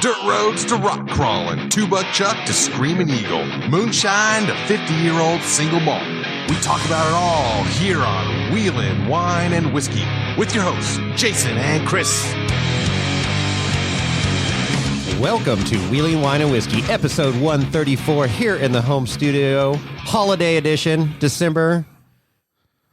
Dirt roads to rock crawling, two-buck chuck to screaming eagle, moonshine to 50-year-old single malt. We talk about it all here on Wheelin' Wine and Whiskey with your hosts, Jason and Chris. Welcome to Wheeling Wine and Whiskey, episode 134, here in the home studio, holiday edition, December.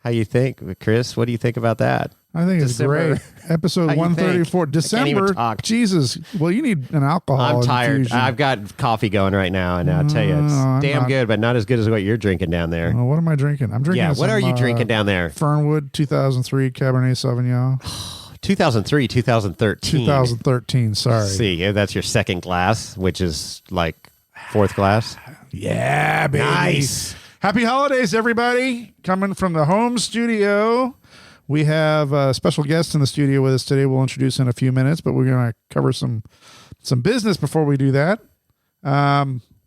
How you think, Chris? What do you think about that? I think December. It's great. Episode 134, December. Jesus. Well, you need an alcohol I'm tired. infusion. I've got coffee going right now, and I'll tell you, it's damn good, but not as good as what you're drinking down there. What am I drinking? I'm drinking. Yeah, what are you drinking down there? Fernwood 2003 Cabernet Sauvignon. 2003, 2013. 2013, sorry. See, that's your second glass, which is like fourth glass. Yeah, baby. Nice. Happy holidays, everybody. Coming from the home studio. We have a special guest in the studio with us today. We'll introduce in a few minutes, but we're going to cover some business before we do that.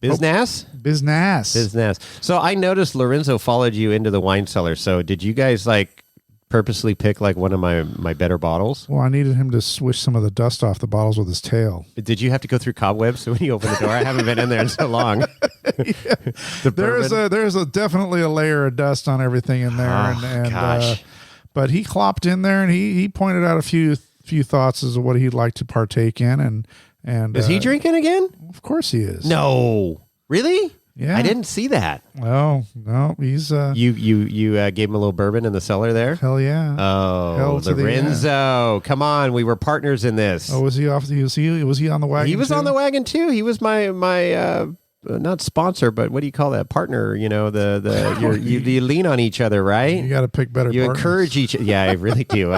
Business? Business. So I noticed Lorenzo followed you into the wine cellar. So did you guys purposely pick one of my better bottles? Well, I needed him to swish some of the dust off the bottles with his tail. Did you have to go through cobwebs when you opened the door? I haven't been in there in so long. Yeah. There's definitely a layer of dust on everything in there. Oh, gosh. But he clopped in there and he pointed out a few thoughts as to what he'd like to partake in. And is he drinking again? Of course he is. No. Really? Yeah. I didn't see that. Oh, no. He's You gave him a little bourbon in the cellar there? Hell yeah. Oh, Lorenzo. Come on. We were partners in this. Oh, was he off? Was he on the wagon? He was on the wagon too. He was my not sponsor, but what do you call that? Partner, you lean on each other, right? You got to pick better. You partners. encourage each. Yeah, I really do.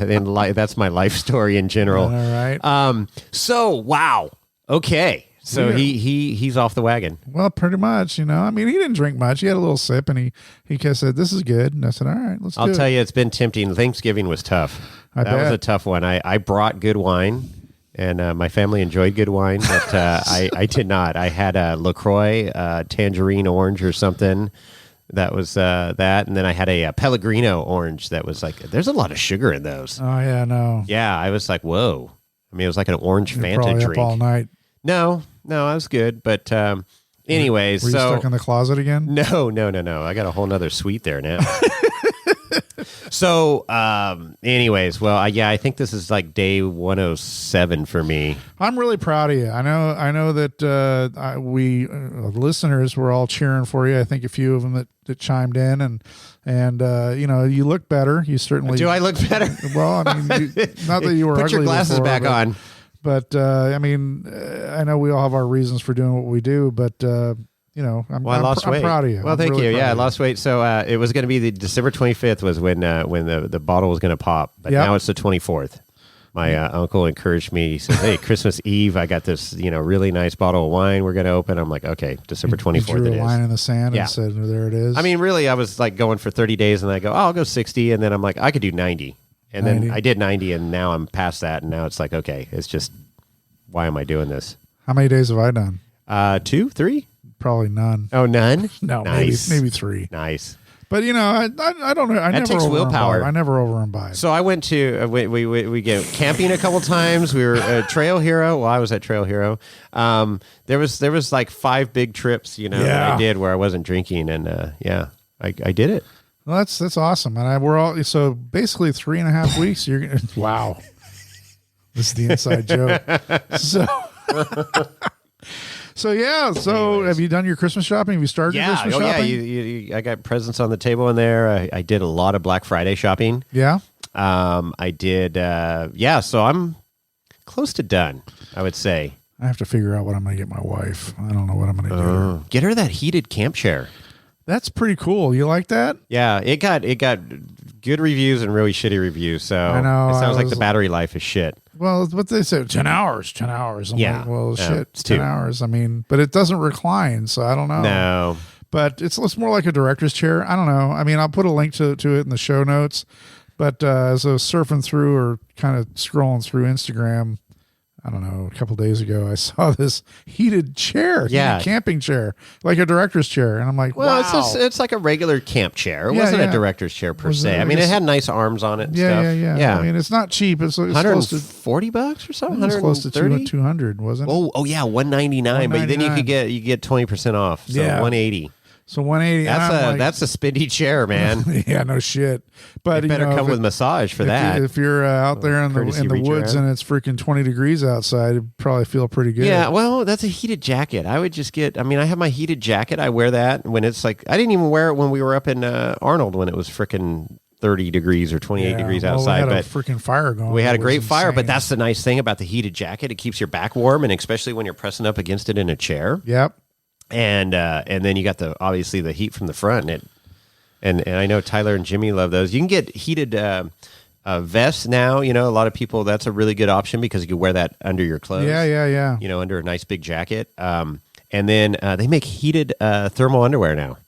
That's my life story in general. All right. So wow. Okay. So Yeah. he's off the wagon. Well, pretty much. I mean, he didn't drink much. He had a little sip, and he kind of said, "This is good." And I said, "All right, let's." I'll tell you, it's been tempting. Thanksgiving was tough. That was a tough one. I brought good wine. And my family enjoyed good wine, but I did not. I had a LaCroix, tangerine orange or something. That was that. And then I had a Pellegrino orange that was there's a lot of sugar in those. Oh, yeah, no. Yeah, I was like, whoa. I mean, it was like an orange You're Fanta probably drink. Up all night. No, I was good. But anyways. Were you stuck in the closet again? No. I got a whole nother suite there now. So, anyways, well, I think this is day 107 for me. I'm really proud of you. I know that we listeners were all cheering for you. I think a few of them that chimed in, and you look better. You certainly do. I look better. Well, I mean, not that you were. Put your glasses before, back on. But I mean, I know we all have our reasons for doing what we do, but. I'm proud of you. Well, thank you. Yeah, I lost weight. So it was going to be the December 25th was when the bottle was going to pop, but now it's the 24th. My uncle encouraged me. He said, "Hey, Christmas Eve, I got this really nice bottle of wine we're going to open." I'm like, "Okay, December 24th." You drew a line in the sand and said, "There it is." I mean, really, I was going for 30 days, and I go, "Oh, I'll go 60," and then I'm like, "I could do 90," and 90. Then I did 90, and now I'm past that, and now it's like, okay, it's just, why am I doing this? How many days have I done? 2, 3. Probably none. Oh, none? No, nice. maybe 3. Nice. But I don't know. That takes willpower. I never over imbibe. So I went to we get camping a couple times. We were at Trail Hero. Well, I was at Trail Hero. There was 5 big trips, that I did where I wasn't drinking, and I did it. Well, that's awesome. And we're all so basically 3.5 weeks. You're gonna, wow. This is the inside joke. So Anyways. Have you done your Christmas shopping? Have you started your Christmas shopping? Yeah. I got presents on the table in there. I did a lot of Black Friday shopping. Yeah. I did. So I'm close to done, I would say. I have to figure out what I'm going to get my wife. I don't know what I'm going to do. Get her that heated camp chair. That's pretty cool. You like that? Yeah, it got good reviews and really shitty reviews. So I know, it sounds like the battery life is shit. Well, what they said, 10 hours. I'm like, well, shit, it's 10 2 hours. I mean, but it doesn't recline, so I don't know. No. But it's more like a director's chair. I don't know. I mean, I'll put a link to it in the show notes. But as I was surfing through or kind of scrolling through Instagram, I don't know, a couple days ago, I saw this heated chair, heated camping chair, like a director's chair. And I'm like, well, wow. It's like a regular camp chair. It wasn't a director's chair per se. I mean, it had nice arms on it and stuff. Yeah. I mean, it's not cheap. It's close to $140 or something. It's close to 200, wasn't it? Oh yeah, $199. But then you get 20% off. So $180. So $180. That's a spinny chair, man. Yeah, no shit. But it better come with massage for that. If you're out there in the woods and it's freaking 20 degrees outside, it'd probably feel pretty good. Yeah, well, that's a heated jacket. I would just get. I mean, I have my heated jacket. I wear that when it's like. I didn't even wear it when we were up in Arnold when it was freaking 30 degrees or 28 degrees outside. We had a freaking fire going. We had a great fire, but that's the nice thing about the heated jacket. It keeps your back warm, and especially when you're pressing up against it in a chair. Yep. And then you got obviously the heat from the front, and I know Tyler and Jimmy love those. You can get heated vests now. You know, a lot of people, that's a really good option because you can wear that under your clothes. Yeah. You know, under a nice big jacket. And then they make heated thermal underwear now.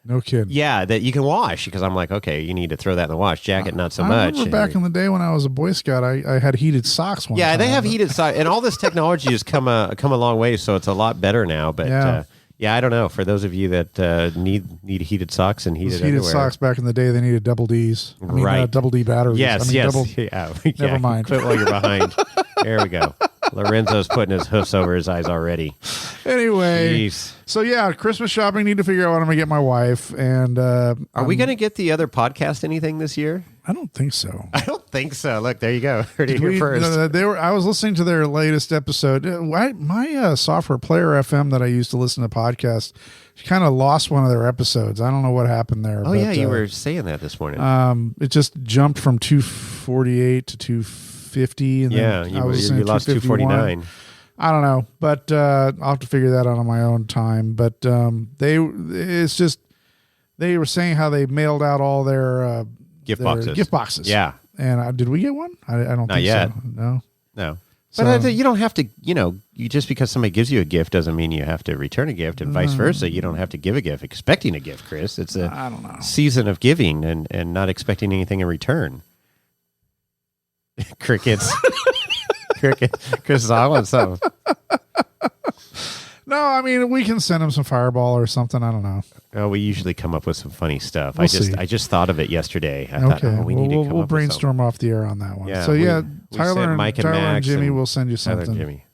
No kidding. Yeah, that you can wash because I'm like, okay, you need to throw that in the wash. Jacket, not so much. I remember back in the day when I was a Boy Scout, I had heated socks one time. They have heated socks, and all this technology has come a long way, so it's a lot better now. But yeah, I don't know. For those of you that need heated socks and heated underwear. Socks back in the day, they needed double Ds. Double D batteries. Yes. Never mind. Quit while you're behind. There we go. Lorenzo's putting his hoofs over his eyes already. Anyway. Jeez. So, Christmas shopping. Need to figure out what I'm going to get my wife. And are we going to get the other podcast anything this year? I don't think so. I don't think so. Look, there you go. Heard it here first. I was listening to their latest episode. My software Player FM that I used to listen to podcasts kind of lost one of their episodes. I don't know what happened there. Oh, yeah, you were saying that this morning. It just jumped from 248 to 250. And then you lost 249. I don't know, but I'll have to figure that out on my own time. But they were saying how they mailed out all their gift boxes. Yeah. And did we get one? I don't Not think yet. So. No. But you don't have to, you just because somebody gives you a gift doesn't mean you have to return a gift, and vice versa. You don't have to give a gift expecting a gift, Chris. It's a season of giving and not expecting anything in return. Crickets. Chris, I want some. No, I mean, we can send him some Fireball or something. I don't know. Oh, we usually come up with some funny stuff. We'll see. I just thought of it yesterday. I thought, we'll brainstorm off the air on that one. Yeah, so Tyler and Jimmy will send you something. Tyler and Jimmy.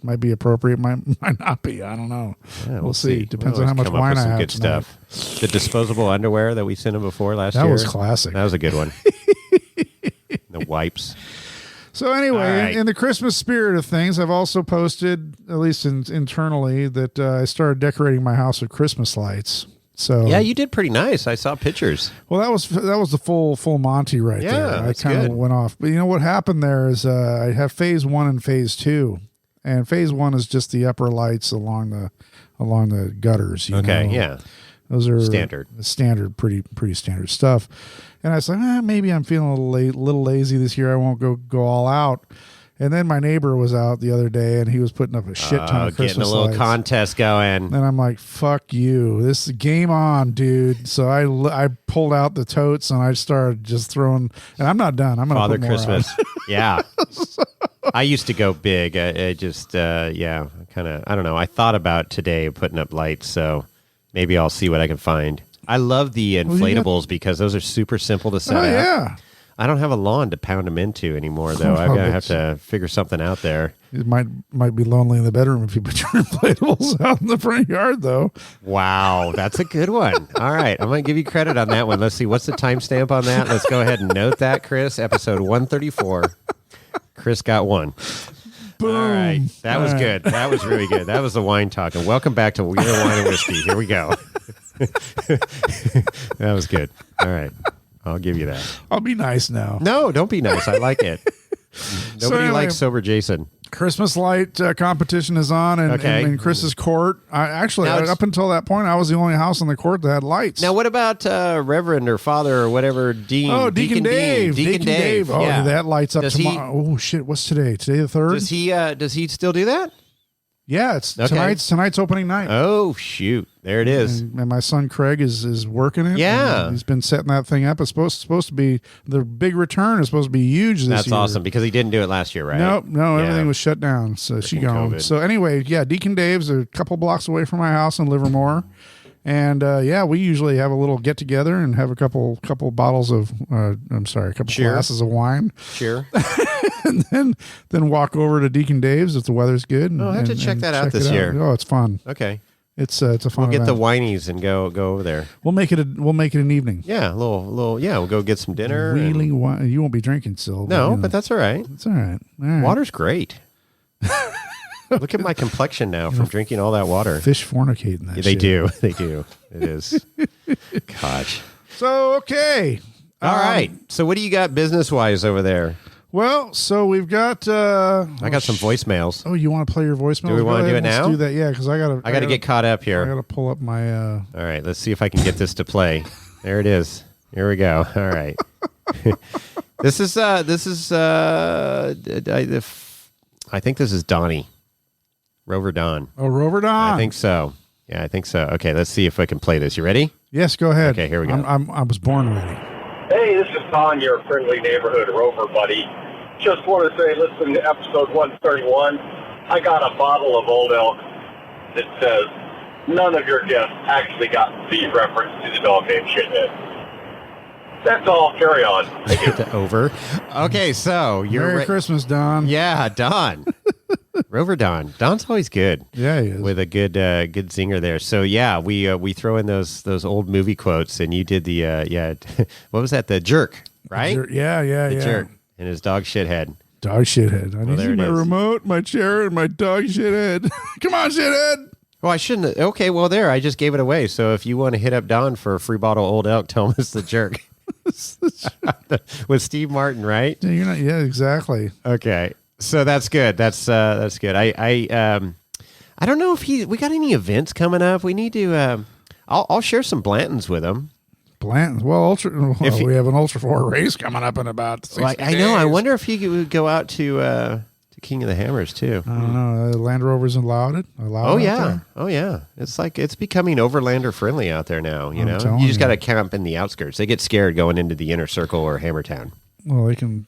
Might be appropriate. Might not be. I don't know. Yeah, we'll see. Depends on how much wine I have. Good tonight. Stuff. The disposable underwear that we sent him before last year. That was classic. That was a good one. The wipes. So anyway, in the Christmas spirit of things, I've also posted, at least internally, that I started decorating my house with Christmas lights. So yeah, you did pretty nice. I saw pictures. Well, that was the full Monty right there. I kind of went off. But you know what happened there is I have phase 1 and phase 2, and phase 1 is just the upper lights along the gutters. You know? Yeah. Those are standard, pretty standard stuff. And I was like, maybe I'm feeling a little lazy this year. I won't go all out. And then my neighbor was out the other day, and he was putting up a shit ton of Christmas getting a little lights. Contest going. And I'm like, fuck you. This is game on, dude. So I pulled out the totes, and I started just throwing. And I'm not done. I'm going to Father put more Christmas. out. Yeah. I used to go big. I just, kind of, I don't know. I thought about today putting up lights, so maybe I'll see what I can find. I love the inflatables because those are super simple to set up. Yeah. I don't have a lawn to pound them into anymore, though. I'm going to have to figure something out there. It might be lonely in the bedroom if you put your inflatables out in the front yard, though. Wow, that's a good one. All right, I'm going to give you credit on that one. Let's see, what's the timestamp on that? Let's go ahead and note that, Chris. Episode 134. Chris got one. Boom. All right, that was good. That was really good. That was the wine talk. And welcome back to Wheeler Wine and Whiskey. Here we go. That was good. All right. I'll give you that. I'll be nice now. No, don't be nice. I like it. Nobody likes sober Jason. Christmas light competition is on in Chris's court. Up until that point, I was the only house in the court that had lights. Now, what about Reverend or Father or whatever, Dean? Oh, Deacon Dave. Deacon Dave. Oh, that lights up tomorrow. Oh, shit. What's today? Today the 3rd? Does he still do that? Yeah, it's tonight's opening night. Oh shoot, there it is. And my son Craig is working it. Yeah, he's been setting that thing up. It's supposed to be the big return. Is supposed to be huge this year. That's awesome because he didn't do it last year, right? No, everything was shut down. So she gone. COVID. So anyway, yeah, Deacon Dave's a couple blocks away from my house in Livermore. And we usually have a little get together and have a couple bottles of glasses of wine. Sure. And then walk over to Deacon Dave's if the weather's good. I'll have to check that out this year. Oh, it's fun. Okay. It's a fun. We'll get event. the whinies and go over there. We'll make it an evening. Yeah, a little. Yeah, we'll go get some dinner. Wheeling wine. You won't be drinking still. No, but that's all right. It's all right. All right. Water's great. Look at my complexion now from drinking all that water. Fish fornicating that. Yeah, they do. They do. It is. Gosh. So okay. All right. So what do you got business wise over there? Well, so we've got. I got some voicemails. Oh, you want to play your voicemail? Do we want to do it now? Let's do that, yeah. Because I gotta get caught up here. I gotta pull up my. All right, let's see if I can get this to play. There it is. Here we go. All right. This is. I think this is Donnie. Rover Don. Oh, Rover Don. I think so. Yeah, I think so. Okay, let's see if I can play this. You ready? Yes, go ahead. Okay, here we go. I was born ready. Hey, this is Don, your friendly neighborhood rover buddy. Just want to say, listen to episode 131. I got a bottle of Old Elk that says, none of your guests actually got the reference to the dog named Shithead. That's all. Carry on. Thank you. Over. Okay, so you're Merry Christmas, Don. Yeah, Don. Rover Don. Don's always good. Yeah, he is. With a good zinger there. So yeah, we throw in those old movie quotes, and you did the what was that? The jerk, right? The jerk and his dog shithead. Dog shithead. I need my remote, my chair, and my dog shithead. Come on, shithead. Well, I shouldn't. Okay, well there, I just gave it away. So if you want to hit up Don for a free bottle of Old Elk, tell him it's the jerk. With Steve Martin, right? Yeah, yeah, exactly. Okay. So that's good. That's good. I don't know if we got any events coming up. We need to. I'll share some Blantons with him. Blantons. Well, we have an Ultra 4 race coming up in about 6 days. I know. I wonder if he would go out to King of the Hammers too. I don't know. Land Rover's allowed it. Oh yeah. It's becoming overlander friendly out there now. You know, you just got to camp in the outskirts. They get scared going into the inner circle or Hammertown. Well, they can.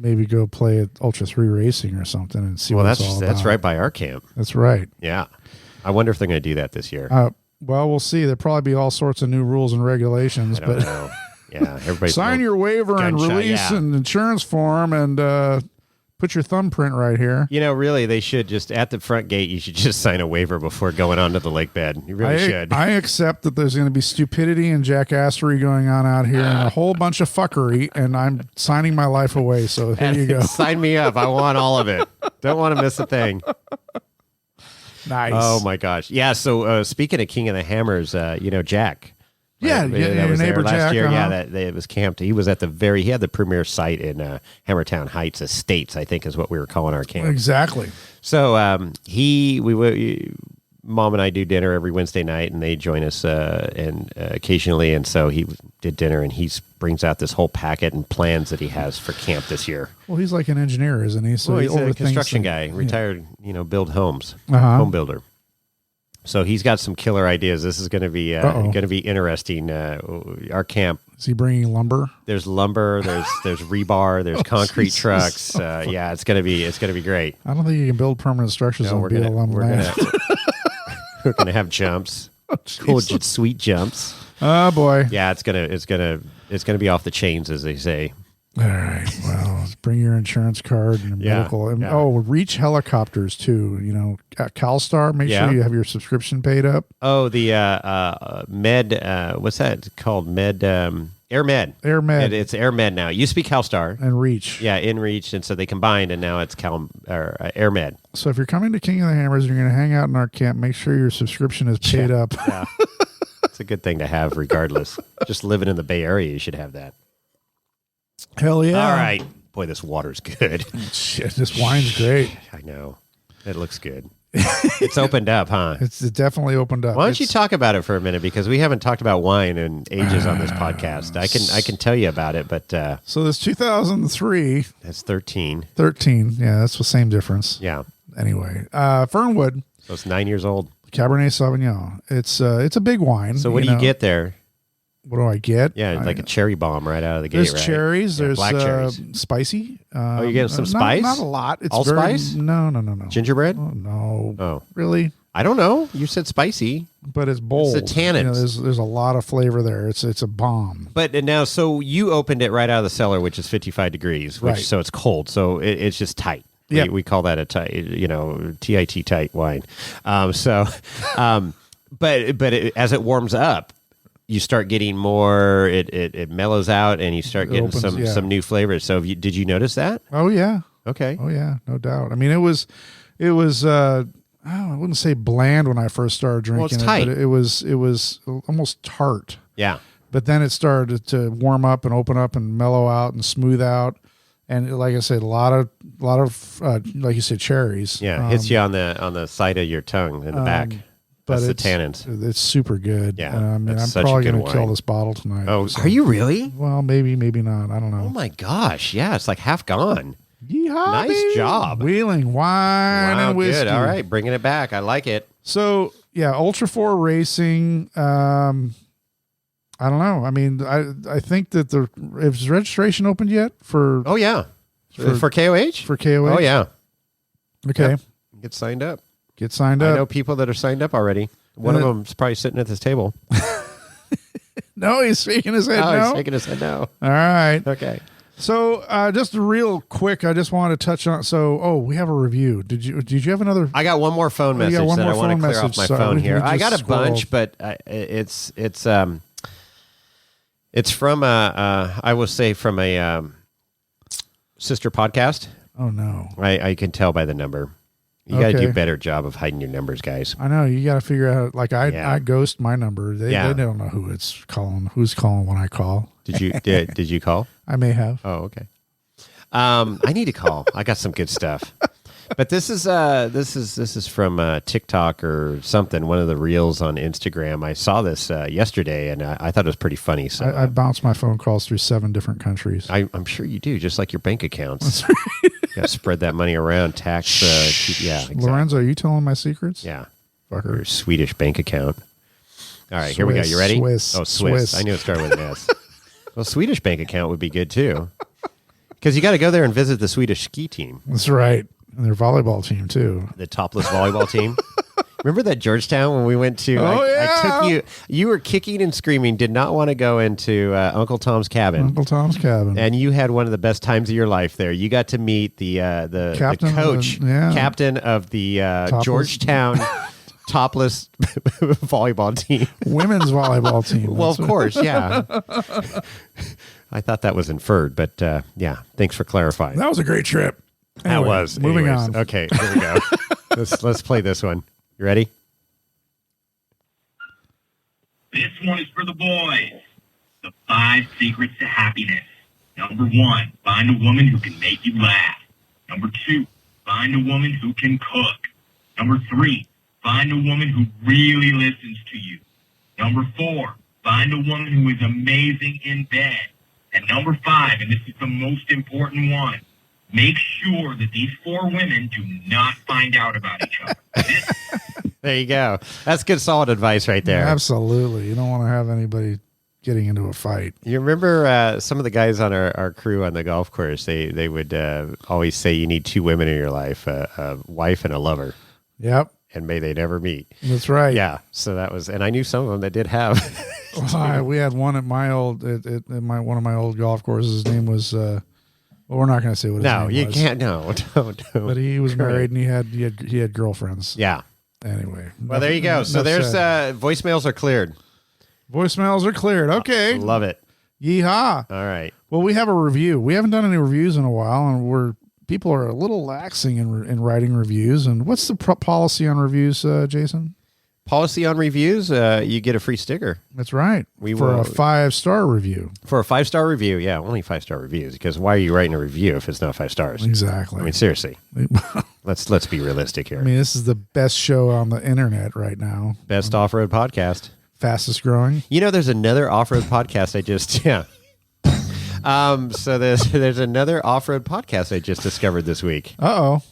Maybe go play at Ultra 3 Racing or something and see what it's all about. That's right by our camp. That's right. Yeah. I wonder if they're going to do that this year. Well, we'll see. There'll probably be all sorts of new rules and regulations. I don't know. Yeah, everybody sign your waiver and release an insurance form and put your thumbprint right here. You know, really, they should just, at the front gate, you should just sign a waiver before going onto the lake bed. You really should. I accept that there's going to be stupidity and jackassery going on out here and a whole bunch of fuckery, and I'm signing my life away. So here you go. Sign me up. I want all of it. Don't want to miss a thing. Nice. Oh, my gosh. Yeah, so speaking of King of the Hammers, Jack. Yeah, that was neighbor there last Jack, year. Yeah, it was camped. He was at he had the premier site in Hammertown Heights Estates, I think is what we were calling our camp. Exactly. So Mom and I do dinner every Wednesday night, and they join us and occasionally. And so he did dinner, and he brings out this whole packet and plans that he has for camp this year. Well, he's like an engineer, isn't he? So he's a construction guy, retired, build homes, home builder. So he's got some killer ideas. This is going to be interesting. Our camp. Is he bringing lumber? There's lumber. There's rebar. There's concrete trucks. Yeah, it's gonna be great. I don't think you can build permanent structures on lumber. We're gonna have jumps. Cool, sweet jumps. Oh boy. Yeah, it's gonna be off the chains, as they say. All right. Well, bring your insurance card and medical. And, Reach helicopters too. At CalStar, make sure you have your subscription paid up. Oh, the Med. What's that called? Med. Air Med. Air Med. It's Air Med now. It used to be CalStar and Reach. Yeah, in Reach, and so they combined, and now it's Air Med. So if you're coming to King of the Hammers, and you're going to hang out in our camp. Make sure your subscription is paid up. Yeah, it's a good thing to have, regardless. Just living in the Bay Area, you should have that. Hell yeah! All right, boy, this water's good. Shit, this wine's great. I know, it looks good. It's opened up, huh? It's definitely opened up. Why don't you talk about it for a minute, because we haven't talked about wine in ages on this podcast. I can tell you about it, but so this 2003. That's 13. 13, yeah, that's the same difference. Yeah. Anyway, Fernwood. So it's 9 years old. Cabernet Sauvignon. It's a big wine. So what do you get there? What do I get? Yeah, like a cherry bomb right out of the gate, There's right? Cherries. Yeah, there's black cherries. Spicy. You're getting some spice? Not a lot. It's Allspice? No. Gingerbread? Oh, no. Oh. Really? I don't know. You said spicy. But it's bold. It's the tannins. There's a lot of flavor there. It's a bomb. But now, so you opened it right out of the cellar, which is 55 degrees, Right. so it's cold. So it's just tight. Yeah. We call that a tight, TIT tight wine. But as it warms up, you start getting more. It mellows out, and you start getting some new flavors. So did you notice that? Oh yeah. Okay. Oh yeah, no doubt. I mean, it was. I wouldn't say bland when I first started drinking it's tight. but it was almost tart. Yeah. But then it started to warm up and open up and mellow out and smooth out. And like I said, a lot of like you said, cherries. Yeah, hits you on the side of your tongue in the back. But That's the tannins. It's super good. Yeah, I mean, I'm that's such probably a good going to kill wine. this bottle tonight. Oh, so. are you really? Well, maybe not. I don't know. Oh my gosh! Yeah, it's like half gone. Yeehaw, Nice baby. job. Wheeling wine Wow, and whiskey. good. All right, bringing it back. I like it. So yeah, Ultra 4 Racing. I don't know. I mean, I think that is registration opened yet for? Oh yeah, for KOH. For KOH. Oh yeah. Okay. Yep. Get signed up. Get signed I up. know people that are signed up already. One of them's probably sitting at this table. No, he's shaking his head. Oh, No. he's shaking his head no. All right. Okay. So just real quick, I just want to touch on. So, we have a review. Did you have another? I got one more phone you got message one that more I want phone to clear off message. my Sorry, phone we here. just I got a scrolled. bunch, but it's from I will say from a sister podcast. Oh no! I can tell by the number. You got to Okay. do a better job of hiding your numbers, guys. I know you got to figure out. Like Yeah. I ghost my number. They don't know who it's calling. Who's calling when I call? Did you call? I may have. Oh, okay. I need to call. I got some good stuff. But this is from TikTok or something. One of the reels on Instagram. I saw this yesterday, and I thought it was pretty funny. So I bounce my phone calls through 7 different countries. I'm sure you do, just like your bank accounts. Got to spread that money around. Tax. Yeah. Exactly. Lorenzo, are you telling my secrets? Yeah. Fucker. Your Swedish bank account. All right, here we go. You ready? Swiss. Oh, Swiss. I knew it started with an S. Well, Swedish bank account would be good too, because you got to go there and visit the Swedish ski team, That's right. And their volleyball team too. the topless volleyball team. Remember that Georgetown when we went to? Oh, I yeah. took you. You were kicking and screaming. Did not want to go into Uncle Tom's cabin. Uncle Tom's cabin. And you had one of the best times of your life there. You got to meet the Captain of the- coach, yeah. captain of the Topless. Georgetown topless volleyball team. Women's volleyball team. Well, That's of course, yeah. I thought that was inferred, but yeah. Thanks for clarifying. That was a great trip. That Anyway, was. moving Anyways, on. Okay, here we go. let's play this one. You ready? This one is for the boys. The 5 secrets to happiness. Number 1, find a woman who can make you laugh. Number 2, find a woman who can cook. Number 3, find a woman who really listens to you. Number 4, find a woman who is amazing in bed. And number 5, and this is the most important one, make sure that these 4 women do not find out about each other. There you go. That's good, solid advice right there. Absolutely. You don't want to have anybody getting into a fight. You remember some of the guys on our crew on the golf course? They would always say you need 2 women in your life, a wife and a lover, Yep. and may they never meet. That's right. Yeah. So that was, and I knew some of them that did have. We had one at my old one of my old golf courses. His name was well, we're not going to say what his No, name you was. can't. No, don't. But he was Correct. married and he had girlfriends. Yeah. Anyway. Well, there you go. So there's voicemails are cleared. voicemails are cleared. Okay. Love it. Yeehaw. All right. Well, we have a review. We haven't done any reviews in a while, and people are a little laxing in writing reviews. And what's the policy on reviews, Jason? Policy on reviews, you get a free sticker. That's right. We for will- a 5-star review. For a 5-star review. Yeah, only 5-star reviews, because why are you writing a review if it's not 5 stars? Exactly. I mean, seriously. Let's be realistic here. I mean, this is the best show on the internet right now. Best off-road podcast. Fastest growing. You know, there's another off-road podcast I just So there's another off-road podcast I just discovered this week. Uh-oh.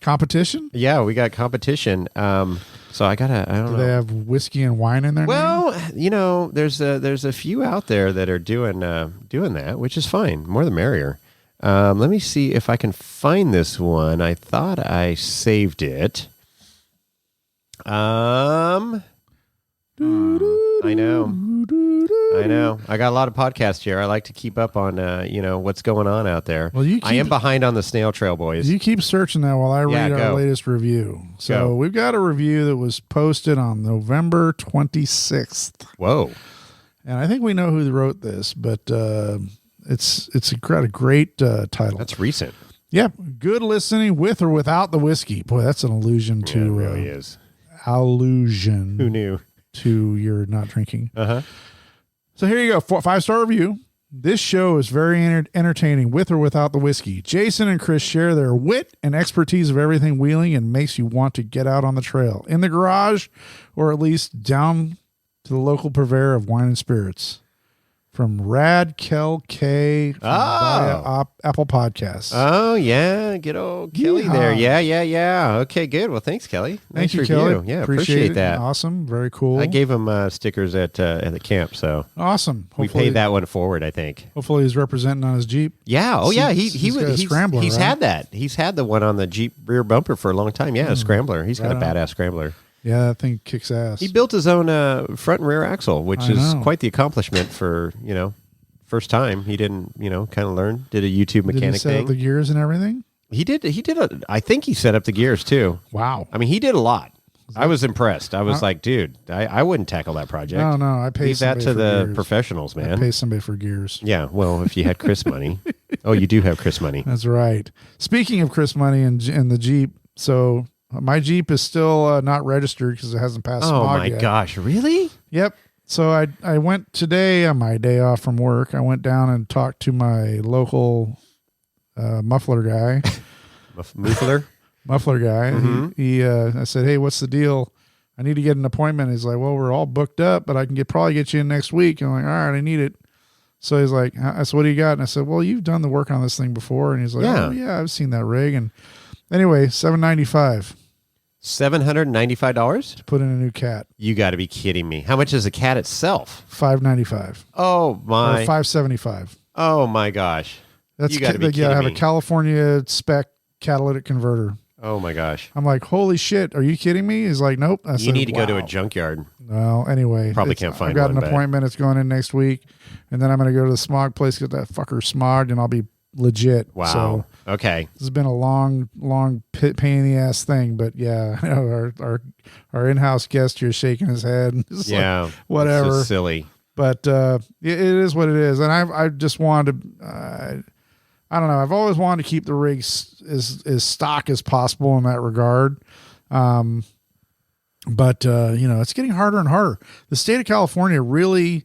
Competition? Yeah, we got competition. So I don't know. Do they have whiskey and wine in there? Well, there's a few out there that are doing that, which is fine. More the merrier. Let me see if I can find this one. I thought I saved it. I know. I got a lot of podcasts here. I like to keep up on, what's going on out there. Well, I am behind on the snail trail, boys. You keep searching that while I read our latest review. So we've got a review that was posted on November 26th. Whoa. And I think we know who wrote this, but it's a great title. That's recent. Yep. Good listening with or without the whiskey. Boy, that's an allusion to... it really is. Allusion. Who knew? To your not drinking. Uh-huh. So here you go. 5-star review. This show is very entertaining with or without the whiskey. Jason and Chris share their wit and expertise of everything wheeling and makes you want to get out on the trail, in the garage, or at least down to the local purveyor of wine and spirits. From Rad Kel K via Apple Podcasts. Oh, yeah. Good old Kelly there. Yeah. Okay, good. Well, thanks, Kelly. Thank you, review. Kelly. Yeah, appreciate that. Awesome. Very cool. I gave him stickers at the camp, so awesome. We paid that one forward, I think. Hopefully he's representing on his Jeep. Yeah. Oh, yeah. He's Scrambler, he's right? had that. He's had the one on the Jeep rear bumper for a long time. Yeah, a Scrambler. He's got a badass Scrambler. Yeah, that thing kicks ass. He built his own front and rear axle, which is quite the accomplishment for, first time. He didn't, kind of learn. Did a YouTube mechanic Did he set thing. up the gears and everything? He did. I think he set up the gears too. Wow. I mean, he did a lot. I was impressed. I was like, dude, I wouldn't tackle that project. No, I pay Leave that to the gears. professionals, man. I pay somebody for gears. Yeah, well, if you had Chris money. Oh, you do have Chris money. That's right. Speaking of Chris money and the Jeep, so my Jeep is still not registered because it hasn't passed smog yet. Oh my gosh, really? Yep. So I went today on my day off from work. I went down and talked to my local muffler guy. Muffler guy. Mm-hmm. He I said, hey, what's the deal? I need to get an appointment. He's like, well, we're all booked up, but I can probably get you in next week. And I'm like, all right, I need it. So he's like, I said, what do you got? And I said, well, you've done the work on this thing before. And he's like, oh yeah, I've seen that rig. And anyway, $795. $795 to put in a new cat. You got to be kidding me! How much is the cat itself? $595. Oh my! Or $575. Oh my gosh! That's you got to be kidding I have me. a California spec catalytic converter. Oh my gosh! I'm like, holy shit! Are you kidding me? He's like, nope. I said, need to go to a junkyard. Well, anyway, Probably can't find I've got one, an but- appointment. It's going in next week, and then I'm going to go to the smog place, get that fucker smogged, and I'll be legit. Wow. So okay. this has been a long pain in the ass thing, but yeah, our in-house guest here shaking his head. It's Yeah. like, whatever. It's just silly. But it is what it is, and I just wanted to. I don't know. I've always wanted to keep the rigs as stock as possible in that regard. But it's getting harder and harder. The state of California really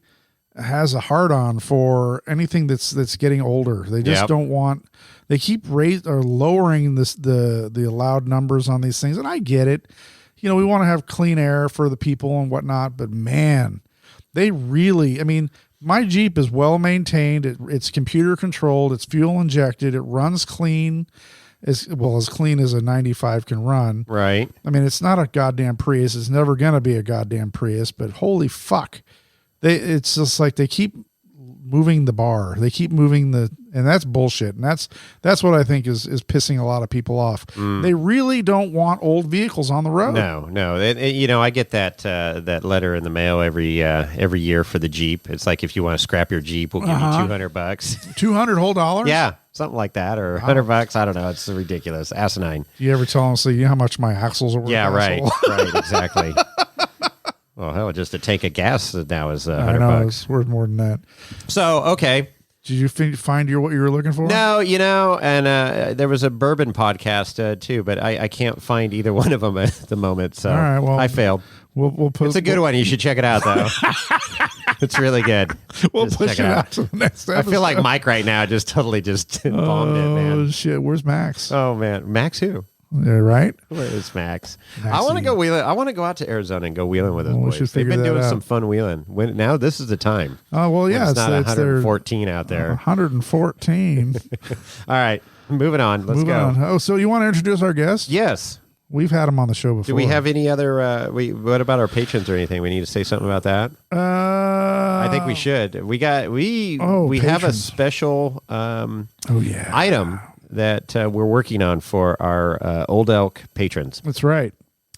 has a hard on for anything that's getting older. They just don't want. They keep lowering the allowed numbers on these things, and I get it. We want to have clean air for the people and whatnot, but man, they really. I mean, my Jeep is well maintained. It's computer controlled. It's fuel injected. It runs clean, as clean as a 95 can run. Right. I mean, it's not a goddamn Prius. It's never gonna be a goddamn Prius. But holy fuck. It's just like they keep moving the bar. They keep moving and that's bullshit. And that's what I think is pissing a lot of people off. They really don't want old vehicles on the road. No. I get that letter in the mail every year for the Jeep. It's like, if you want to scrap your Jeep, we'll give you $200. $200 whole dollars? Yeah, something like that, or $100. I don't know. It's ridiculous, asinine. Do you ever tell them, you know how much my axles are worth? Yeah, right, asshole? right, exactly. Well, hell, just a tank of gas now is $100. I know, it's worth more than that. So, okay. Did you find what you were looking for? No, and there was a bourbon podcast too, but I can't find either one of them at the moment. So all right, well, I failed. We'll put. It's a good one. You should check it out, though. It's really good. We'll Just push check it out to the next episode. I feel like Mike right now just totally just bombed it, man. Oh shit! Where's Max? Oh man, Max who? Yeah, right. Where is Max? Maxie. I want to go wheeling. I want to go out to Arizona and go wheeling with us Well, we boys. should They've figure been that doing out. some fun wheeling. Now this is the time. Oh well, yeah, It's not their 114 out there. 114. All right. Moving on. Let's go. Oh, so you want to introduce our guest? Yes. We've had him on the show before. Do we have any other? What about our patrons or anything? We need to say something about that. I think we should. We have a patrons. special item that we're working on for our Old Elk patrons. That's right.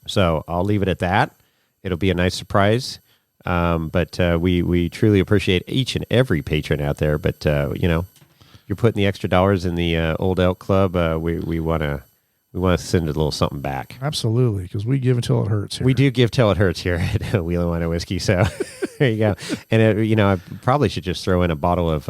So I'll leave it at that. It'll be a nice surprise. But we truly appreciate each and every patron out there. But you're putting the extra dollars in the Old Elk Club. We want to send a little something back. Absolutely, because we give until it hurts here. We do give till it hurts here at Wheel and Wine Whiskey. So there you go. And I probably should just throw in a bottle of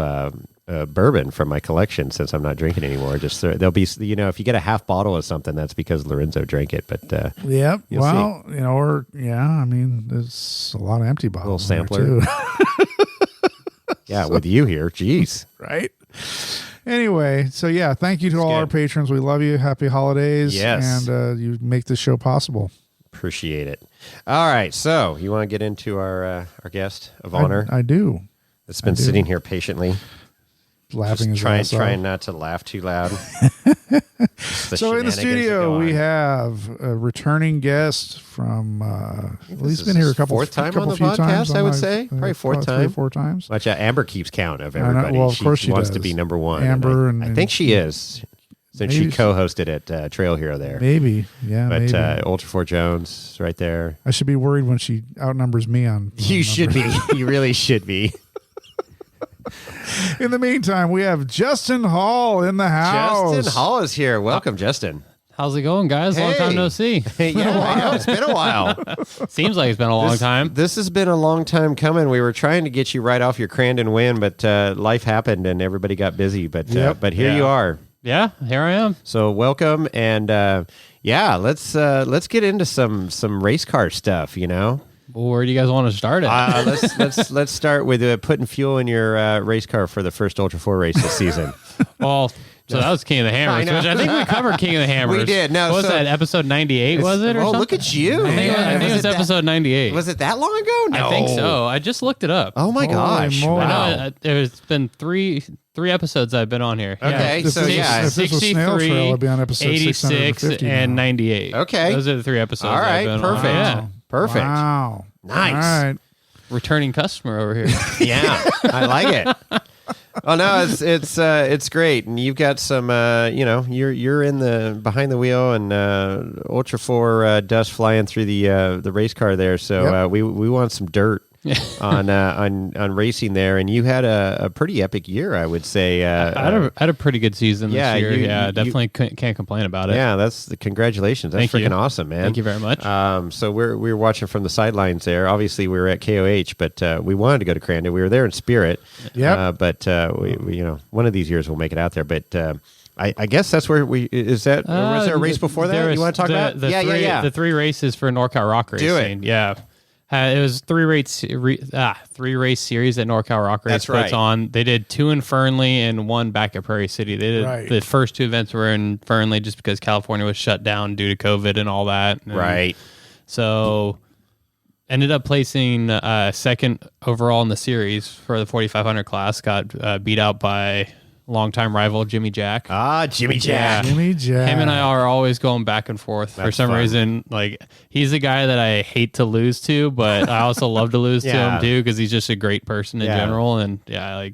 bourbon from my collection since I'm not drinking anymore. There'll be if you get a half bottle of something, that's because Lorenzo drank it. But yep. Well, see. I mean, there's a lot of empty bottles. Little sampler. Too. Yeah, with you here, jeez. Right. Anyway, so yeah, thank you to all our patrons. We love you. Happy holidays. Yes. And you make this show possible. Appreciate it. All right, so you want to get into our guest of honor? I do. It's been sitting here patiently. Laughing Just his ass off. trying not to laugh too loud. So in the studio we have a returning guest from. He's been here a couple fourth time on the few podcast. times. I would say probably fourth time, 3 or 4 times. Watch out, Amber keeps count of everybody. Well, of course she wants does. to be number one. Amber, I think she is. Since she co-hosted at Trail Hero there. Maybe, yeah. But maybe. Ultra 4 Jones right there. I should be worried when she outnumbers me on. You should be. You really should be. In the meantime, we have Justin Hall in the house. Justin Hall is here. Welcome, Justin. How's it going, guys? Long time no see. Yeah, I know. It's been a while. Seems like it's been a long time. This has been a long time coming. We were trying to get you right off your Crandon win, but life happened and everybody got busy. But here you are. Yeah, here I am. So welcome, and let's get into some race car stuff. Well, where do you guys want to start at? Let's start with putting fuel in your race car for the first Ultra 4 race this season. Well, so that was King of the Hammers, which I think we covered King of the Hammers. We did. No, what was that, episode 98, was it? Or something? Look at you. I think it was episode 98. Was it that long ago? No. I think so. I just looked it up. Oh, my gosh. moly. Wow. I know there's been three episodes I've been on here. Okay, If this was Snail Trail, it'd be on episode 86, 650 and now. 98. Okay. Those are the 3 episodes All right, I've been perfect. on. Yeah. Perfect. Wow. Nice. All right. Returning customer over here. Yeah, I like it. Oh no, it's great, and you've got some. You're in the behind the wheel, and Ultra 4 dust flying through the race car there. So we want some dirt on racing there, and you had a pretty epic year, I would say. I had a pretty good season this year. you- Definitely can't complain about it. Yeah, congratulations. That's Thank you. freaking awesome, man. Thank you very much. So we were watching from the sidelines there. Obviously, we were at KOH, but we wanted to go to Crandon. We were there in spirit. Yep. But we one of these years we'll make it out there. But I guess that's where was there a race before that you want to talk about? The 3 races for NorCal Rock Racing. Do it. Yeah. It was 3 race series that NorCal Rock Race That's right. puts on. They did 2 in Fernley and 1 back at Prairie City. They did the first 2 events were in Fernley just because California was shut down due to COVID and all that. And Right. so ended up placing second overall in the series for the 4,500 class. Got beat out by longtime rival Jimmy Jack. Jimmy Jack. Jimmy Jack. Him and I are always going back and forth. For some fun. reason, like he's a guy that I hate to lose to, but I also love to lose to him too because he's just a great person in general. And I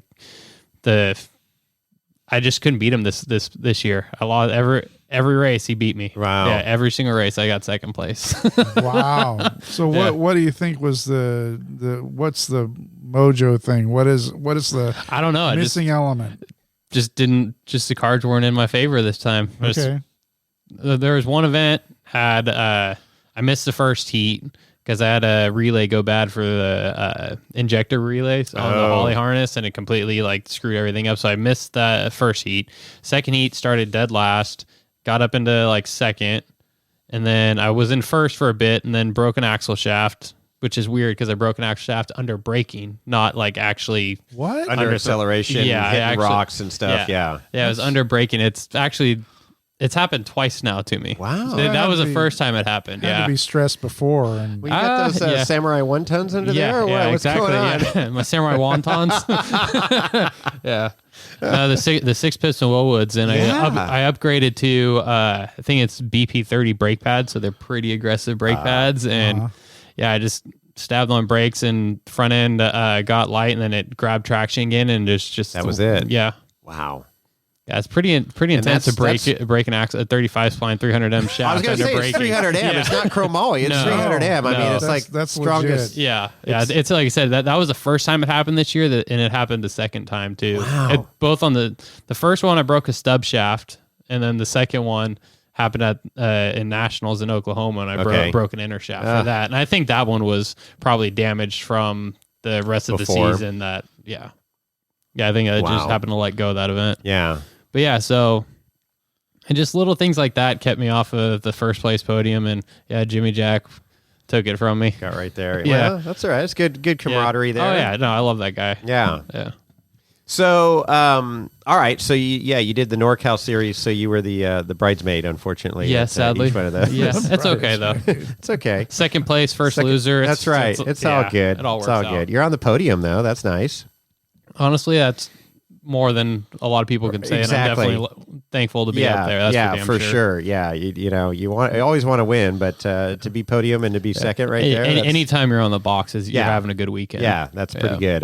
just couldn't beat him this year. I lost every race. He beat me. Wow. Yeah, every single race I got second place. Wow. So what do you think was the what's the mojo thing? What is the I don't know. missing element? The cards weren't in my favor this time. Okay. There was one event I missed the first heat because I had a relay go bad for the injector relays on the Holly harness, and it completely screwed everything up. So I missed that first heat. Second heat started dead last, got up into second, and then I was in first for a bit, and then broke an axle shaft, which is weird because I broke an axle shaft under braking, not actually What? Under acceleration, hitting rocks and stuff. Yeah. Yeah, it was under braking. It's happened twice now to me. Wow. So that was the first time it happened. Had to be stressed before, and Well, you got those Samurai 1 tons under there? Or what? What's exactly. going on? Yeah. My Samurai wontons. Yeah. The six piston Wellwoods, and I upgraded to I think it's BP30 brake pads, so they're pretty aggressive brake pads, and I just stabbed on brakes and front end got light, and then it grabbed traction again, and just that was it. Yeah. Wow. Yeah, it's pretty intense to break an axle at 35 spline 300M shaft. I was going to say it's 300M. Yeah. It's not chromoly. It's 300M. I mean, it's that's strongest. Legit. Yeah. It's like I said, that was the first time it happened this year, and it happened the second time too. Wow. Both on the first one, I broke a stub shaft, and then the second one happened at in Nationals in Oklahoma, and I broke an inner shaft for that. And I think that one was probably damaged from the rest of the season. I think I just happened to let go of that event. Yeah. But yeah, so, and just little things like that kept me off of the first place podium, and Jimmy Jack took it from me. Got right there. Yeah. Well, that's all right. It's good camaraderie there. Oh yeah, no, I love that guy. Yeah. Yeah. So, all right. So you did the NorCal series. So you were the bridesmaid, unfortunately. Yeah, sadly. Each one of the Yeah, that's okay though. It's okay. Second place, first loser. That's right. It's all good. It all works it's all out. good. You're on the podium though. That's nice. Honestly, that's more than a lot of people can say, Exactly. and I'm definitely thankful to be up there. That's for sure. Yeah, you always want to win, but to be podium and to be second right there. Anytime you're on the boxes, you're having a good weekend. Yeah, that's pretty good.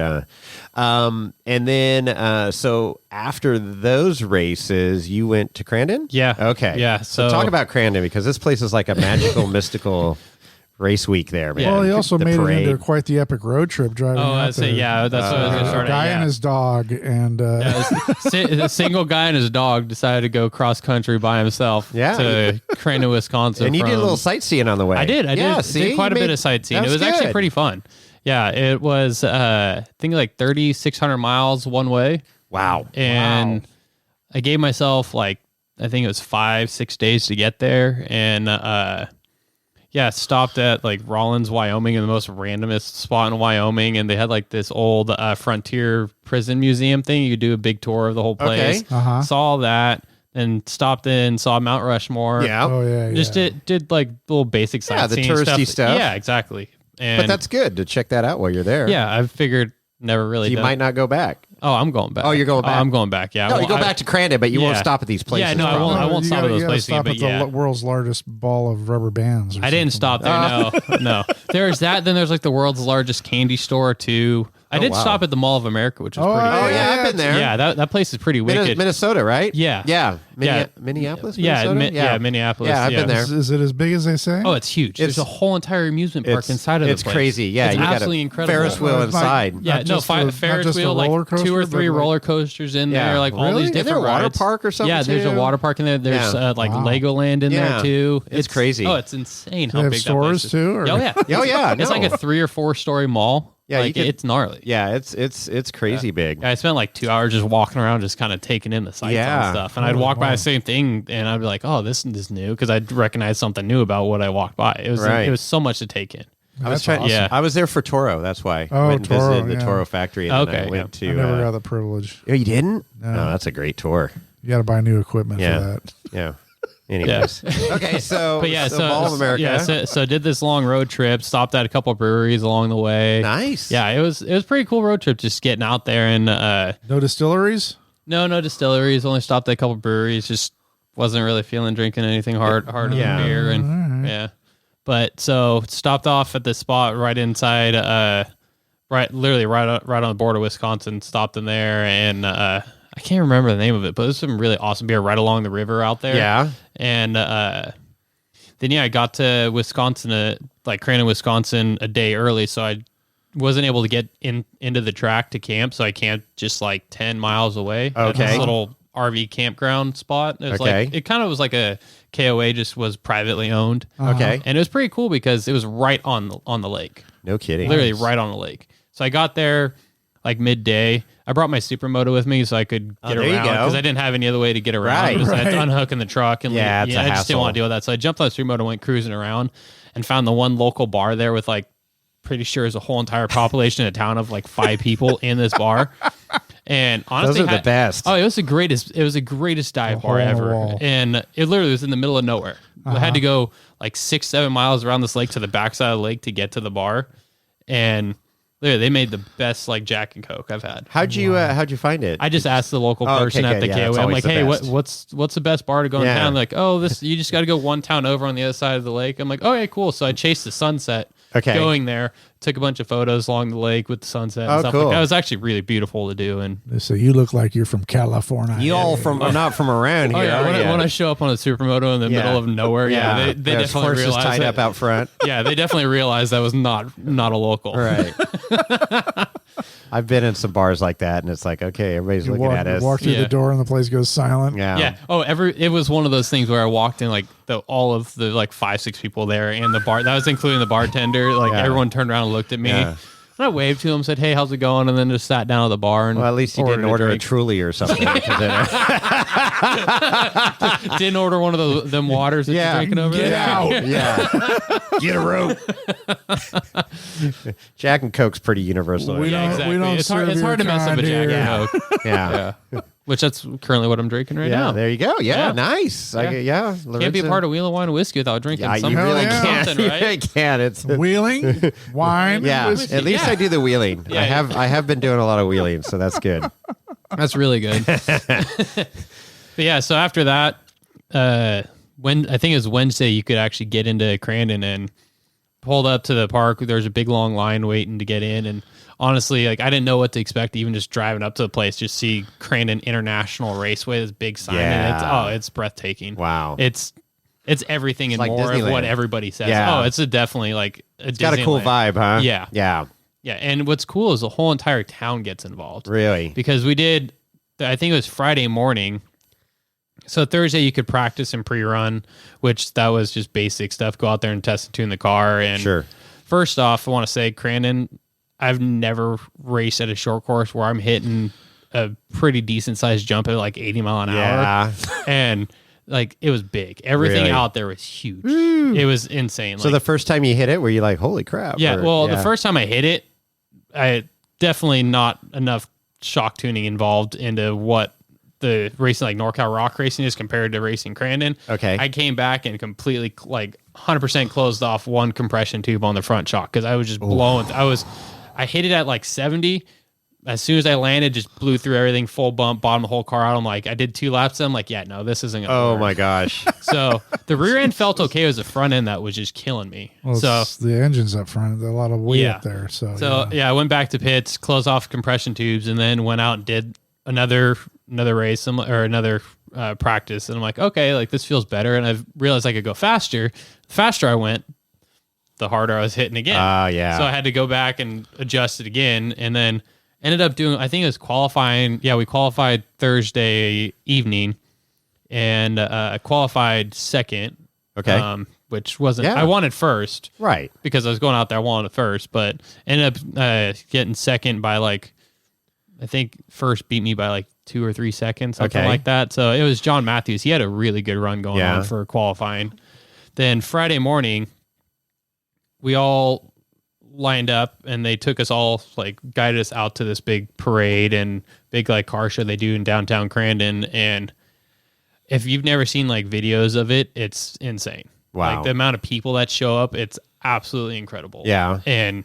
And then so after those races, you went to Crandon? Yeah. Okay. Yeah. So talk about Crandon, because this place is like a magical, mystical race week there, man. Well, he also made parade. it into quite the epic road trip driving. That's what I was going to start. A guy and his dog, and a single guy and his dog decided to go cross country by himself to Crandon, Wisconsin. And you did a little sightseeing on the way. I did. Did quite a bit of sightseeing. It was actually pretty fun. Yeah, it was I think like 3,600 miles one way. Wow. And I gave myself I think it was 5-6 days to get there, and stopped at Rawlins, Wyoming, in the most randomest spot in Wyoming, and they had this old frontier prison museum thing. You could do a big tour of the whole place. Okay. Saw that, and stopped in, saw Mount Rushmore. Yeah. Oh yeah. Just did little basic sightseeing the touristy stuff. Yeah, exactly. And but that's good to check that out while you're there. yeah, I figured never really. So you might not go back. Oh, I'm going back. Oh, you're going back? I'm going back. Yeah. No, you go back to Crandon, but you won't stop at these places. Yeah, no, I won't stop at those places. Stop But at the world's largest ball of rubber bands. I didn't stop there. No. There's that. Then there's the world's largest candy store too. I did stop at the Mall of America, which was pretty. Oh cool. yeah, I've been there. Yeah, that place is pretty wicked. Minnesota, right? Yeah. Yeah. Yeah. Minneapolis. Yeah, Minnesota? Minneapolis. Yeah, I've been there. Is it as big as they say? Oh, it's huge. There's a whole entire amusement park inside of the place. It's crazy. Yeah, it's you got absolutely a incredible. Ferris wheel inside. Yeah, no, Ferris wheel, roller coaster, 2 or 3 roller coasters in there, all these different Is there a water rides. park or something? Yeah, there's a too? water park in there. There's Legoland in there too. It's crazy. Oh, it's insane They how have big stores that place is. too. Or? Oh yeah. Oh yeah. It's like a 3 or 4 story mall. Yeah, it's gnarly. Yeah, it's crazy big. Yeah, I spent 2 hours just walking around, just kind of taking in the sights and stuff. And I'd walk by the same thing, and I'd be like, "Oh, this is new," because I'd recognize something new about what I walked by. It was so much to take in. I was trying. Awesome. Yeah, I was there for Toro. That's why. Oh, went and Toro, visited the Toro factory. And then I went to. I never got the privilege. Oh, you didn't? No. No, that's a great tour. You got to buy new equipment for that. Yeah. Anyways, okay, so Mall of America. Yeah, so did this long road trip. Stopped at a couple of breweries along the way. Nice. Yeah, it was a pretty cool road trip. Just getting out there and no distilleries. No distilleries. Only stopped at a couple of breweries. Just wasn't really feeling drinking anything hard beer and But so stopped off at the spot right inside, literally right on the border of Wisconsin. Stopped in there and. I can't remember the name of it, but it was some really awesome beer right along the river out there. Yeah. And then, I got to Wisconsin, Crandon, Wisconsin, a day early, so I wasn't able to get into the track to camp, so I camped just 10 miles away. Okay. At this little RV campground spot. It was it kind of was like a KOA, just was privately owned. Okay. And it was pretty cool because it was right on the lake. No kidding. Literally right on the lake. So I got there midday. I brought my supermoto with me so I could get around because I didn't have any other way to get around. I had to unhook in the truck and I just didn't want to deal with that. So I jumped on the supermoto, went cruising around, and found the one local bar there with pretty sure there's a whole entire population in a town of 5 people in this bar. And honestly, those are the best. Oh, it was the greatest. It was the greatest dive bar ever, and it literally was in the middle of nowhere. I had to go 6-7 miles around this lake to the backside of the lake to get to the bar, and They made the best like Jack and Coke I've had. How'd you find it? I just asked the local person at the gateway. I'm like, hey, what's the best bar to go in town? They're like, oh, you just got to go one town over on the other side of the lake. I'm like, okay, cool. So I chased the sunset. Going there, took a bunch of photos along the lake with the sunset and stuff. Cool. Like that was actually really beautiful to do. And so you look like you're from California. You all not from around here. When I show up on a supermoto in the middle of nowhere, they definitely realized tied up out front. Yeah, they definitely realized that was not a local. Right. I've been in some bars like that, and it's like, okay, everybody's looking at us. Walk through the door, and the place goes silent. Yeah. Oh, it was one of those things where I walked in, like all of the like 5-6 people there, and the bar that was including the bartender. Like everyone turned around and looked at me. Yeah. And I waved to him, said, "Hey, how's it going?" And then just sat down at the bar. And at least you didn't order a Truly or something. Didn't order one of them waters that you're drinking over there. Get out. Yeah. Get a rope. Jack and Coke's pretty universal. We don't it's hard to mess up a Jack and Coke. Yeah. Which that's currently what I'm drinking right now. There you go. Yeah. Nice. Lorenzo. Can't be a part of Wheel and Wine and Whiskey without drinking something. You really can't. Something, right? You really can. It's wheeling, wine. Yeah. At least I do the wheeling. I have been doing a lot of wheeling, so that's good. That's really good. But yeah, so after that, when I think it was Wednesday, you could actually get into Crandon and pulled up to the park. There was a big long line waiting to get in, and honestly, like I didn't know what to expect. Even just driving up to the place, just see Crandon International Raceway, this big sign, and it's breathtaking. Wow, it's everything and like more Disneyland. Of what everybody says. Yeah. Oh, it's definitely like it's got a cool vibe, huh? Yeah. And what's cool is the whole entire town gets involved. Really, because we did. I think it was Friday morning. So Thursday you could practice and pre-run, which that was just basic stuff. Go out there and test and tune the car. And first off, I want to say Crandon, I've never raced at a short course where I'm hitting a pretty decent sized jump at like 80 mile an hour. And like it was big. Everything out there was huge. It was insane. So the first time you hit it, were you like, holy crap? Yeah. The first time I hit it, I definitely not enough shock tuning involved into what the racing like NorCal Rock Racing is compared to racing Crandon. Okay. I came back and completely like 100% closed off one compression tube on the front shock because I was just blowing. I hit it at like 70. As soon as I landed, just blew through everything, full bump, bottom the whole car out. I'm like, I did 2 laps. And I'm like, yeah, no, this isn't going to work. My gosh. So the rear end felt okay. It was the front end that was just killing me. Well, so the engine's up front. There's a lot of weight up there. So I went back to pits, closed off compression tubes, and then went out and did another race or another practice. And I'm like, okay, like this feels better. And I've realized I could go faster. The faster I went, the harder I was hitting again. So I had to go back and adjust it again. And then ended up doing, I think it was qualifying. Yeah, we qualified Thursday evening and qualified second. Okay. Which wasn't, I wanted first. Right. Because I was going out there, I wanted first, but ended up getting second by like, I think first beat me by like 2 or 3 seconds, something like that. So it was John Matthews. He had a really good run going on for qualifying. Then Friday morning, we all lined up and they took us all, like guided us out to this big parade and big like car show they do in downtown Crandon. And if you've never seen like videos of it, it's insane. Wow. Like the amount of people that show up, it's absolutely incredible. Yeah. And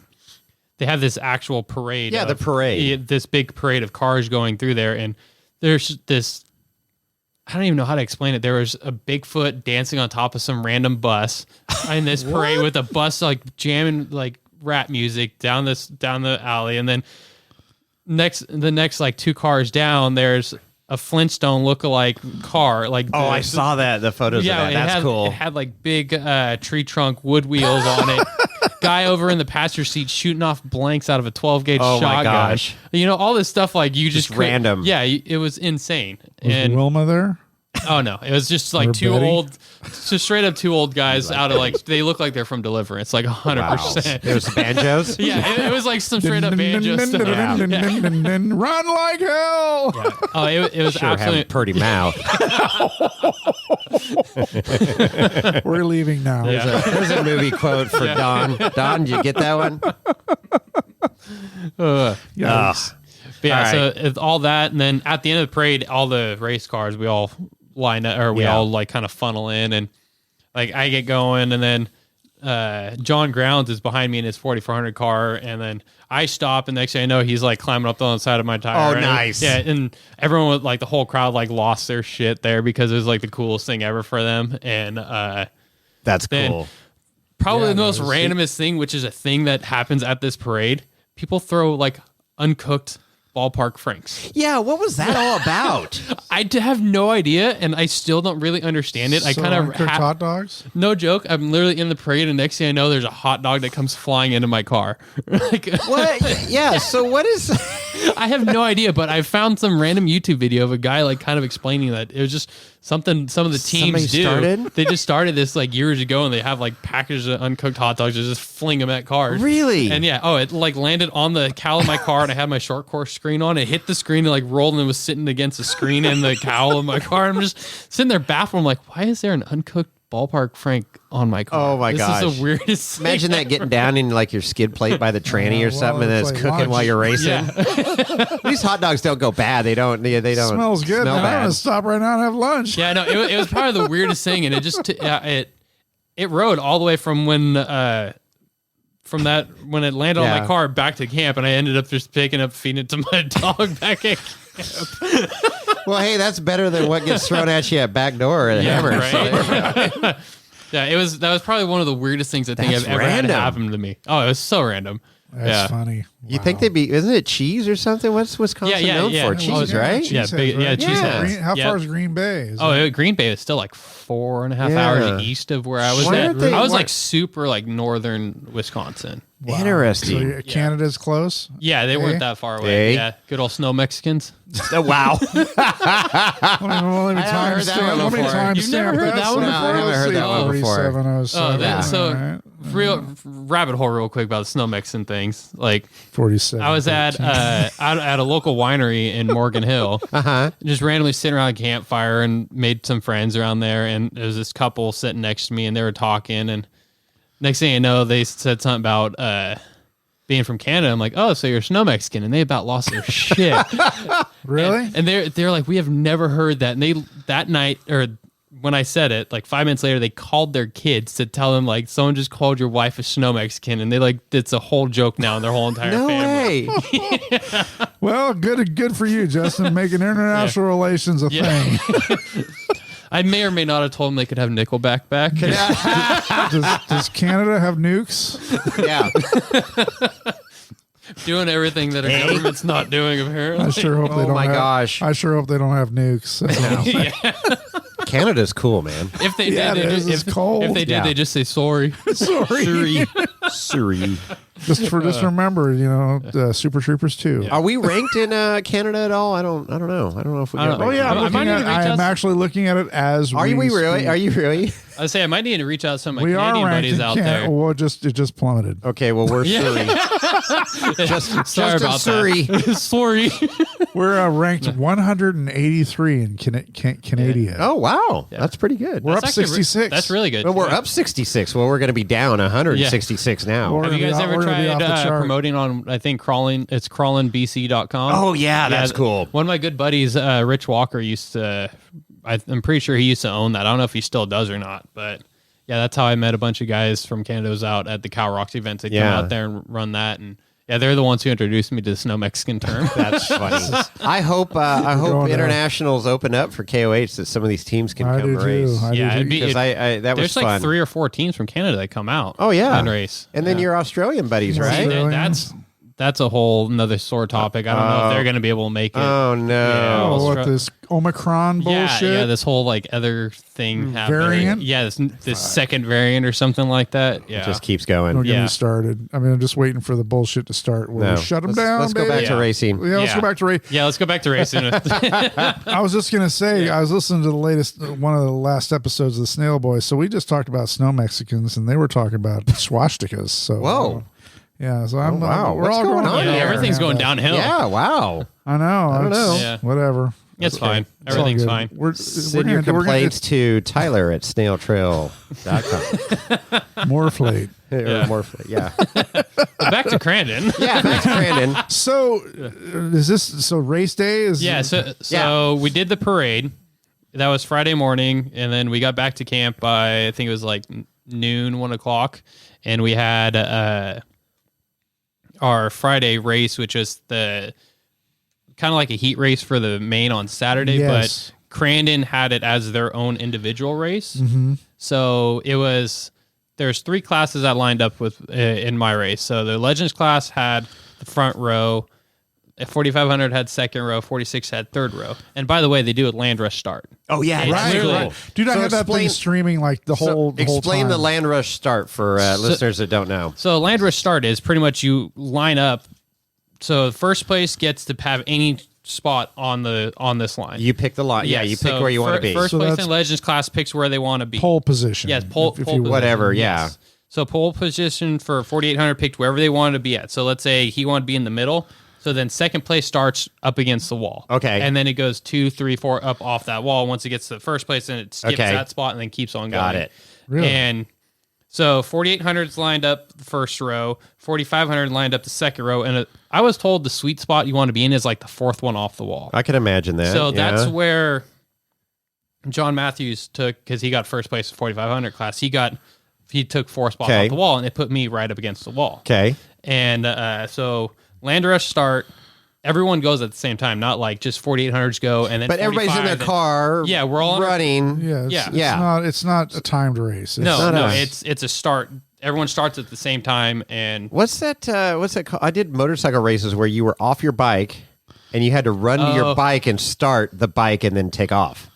they have this actual parade. Yeah, the parade. This big parade of cars going through there. And there's this, I don't even know how to explain it. There was a Bigfoot dancing on top of some random bus in this parade with a bus like jamming like rap music down the alley. And then the next like 2 cars down, there's a Flintstone lookalike car. Like I saw that, the photos of that. That's cool. It had like big tree trunk wood wheels on it. Guy over in the passenger seat shooting off blanks out of a 12-gauge shotgun. My gosh. You know, all this stuff like you just random. Yeah, it was insane. Was Wilma there? Oh no, it was just like just straight up 2 old guys out of like, they look like they're from Deliverance, like 100%. There was banjos. Yeah, it was like some straight up banjo stuff. Run like hell. Yeah. Oh, it was Sure absolutely have a pretty mouth. We're leaving now. There's a movie quote for Don. Don, did you get that one? Yes. But yeah, All right. so it's all that, and then at the end of the parade, all the race cars, we all line up, or we all like kind of funnel in, and like I get going, and then John Grounds is behind me in his 4400 car, and then I stop, and next thing I know, he's like climbing up on the side of my tire. Oh, nice. And everyone was like, the whole crowd like lost their shit there because it was like the coolest thing ever for them. And that's then cool. Probably the most randomest thing, which is a thing that happens at this parade. People throw like uncooked ballpark franks. Yeah, what was that all about? I have no idea, and I still don't really understand it. I kind of hot dogs. No joke. I'm literally in the parade, and next thing I know, there's a hot dog that comes flying into my car. Like, what? Yeah. So what is? I have no idea, but I found some random YouTube video of a guy like kind of explaining that it was just something some of the teams They just started this like years ago, and they have like packages of uncooked hot dogs and just fling them at cars. Really? And it like landed on the cowl of my car, and I had my short course screen on. It hit the screen and like rolled, and it was sitting against the screen in the cowl of my car. I'm just sitting there baffled. I'm like, why is there an uncooked ballpark frank on my car? Oh my gosh. This is the weirdest Imagine that getting down in like your skid plate by the tranny or something, and then it's cooking lunch. while you're racing. Yeah. These hot dogs don't go bad. They don't. They don't. Smells good. Smell I'm bad. gonna stop right now and have lunch. Yeah, no, it was probably the weirdest thing, and it just it rode all the way from when it landed on my car back to camp, and I ended up just picking up feeding it to my dog back at camp. Well, hey, that's better than what gets thrown at you at back door at Hammer. Right? Yeah, that was probably one of the weirdest things I think I've ever had happen to me. Oh, it was so random. That's funny. You think they'd be? Isn't it cheese or something? What's Wisconsin known for? Cheese, right? Cheese Cheeseheads. How far is Green Bay? Green Bay is still like 4.5 hours east of where I was at. I was like super like northern Wisconsin. Wow. Interesting. So Canada's close? Yeah, they weren't that far away. Yeah, good old snow Mexicans. Oh, wow. Let me time You've never heard that one before? I haven't heard that one before. So real rabbit hole real quick about the snow Mexican things. Like 47. I was at a local winery in Morgan Hill, just randomly sitting around a campfire and made some friends around there. And there was this couple sitting next to me, and they were talking. And next thing you know, they said something about being from Canada. I'm like, oh, so you're a snow Mexican, and they about lost their shit. Really? And they're like, we have never heard that. And they that night or when I said it, like 5 minutes later, they called their kids to tell them like someone just called your wife a snow Mexican, and they like it's a whole joke now in their whole entire family. Way. Well, good for you, Justin, making international relations a thing. I may or may not have told them they could have Nickelback back. Does Canada have nukes? Yeah. Doing everything that our government's not doing, apparently. I sure hope they don't. Gosh! I sure hope they don't have nukes. Canada's cool, man. If they did, it's cold. If they did, they just say sorry. Sorry. Just remember, Super Troopers 2. Yeah. Are we ranked in Canada at all? I don't know. I don't know if we. Oh yeah, I'm actually looking at it as. Are you really? Are you really? I say I might need to reach out to some of my Canadian buddies out there. Well, it just plummeted. Okay, well we're Surrey. Sorry about Surrey. That. Sorry. We're ranked 183 in Canada. Oh wow, that's pretty good. We're up 66. That's really good. Well, we're up 66. Well, we're going to be down 166 now. Have you guys ever tried promoting on? I think it's crawlinbc.com. Oh yeah, that's cool. One of my good buddies, Rich Walker, used to. I'm pretty sure he used to own that. I don't know if he still does or not, but yeah, that's how I met a bunch of guys from Canada. Was out at the Cow Rocks events. They come out there and run that, and yeah, they're the ones who introduced me to the snow Mexican term. That's funny. I hope internationals open up for KOH that some of these teams can come race. Because that was fun. There's like 3 or 4 teams from Canada that come out. Oh yeah, and race. And then your Australian buddies, right? That's a whole another sore topic. I don't know if they're going to be able to make it. Oh no! What this Omicron bullshit? Yeah, this whole like other thing variant. Yeah, this second variant or something like that. Yeah, it just keeps going. Don't get me started. I mean, I'm just waiting for the bullshit to start. We shut them down. Let's go back to racing. Yeah, let's go back to racing. Yeah, let's go back to racing. I was just gonna say, I was listening to one of the last episodes of the Snail Boys. So we just talked about snow Mexicans, and they were talking about swastikas. So whoa. Yeah, so I'm. Wow, we're all going on. Yeah, everything's going downhill. Yeah, wow. I know. I don't know. Yeah. Whatever. It's fine. Everything's fine. Send your complaints to Tyler at snailtrail.com. Morflate. Morflate, yeah. Back to Crandon. Yeah, back to Crandon. So, is this race day? So we did the parade. that was Friday morning, and then we got back to camp by I think it was like noon, 1 o'clock, and we had our Friday race, which was the kind of like a heat race for the main on Saturday, Yes. but Crandon had it as their own individual race. Mm-hmm. So there's 3 classes I lined up with in my race. So the Legends class had the front row, 4,500 had second row, 46 had third row. And by the way, they do a land rush start. Oh yeah, It's Right, literally- right. Dude, I So had that thing explain- streaming like the whole Explain time. the land rush start for listeners that don't know. So land rush start is pretty much you line up. So first place gets to have any spot on this line. You pick the line. Yeah, Yes, you pick so where you want to be. First So place that's in Legends class picks where they want to be. pole position. Yes, pole if you position. Whatever, yeah. Yes. So pole position for 4,800 picked wherever they wanted to be at. So let's say he wanted to be in the middle. So then second place starts up against the wall. Okay. And then it goes 2, 3, 4 up off that wall. Once it gets to the first place, then it skips Okay. that spot and then keeps on going. Got it. Really? And so 4,800's lined up the first row, 4,500 lined up the second row. And I was told the sweet spot you want to be in is like the fourth one off the wall. I can imagine that. So yeah. that's where John Matthews took, because he got first place in 4,500 class. He took 4 spots Okay. off the wall, and it put me right up against the wall. Okay. And so land rush start, everyone goes at the same time, not like just 4,800s go and then. But everybody's in their 45, car. Yeah, we're all running. Yeah, Yeah. It's not a timed race. It's No, not it's a start. Everyone starts at the same time, and What's that called? I did motorcycle races where you were off your bike and you had to run to your bike and start the bike and then take off.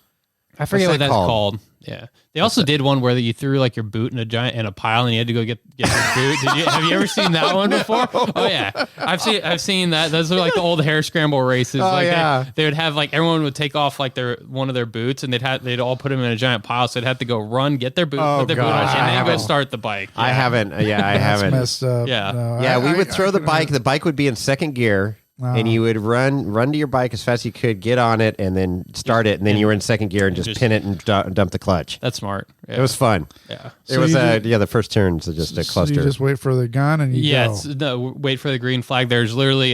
I forget What's what that that's called? called. Yeah, they also did one where you threw like your boot in a pile, and you had to go get your boot. Have you ever seen that one before? Oh yeah, I've seen that. Those are like the old hair scramble races. Oh, like yeah. they would have like everyone would take off like one of their boots, and they'd all put them in a giant pile. So they'd have to go run, get their boot, Oh, put their boot on, gosh, I and then go haven't- start the bike. I Yeah. haven't. Yeah, I That's haven't. messed up. Yeah. No, Yeah, we would throw the couldn't- bike. The bike would be in second gear, and you would run to your bike as fast as you could, get on it, and then start it, and then you were in second gear and just pin it and dump the clutch. That's smart. Yeah. It was fun. Yeah. It So was you did- the first turns are just a So cluster. you just wait for the gun and you Yes. go. No, wait for the green flag. There's literally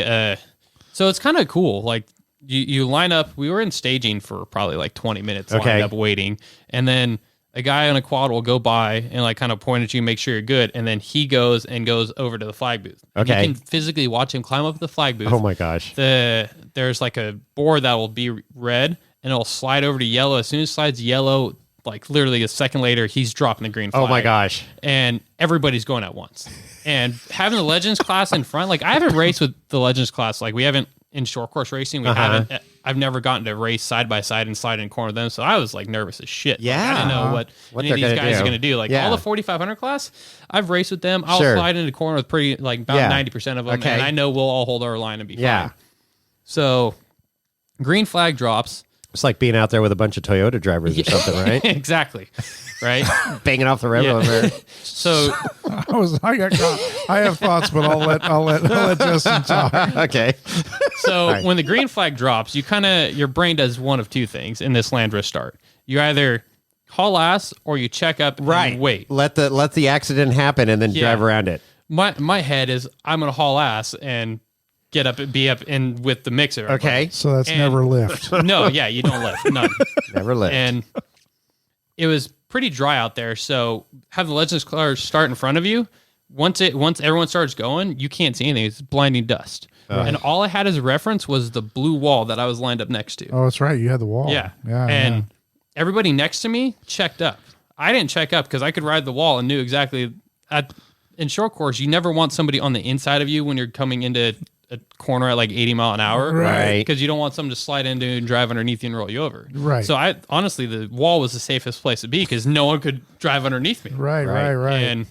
so it's kind of cool. Like you line up. We were in staging for probably like 20 minutes Okay. lined up waiting. And then a guy on a quad will go by and like kind of point at you, make sure you're good. And then he goes over to the flag booth. And Okay. you can physically watch him climb up the flag booth. Oh my gosh. There's like a board that will be red and it'll slide over to yellow. As soon as it slides yellow, like literally a second later, he's dropping the green flag. Oh my gosh. And everybody's going at once. And having the Legends class in front, like I haven't raced with the Legends class. Like we haven't in short course racing. We haven't. I've never gotten to race side by side and slide in corner with them. So I was like nervous as shit. Like, Yeah. I didn't know what any they're of these gonna guys do. are going to do. Like Yeah. all the 4,500 class, I've raced with them. I'll Sure. slide into corner with pretty like about Yeah. 90% of them, Okay. and I know we'll all hold our line and be Yeah. fine. So green flag drops. It's like being out there with a bunch of Toyota drivers or something, right? Exactly. Right. Banging off the road Yeah. over. So I have thoughts, but I'll let Justin talk. Okay. So when the green flag drops, your brain does one of two things in this land rush start. You either haul ass or you check up and wait. Let the accident happen and then Yeah. drive around it. My head is I'm gonna haul ass and be up in with the mixer. Okay. So that's And- never lift. No, yeah, you don't lift. None. Never lift. And it was pretty dry out there, so have the Legends cars start in front of you. Once everyone starts going, you can't see anything. It's blinding dust. And all I had as a reference was the blue wall that I was lined up next to. Oh, that's right. You had the wall. Yeah. Yeah. And everybody next to me checked up. I didn't check up because I could ride the wall and knew exactly. In short course, you never want somebody on the inside of you when you're coming into a corner at like 80 mile an hour. Right. Because you don't want someone to slide into and drive underneath you and roll you over. Right. So honestly, the wall was the safest place to be because no one could drive underneath me. Right. And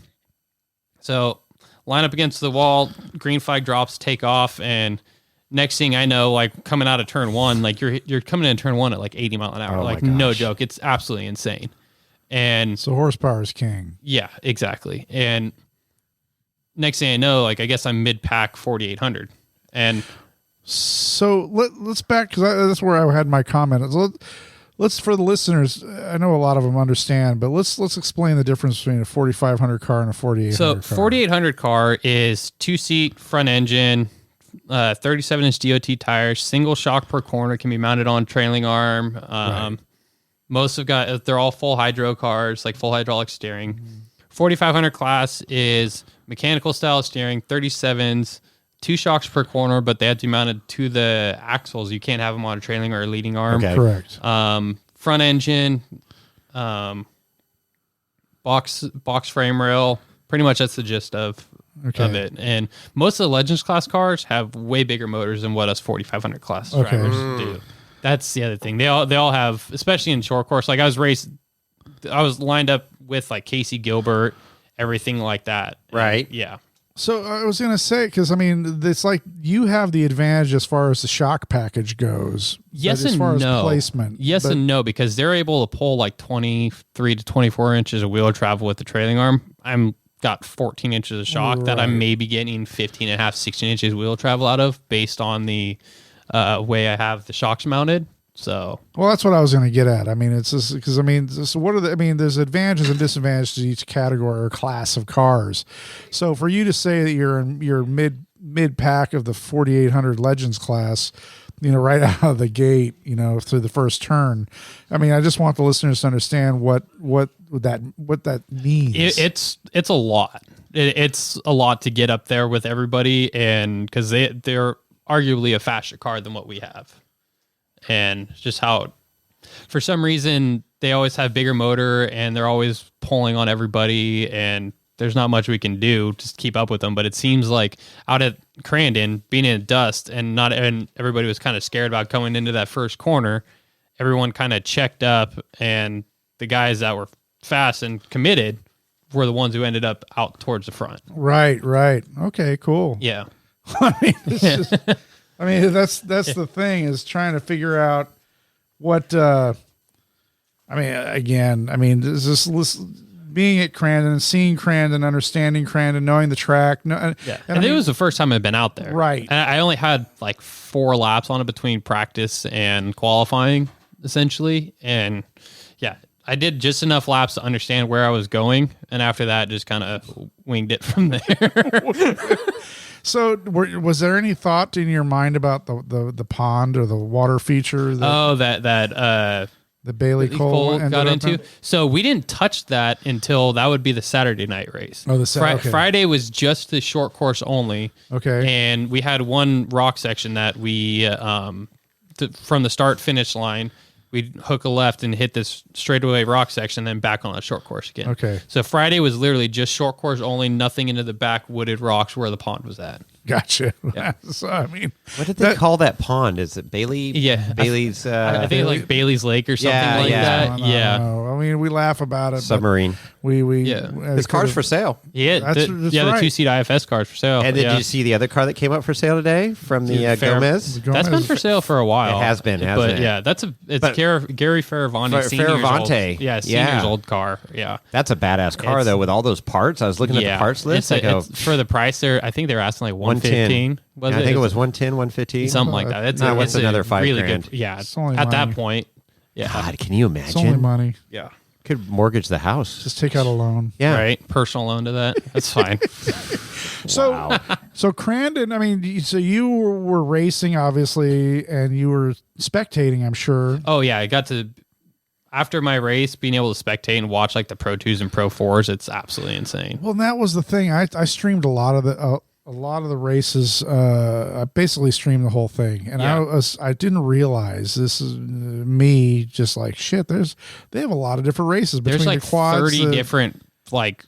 so line up against the wall, green flag drops, take off, and next thing I know, like coming out of turn one, like you're coming in turn one at like 80 mile an hour. Oh my like no gosh. joke. It's absolutely insane. And So horsepower is king. yeah, exactly. And next thing I know, like I guess I'm mid pack 4,800. And So let's back because that's where I had my comment. Let's for the listeners. I know a lot of them understand, but let's explain the difference between a 4,500 car and a 4,800. so car. 4,800 car is 2-seat front engine, 37-inch DOT tires, single shock per corner, can be mounted on trailing arm. Most have they're all full hydro cars, like full hydraulic steering. 4500 class is mechanical style steering, 37s, 2 shocks per corner, but they have to be mounted to the axles. You can't have them on a trailing or a leading arm. Okay. Correct. Front engine, box frame rail. Pretty much that's the gist of it. And most of the Legends class cars have way bigger motors than what us 4500 class drivers do. That's the other thing. They all have, especially in short course. Like I was lined up with like Casey Gilbert, everything like that. Right. Yeah. So I was going to say, because I mean, it's like you have the advantage as far as the shock package goes. Yes as and far no. as placement. Yes and no, because they're able to pull like 23 to 24 inches of wheel travel with the trailing arm. I'm got 14 inches of shock that I'm maybe getting 15 and a half, 16 inches wheel travel out of based on the way I have the shocks mounted. So, well, that's what I was going to get at. I mean, it's just because there's advantages and disadvantages to each category or class of cars. So for you to say that you're in your mid pack of the 4800 Legends class, right out of the gate, through the first turn. I mean, I just want the listeners to understand what that means. It's a lot. It's a lot to get up there with everybody, and because they're arguably a faster car than what we have. And just how, for some reason, they always have bigger motor and they're always pulling on everybody, and there's not much we can do to keep up with them. But it seems like out at Crandon, being in dust and everybody was kind of scared about coming into that first corner, everyone kind of checked up, and the guys that were fast and committed were the ones who ended up out towards the front. Right. Okay, cool. Yeah. I mean, that's the thing, is trying to figure out what, is this being at Crandon, seeing Crandon, understanding Crandon, knowing the track. And it was the first time I'd been out there. Right. And I only had like 4 laps on it between practice and qualifying, essentially. And yeah, I did just enough laps to understand where I was going. And after that, just kind of winged it from there. So was there any thought in your mind about the pond or the water feature? The Bailey Cole got into. So we didn't touch that until that would be the Saturday night race. Oh, okay. Friday was just the short course only. Okay. And we had one rock section that we, from the start finish line, we'd hook a left and hit this straightaway rock section, then back on a short course again. Okay. So Friday was literally just short course only, nothing into the back wooded rocks where the pond was at. Gotcha. Yeah. So, I mean, what did they call that pond? Is it Bailey? Yeah. Bailey's. I think like Bailey's Lake or something like that. No. I mean, we laugh about it. Submarine. This car's for sale. Yeah. That's the right. 2-seat IFS car's for sale. And did you see the other car that came up for sale today from the Gomez? That's been for sale for a while. It has been, hasn't it? Yeah, Gary Faravanti. Faravanti. Yeah, senior's old car. Yeah. That's a badass car, though, with all those parts. I was looking at the parts list. It's for the price, I think they're asking like 115. I think it was 110, 115. Something like that. It's another $5 really grand. Good. Yeah. It's only at money. that point. Yeah. God, can you imagine? It's only money. Yeah. Could mortgage the house. Just take out a loan. Yeah. Right. Personal loan to that. That's fine. So Crandon, I mean, so you were racing, obviously, and you were spectating, I'm sure. Oh, yeah. I got to, after my race, being able to spectate and watch like the Pro 2s and Pro 4s, it's absolutely insane. Well, that was the thing. I streamed a lot of the races. I basically streamed the whole thing, and I didn't realize, this is me just like, shit, they have a lot of different races between There's like the quads, 30 different like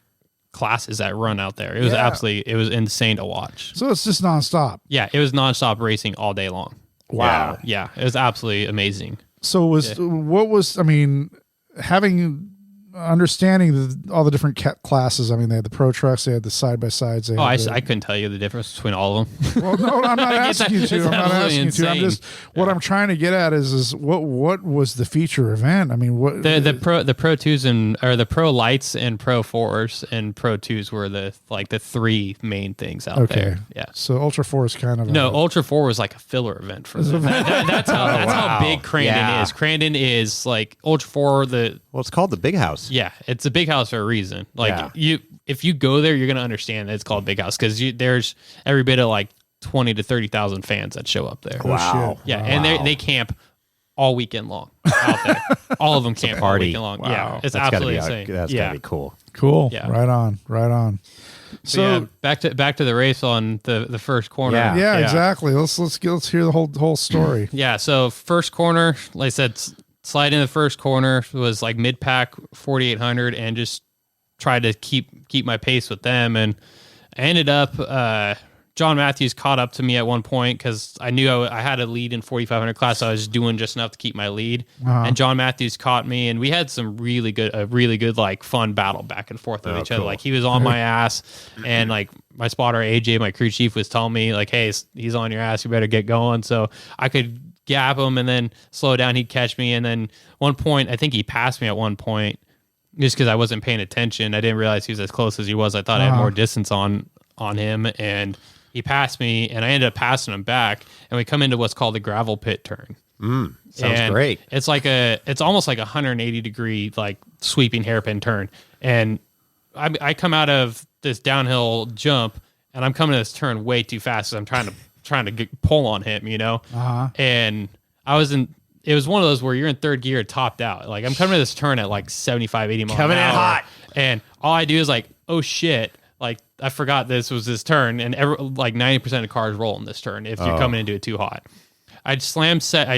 classes that run out there. It was it was insane to watch. So it's just nonstop. Yeah, it was nonstop racing all day long. Wow. Yeah, it was absolutely amazing. So understanding all the different classes. I mean, they had the pro trucks, they had the side by sides. I couldn't tell you the difference between all of them. Well, no, I'm not asking you to. I'm not asking you to. I'm just I'm trying to get at is what was the feature event? I mean, what the Pro 2s or the Pro Lights and Pro 4s and Pro 2s were the 3 main things out there. Yeah. So Ultra 4 is kind of Ultra 4 was like a filler event for them. That's how big Crandon is. Crandon is like Ultra 4. It's called the Big House. Yeah, it's a big house for a reason. If you go there, you're going to understand that it's called Big House, because there's every bit of like 20 to 30,000 fans that show up there. Wow. Yeah, and they camp all weekend long out there. All of them camp all weekend long. Wow. Yeah, it's That's absolutely insane. That's gotta be cool. Cool. Yeah. Right on. So back to the race on the first corner. Yeah, exactly. Let's hear the whole story. Yeah. So first corner, like I said, slide in the first corner was like mid pack 4,800, and just tried to keep my pace with them, and I ended up. John Matthews caught up to me at one point because I knew I had a lead in 4,500 class. So I was doing just enough to keep my lead. And John Matthews caught me, and we had some really good, like fun battle back and forth with each other. Like he was on my ass, and like my spotter AJ, my crew chief, was telling me like, "Hey, he's on your ass. You better get going." So I could gap him and then slow down. He'd catch me, and then one point I think he passed me at one point just because I wasn't paying attention. I didn't realize he was as close as he was. I thought I had more distance on him, and he passed me, and I ended up passing him back, and we come into what's called the gravel pit turn. Sounds great. It's almost like a 180 degree like sweeping hairpin turn, and I come out of this downhill jump, and I'm coming to this turn way too fast. I'm trying to pull on him, and it was one of those where you're in third gear, topped out. Like I'm coming to this turn at like 75, 80 miles Coming an in hour, hot, and all I do is like, oh shit. Like I forgot this was this turn, and like 90% of cars roll in this turn if you're coming into it too hot. I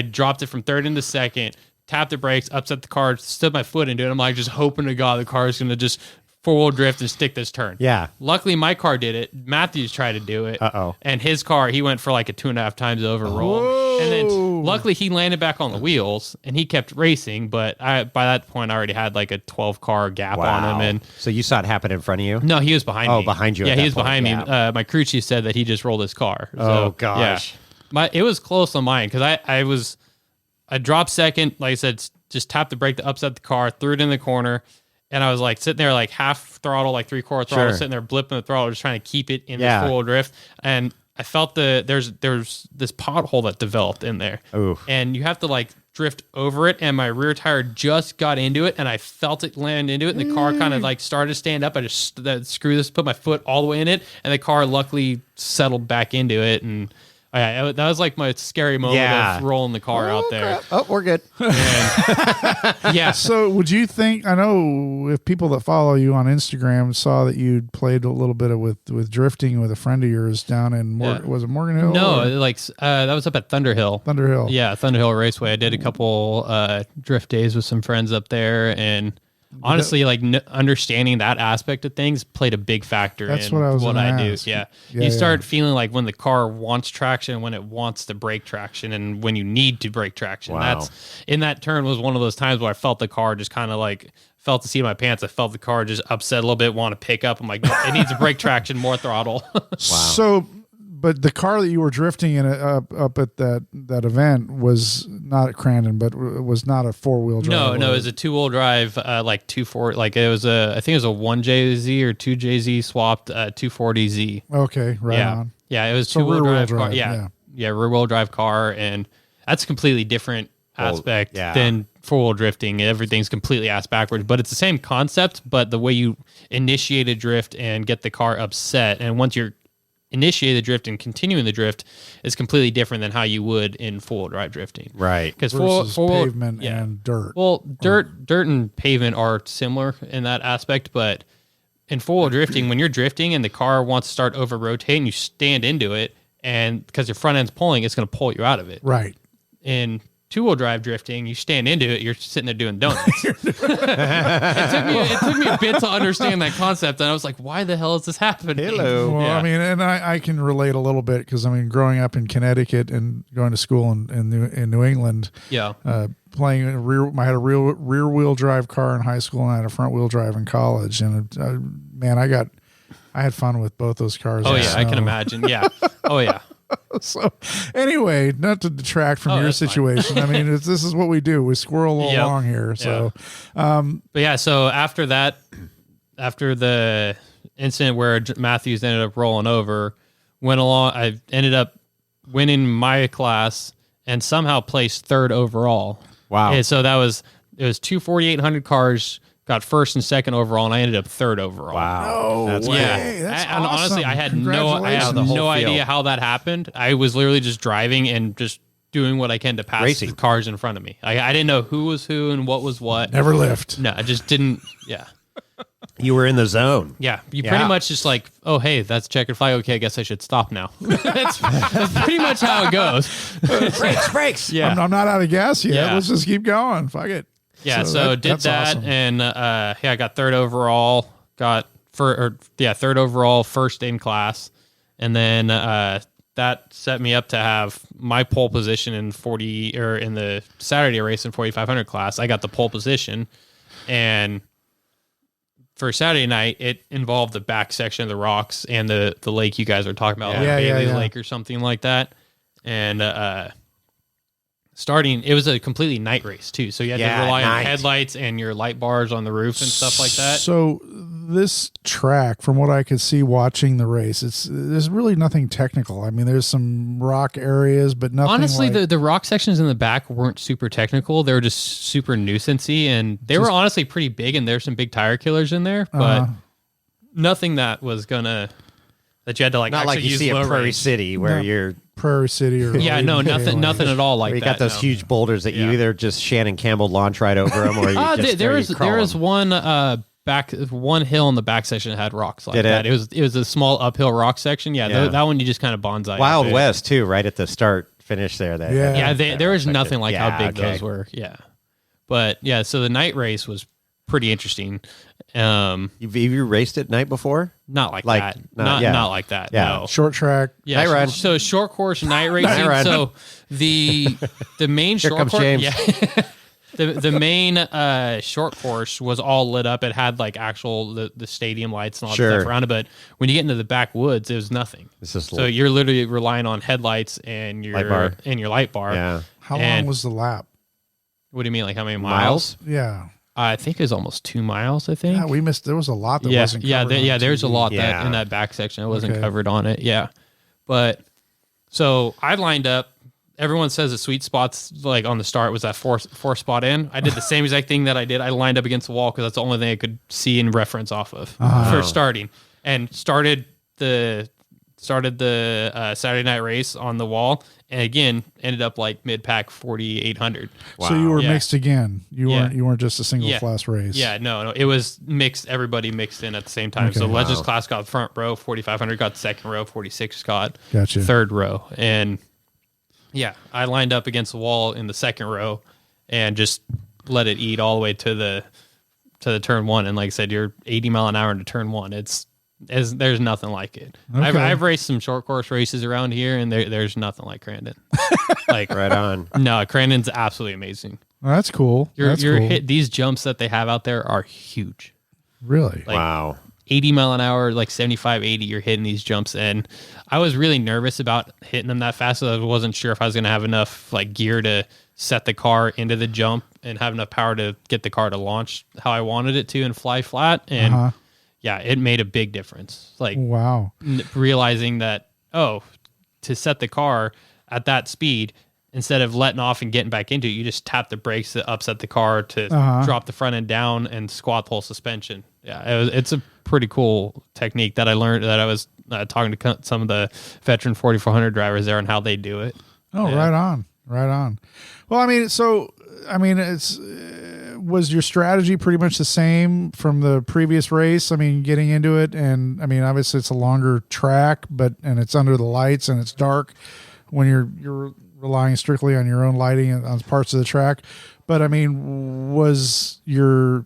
dropped it from third into second, tapped the brakes, upset the car, stood my foot into it. I'm like just hoping to God the car is going to just four-wheel drift and stick this turn. Yeah. Luckily, my car did it. Matthews tried to do it. And his car, he went for like a 2.5 times over roll. Whoa. And then luckily he landed back on the wheels and he kept racing. But by that point, I already had like a 12-car gap on him. And so you saw it happen in front of you? no, he was behind me. Oh, behind you. Yeah, at he that was point. behind me. Yeah. My crew chief said that he just rolled his car. So, Oh, gosh. Yeah. It was close on mine because I dropped second, like I said, just tapped the brake to upset the car, threw it in the corner. And I was like sitting there like half throttle, like 3/4 throttle, sitting there blipping the throttle, just trying to keep it in this full drift. And I felt there's this pothole that developed in there. Ooh. And you have to like drift over it. And my rear tire just got into it, and I felt it land into it. And the car kind of like started to stand up. I just put my foot all the way in it, and the car luckily settled back into it. And that was like my scary moment of rolling the car out there. Oh, we're good. Yeah. So would you think, I know if people that follow you on Instagram saw that you'd played a little bit with drifting with a friend of yours down in, was it Morgan Hill? No, that was up at Thunderhill. Thunderhill. Yeah, Thunderhill Raceway. I did a couple drift days with some friends up there, and honestly, like understanding that aspect of things played a big factor in what I do. Yeah. You start feeling like when the car wants traction, when it wants to break traction, and when you need to break traction. Wow. That's in that turn was one of those times where I felt the car just kind of like felt the seat of my pants. I felt the car just upset a little bit, want to pick up. I'm like, no, it needs to break traction, more throttle. Wow. So, but the car that you were drifting in up at that event was not at Crandon, but was not a 4-wheel drive. No, it was a 2-wheel drive, like 240. Like it was I think it was a 1JZ or 2JZ swapped 240Z. Okay, right on. Yeah, it was So 2-wheel rear-wheel drive car. drive, Yeah, rear-wheel drive car, and that's a completely different aspect yeah. than 4-wheel drifting. Everything's completely ass backwards, but it's the same concept. But the way you initiate a drift and get the car upset, and once you're initiate the drift and continuing the drift is completely different than how you would in 4-wheel drive drifting. Right. Because pavement and dirt. Well, dirt and pavement are similar in that aspect, but in 4-wheel drifting, when you're drifting and the car wants to start over rotating, you stand into it, and because your front end's pulling, it's going to pull you out of it. Right. In 2-wheel drive drifting, you stand into it, you're sitting there doing donuts. It took me a bit to understand that concept, and I was like, why the hell is this happening? Hello. Well, Yeah. I mean, and I can relate a little bit because, I mean, growing up in Connecticut and going to school in New England, Yeah. playing I had a rear wheel drive car in high school, and I had a front wheel drive in college. And man, I had fun with both those cars. Oh, yeah, I can imagine. Yeah. Oh, yeah. So anyway, not to detract from your situation. I mean, this is what we do. We squirrel along here. So, but yeah, so after that, after the incident where Matthews ended up rolling over, I ended up winning my class and somehow placed third overall. Wow. And so it was 2 4,800 cars, got first and second overall, and I ended up third overall. Wow. That's way. Yeah. That's And honestly, awesome. I had Congratulations. no The whole idea field. how that happened. I was literally just driving and just doing what I can to pass the cars in front of me. I didn't know who was who and what was what. Never lift. No, I just didn't. Yeah. You were in the zone. Yeah, you pretty much just like, oh, hey, that's checkered flag. Okay, I guess I should stop now. that's pretty much how it goes. Brakes. Yeah, I'm not out of gas yet. Yeah. Let's just keep going. Fuck it. Yeah, so did that, awesome. And I got third overall. Third overall, first in class, and then that set me up to have my pole position in in the Saturday race in 4,500 class. I got the pole position, and for Saturday night, it involved the back section of the rocks and the lake you guys are talking about, Bailey Lake or something like that. And it was a completely night race too. So you had to rely on headlights and your light bars on the roof and stuff like that. So this track, from what I could see watching the race, there's really nothing technical. I mean, there's some rock areas, but nothing. Honestly, the rock sections in the back weren't super technical. They were just super nuisancey, and they were honestly pretty big, and there's some big tire killers in there, but nothing that was that you had to not like you see at Prairie City where you're Prairie City or nothing at all like that. You got those huge boulders that you either just Shannon Campbell launch right over them, or you just there was one hill in the back section that had rocks like that. It was a small uphill rock section. That one you just kind of bonsai. Wild West too, right at the start finish there. There was nothing like how big those were. Yeah, but so the night race was pretty interesting. Have you raced it night before? Not like that. Not like that. Yeah. No. Short track. Yeah. Night run. So short course night racing. So the main short course. Yeah. The main short course was all lit up. It had like the stadium lights and all that stuff around it. But when you get into the backwoods, it was nothing. So you're literally relying on headlights and your light bar. Yeah. How long was the lap? What do you mean? Like how many miles? Yeah. I think it was almost 2 miles. I think. Yeah, we missed. There was a lot that wasn't covered. There's a lot that in that back section that wasn't covered on it. Yeah, but so I lined up. Everyone says the sweet spots like on the start was that fourth spot in. I did the same exact thing that I did. I lined up against the wall because that's the only thing I could see and reference off of for starting, and started the Saturday night race on the wall, and again ended up like mid pack 4,800. Wow. So you were mixed again. You weren't just a single class race. Yeah, no, it was mixed. Everybody mixed in at the same time. Okay. So Legends class got front row, 4,500 got second row, 46 got third row, and I lined up against the wall in the second row and just let it eat all the way to the turn one. And like I said, you're 80 mile an hour into turn one. There's nothing like it. Okay. I've raced some short course races around here, and there's nothing like Crandon. Like right on. No, Crandon's absolutely amazing. Well, that's cool. These jumps that they have out there are huge. Really? Like, wow. 80 mile an hour, like 75, 80, you're hitting these jumps. And I was really nervous about hitting them that fast. So I wasn't sure if I was going to have enough like gear to set the car into the jump and have enough power to get the car to launch how I wanted it to and fly flat. And it made a big difference. Like, wow. Realizing that, to set the car at that speed, instead of letting off and getting back into it, you just tap the brakes to upset the car to drop the front end down and squat the whole suspension. Yeah, it's a pretty cool technique that I learned that I was talking to some of the veteran 4,400 drivers there on how they do it. Oh, yeah. Right on. Well, was your strategy pretty much the same from the previous race? I mean, getting into it, and I mean, obviously it's a longer track, and it's under the lights and it's dark when you're relying strictly on your own lighting on parts of the track. But I mean, was the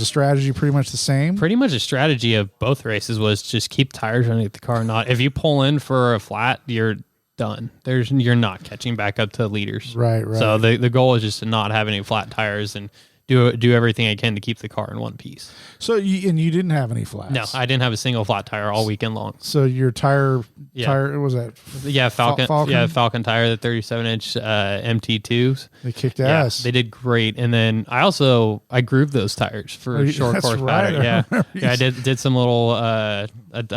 strategy pretty much the same? Pretty much the strategy of both races was just keep tires underneath the car. If you pull in for a flat, you're done. You're not catching back up to leaders. Right. So the goal is just to not have any flat tires and do everything I can to keep the car in one piece. So you didn't have any flats? No, I didn't have a single flat tire all weekend long. So your tire was that? Yeah, Falcon. Yeah, Falcon tire, the 37-inch MT2s. They kicked ass. They did great. And then I grooved those tires for short course pattern. Yeah, I did some little. I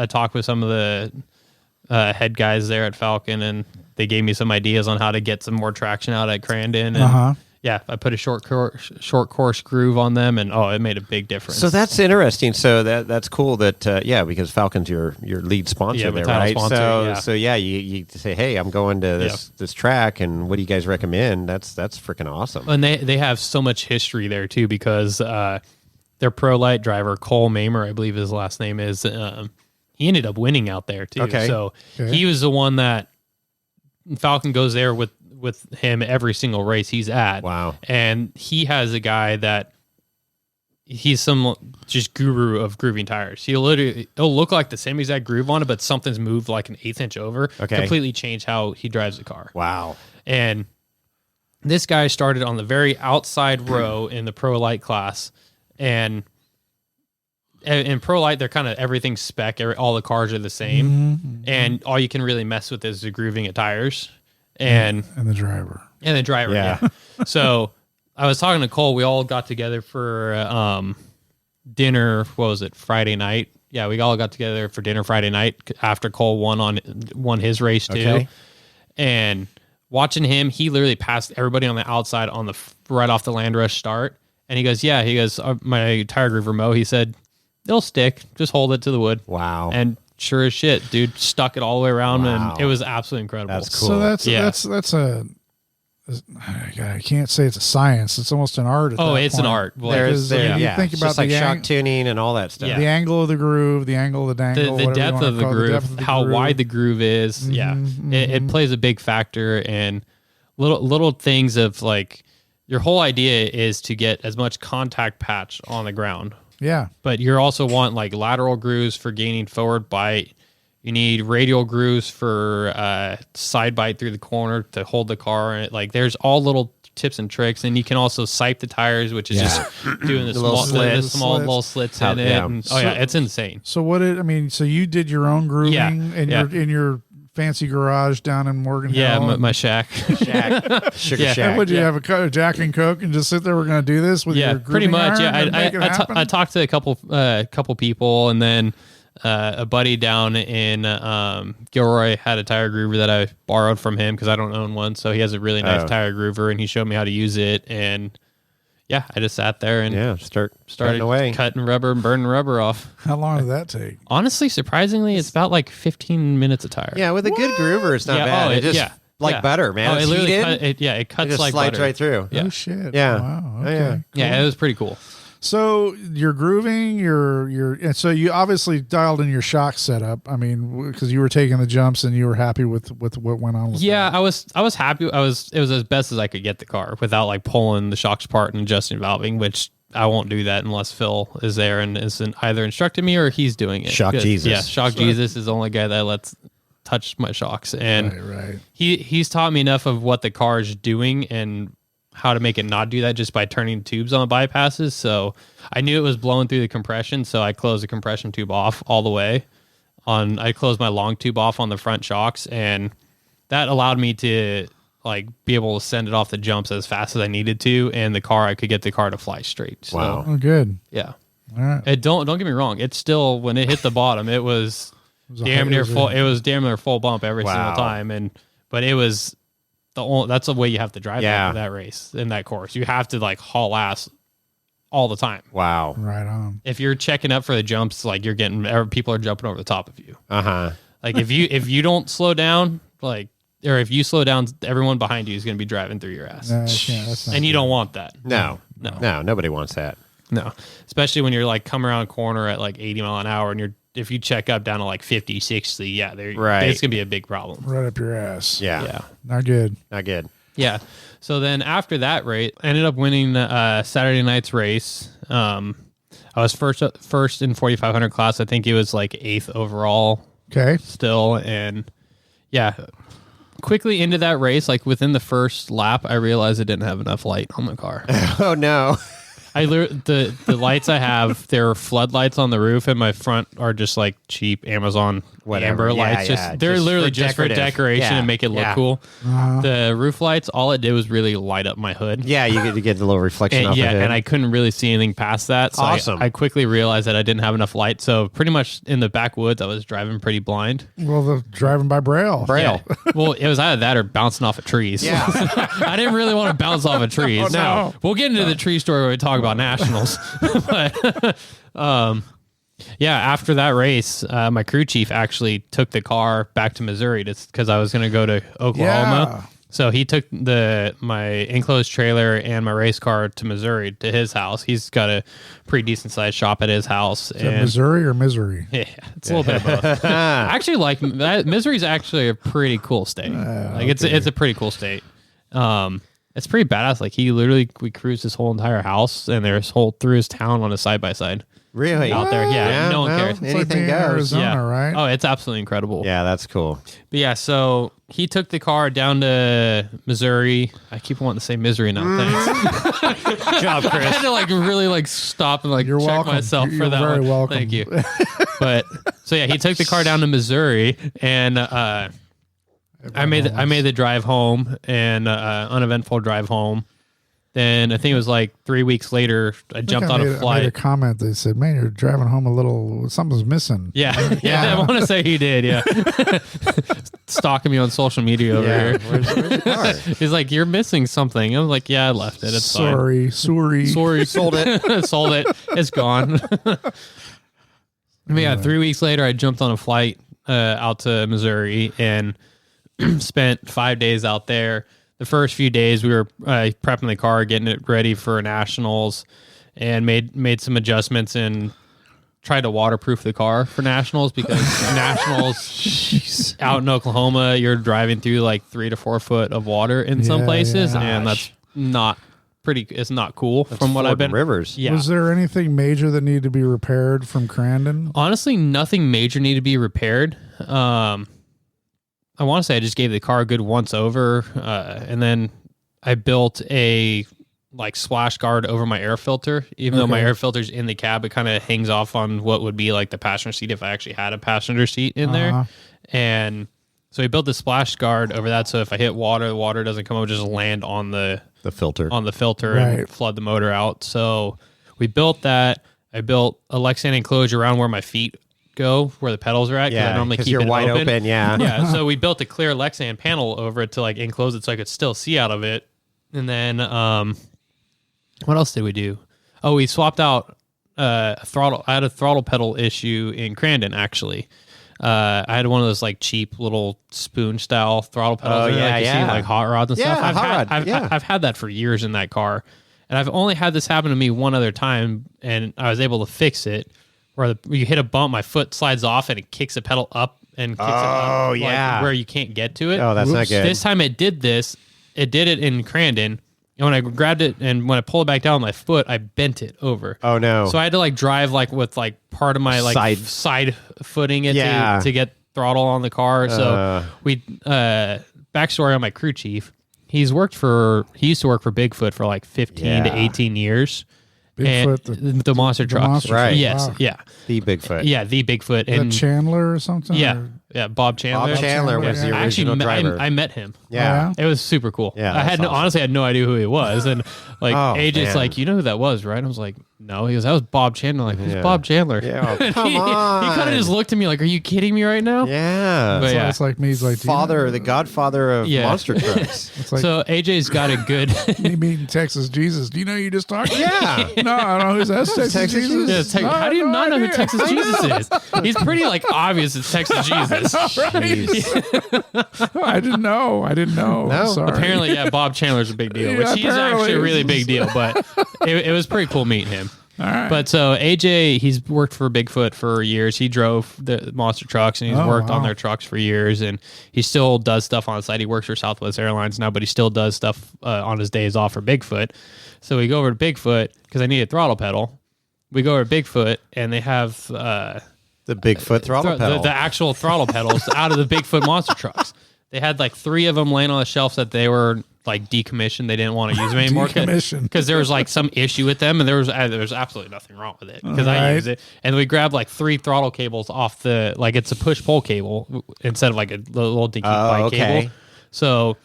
talked with some of the head guys there at Falcon, and they gave me some ideas on how to get some more traction out at Crandon. And I put a short course groove on them, and it made a big difference. So that's interesting. So that's cool that because Falcon's your lead sponsor there, right? Sponsor, you say, hey, I'm going to this track, and what do you guys recommend? That's freaking awesome. And they have so much history there too, because their pro light driver Cole Mamer, I believe his last name is, he ended up winning out there too. Okay. So he was the one that Falcon goes there with him every single race he's at. Wow. And he has a guy that he's some just guru of grooving tires. It'll look like the same exact groove on it, but something's moved like an 1/8 inch over. Okay. Completely changed how he drives the car. Wow. And this guy started on the very outside row in the pro light class, and in pro light they're kind of everything spec. All the cars are the same, and all you can really mess with is the grooving of tires and the driver. Yeah. So I was talking to Cole. We all got together for dinner. What was it? Friday night. Yeah, we all got together for dinner Friday night after Cole won his race too. Okay. And watching him, he literally passed everybody on the outside on the right off the land rush start. And he goes, my tire groover Mo, he said, it'll stick. Just hold it to the wood. Wow. And sure as shit, dude, stuck it all the way around, Wow. and it was absolutely incredible. That's cool. So that's I can't say it's a science. It's almost an art. It's an art. You think about just like shock tuning and all that stuff. the angle of the groove, the angle of the dangle, the depth of the groove, how wide the groove is. It plays a big factor, and little things of like your whole idea is to get as much contact patch on the ground. Yeah. But you also want like lateral grooves for gaining forward bite. You need radial grooves for side bite through the corner to hold the car. And there's all little tips and tricks. And you can also sipe the tires, which is just doing the small little slits in it. And, it's insane. So so you did your own grooving in your fancy garage down in Morgan Hill. Yeah, my shack. Sugar shack. Would you have a Jack and Coke and just sit there? We're going to do this with your grooving pretty much. iron I talked to a couple people, and then a buddy down in Gilroy had a tire groover that I borrowed from him because I don't own one. So he has a really nice tire groover, and he showed me how to use it. And I just sat there and started away, cutting rubber and burning rubber off. How long did that take? Honestly, surprisingly, it's about like 15 minutes a tire. Yeah, with a good groover, it's not bad. Butter, man. It literally it cuts just like slides butter. right through. Oh shit! Yeah. Wow. Okay. Yeah. Cool. Yeah, it was pretty cool. So you're grooving, and so you obviously dialed in your shock setup. I mean, because you were taking the jumps and you were happy with what went on with that. I was happy. It was as best as I could get the car without like pulling the shocks apart and adjusting valving, which I won't do that unless Phil is there and is either instructing me or he's doing it. Shock Jesus. Yeah, Shock Jesus is the only guy that lets touch my shocks, and right. He's taught me enough of what the car is doing and how to make it not do that just by turning tubes on the bypasses. So I knew it was blowing through the compression, so I closed the compression tube off all the way. I closed my long tube off on the front shocks, and that allowed me to like be able to send it off the jumps as fast as I needed to, and I could get the car to fly straight. So, wow. Oh, good. Yeah. All right. Don't get me wrong. It's still, when it hit the bottom, it was damn near full. It was damn near full bump every single time, but it was that's the way you have to drive that race in that course. You have to like haul ass all the time. Wow. Right on. If you're checking up for the jumps, like people are jumping over the top of you. Like if you don't slow down, or if you slow down, everyone behind you is going to be driving through your ass. That's not and you don't want that. No, nobody wants that. No, especially when you're like coming around a corner at like 80 mile an hour, and if you check up down to like 50, 60, it's going to be a big problem. Right up your ass. Yeah. Not good. Not good. Yeah. So then after that race, I ended up winning Saturday night's race. I was first in 4,500 class. I think it was like 8th overall. Okay. Still. And quickly into that race, like within the first lap, I realized I didn't have enough light on the car. Oh, no. the lights I have, they're floodlights on the roof, and my front are just like cheap Amazon amber lights. They're literally just for decoration and make it look cool. The roof lights, all it did was really light up my hood. Yeah, you get to get the little reflection off the hood. And I couldn't really see anything past that. So awesome. I quickly realized that I didn't have enough light. So pretty much in the backwoods, I was driving pretty blind. Well, driving by Braille. Yeah. Well, it was either that or bouncing off of trees. Yeah. I didn't really want to bounce off of trees. Oh, no. We'll get into the tree story when we talk about nationals. But yeah, after that race, my crew chief actually took the car back to Missouri because I was going to go to Oklahoma. Yeah. So he took my enclosed trailer and my race car to Missouri to his house. He's got a pretty decent sized shop at his house. Is that Missouri or misery? Yeah, it's a little bit of both. I actually like Missouri's actually a pretty cool state. It's a pretty cool state. It's pretty badass. Like we cruised his whole entire house and there's through his town on a side by side. Really? Out there. Yeah, no one cares. It's anything like goes. Arizona, right? Oh, it's absolutely incredible. Yeah, that's cool. But yeah, so he took the car down to Missouri. I keep wanting to say misery now. Thanks. Good job, Chris. I had to really stop and You're check welcome. myself You're for that very one. welcome. Thank you. But so yeah, he took the car down to Missouri and I made the drive home and uneventful drive home. Then I think it was like 3 weeks later, I jumped on a flight. I made a comment. They said, "Man, you're driving home a little. Something's missing." Yeah. I want to say he did. Yeah, stalking me on social media over here. Where's the car? He's like, "You're missing something." I was like, "Yeah, I left it. It's sorry. Sorry, sold it. Sold it. It's gone." Yeah. 3 weeks later, I jumped on a flight out to Missouri and spent 5 days out there. The first few days we were prepping the car, getting it ready for nationals, and made some adjustments and tried to waterproof the car for nationals because nationals out in Oklahoma, you're driving through like 3 to 4 foot of water in some places, and that's not pretty. It's not cool from what I've been. Rivers. Yeah. Was there anything major that needed to be repaired from Crandon? Honestly, nothing major needed to be repaired. I want to say I just gave the car a good once over, and then I built a splash guard over my air filter. Even though my air filter's in the cab, it kind of hangs off on what would be like the passenger seat if I actually had a passenger seat in there. And so we built the splash guard over that, so if I hit water, the water doesn't come over, just land on the filter and flood the motor out. So we built that. I built a Lexan enclosure around where my feet go, where the pedals are at. Yeah, I normally keep you're it wide open. Yeah. So we built a clear Lexan panel over it to enclose it so I could still see out of it. And then what else did we do? Oh, we swapped out throttle. I had a throttle pedal issue in Crandon actually. I had one of those cheap little spoon style throttle pedals. You see hot rods and stuff. I've had that for years in that car, and I've only had this happen to me one other time, and I was able to fix it. Where you hit a bump, my foot slides off and it kicks the pedal up and kicks it up where you can't get to it. Oh, that's not good. This time it did this. It did it in Crandon. And when I grabbed it and when I pulled it back down with my foot, I bent it over. Oh, no. So I had to drive with part of my side footing it to get throttle on the car. So we backstory on my crew chief. He used to work for Bigfoot for 15 to 18 years. Bigfoot, and the monster trucks, right? Yes, wow. yeah, the Bigfoot, the Bigfoot, and Chandler or something. Yeah, or? Bob Chandler. Bob Chandler was the original driver. I met him. Yeah, it was super cool. Yeah, I had honestly had no idea who he was, and AJ's you know who that was, right? I was like, no. He goes, that was Bob Chandler. Who's Bob Chandler? Yeah, come on. He kind of just looked at me like, are you kidding me right now? Yeah, but it's like me. He's like the godfather of monster trucks. So AJ's got a good. Me meeting Texas Jesus. Do you know who you just talked to? Yeah. No, I don't know who's that. Texas Jesus. Yeah, how do you not know who Texas Jesus is? He's pretty obvious it's Texas Jesus. I didn't know. No. Sorry. Apparently, Bob Chandler's a big deal, which he's actually a really big deal. But it was pretty cool meeting him. All right. But so AJ, he's worked for Bigfoot for years. He drove the monster trucks and he's worked on their trucks for years. And he still does stuff on the side. He works for Southwest Airlines now, but he still does stuff on his days off for Bigfoot. So we go over to Bigfoot because I need a throttle pedal. We go over to Bigfoot and they have the Bigfoot throttle pedal, the actual throttle pedals out of the Bigfoot monster trucks. They had 3 of them laying on the shelves that they were like decommissioned. They didn't want to use them anymore because there was like some issue with them, and there was absolutely nothing wrong with it because I used it. And we grabbed like 3 throttle cables off the like it's a push pull cable instead of like a little dinky bike cable. So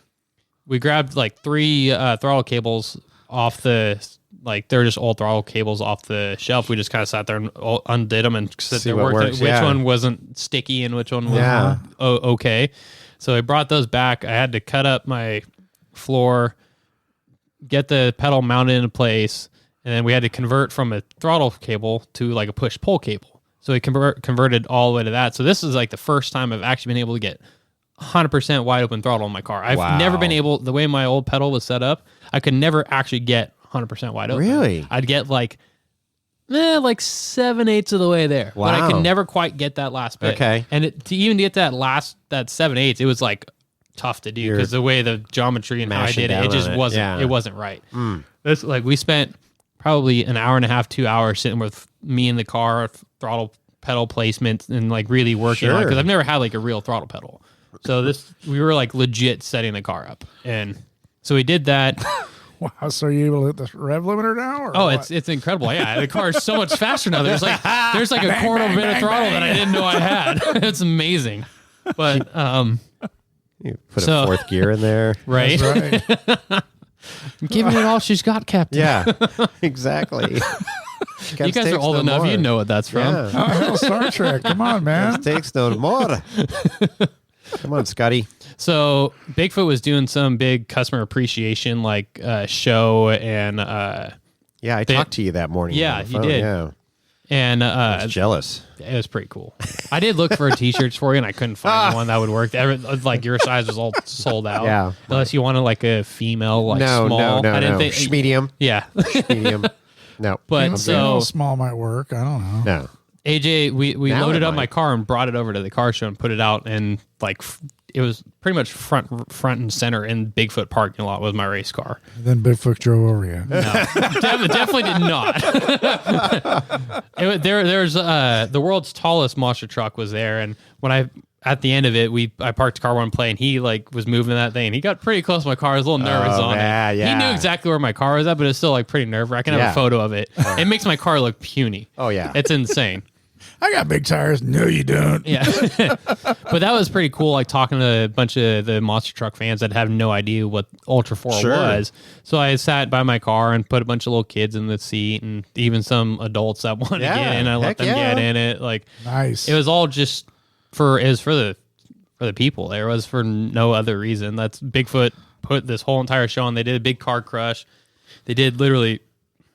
we grabbed like 3 throttle cables off the. Like they're just old throttle cables off the shelf. We just kind of sat there and undid them and sit there worked which one wasn't sticky and which one was okay. So I brought those back. I had to cut up my floor, get the pedal mounted into place, and then we had to convert from a throttle cable to like a push pull cable. So we converted all the way to that. So this is like the first time I've actually been able to get 100% wide open throttle in my car. I've never been able, the way my old pedal was set up, I could never actually get 100% wide open. Really? I'd get like 7/8 of the way there. Wow. But I could never quite get that last bit. Okay. And to even get that 7/8, it was like tough to do because the way the geometry and how I did it just wasn't, it wasn't right. This, like we spent probably an hour and a half, 2 hours sitting with me in the car, throttle pedal placement and like really working on it because I've never had like a real throttle pedal. So we were like legit setting the car up. And so we did that. Wow, so are you able to hit the rev limiter now? Or it's incredible. Yeah, the car is so much faster now. There's like a quarter of a bit of throttle that I didn't know I had. It's amazing. But you put a 4th gear in there, right? That's right. I'm giving it all she's got, Captain. Yeah, exactly. You guys are old enough. You know what that's from. Oh, hell, Star Trek. Come on, man. Takes no more. Come on, Scotty. So Bigfoot was doing some big customer appreciation like show and I talked to you that morning. Yeah, on the you phone. did. Yeah, and I was jealous. It was pretty cool. I did look for t-shirts for you, and I couldn't find one that would work. Like your size was all sold out. Yeah, unless you wanted like a female, like small. I didn't think medium. Yeah, medium. No, but so small might work. I don't know. No. AJ, we loaded up my car and brought it over to the car show and put it out, and like it was pretty much front and center in Bigfoot parking lot was my race car. And then Bigfoot drove over you. No, definitely did not. There's the world's tallest monster truck was there, and when at the end of it, I parked the car one play, and he like was moving that thing. And he got pretty close to my car. I was a little nervous on it. Yeah. He knew exactly where my car was at, but it's still like pretty nerve-wracking. I have a photo of it. It makes my car look puny. Oh yeah, it's insane. I got big tires. No, you don't. Yeah. But that was pretty cool, like talking to a bunch of the monster truck fans that have no idea what Ultra 4 was. So I sat by my car and put a bunch of little kids in the seat and even some adults that wanted to get in. I let them get in it. Like, nice. It was all just for the people. There was for no other reason. That's Bigfoot put this whole entire show on. They did a big car crush. They did literally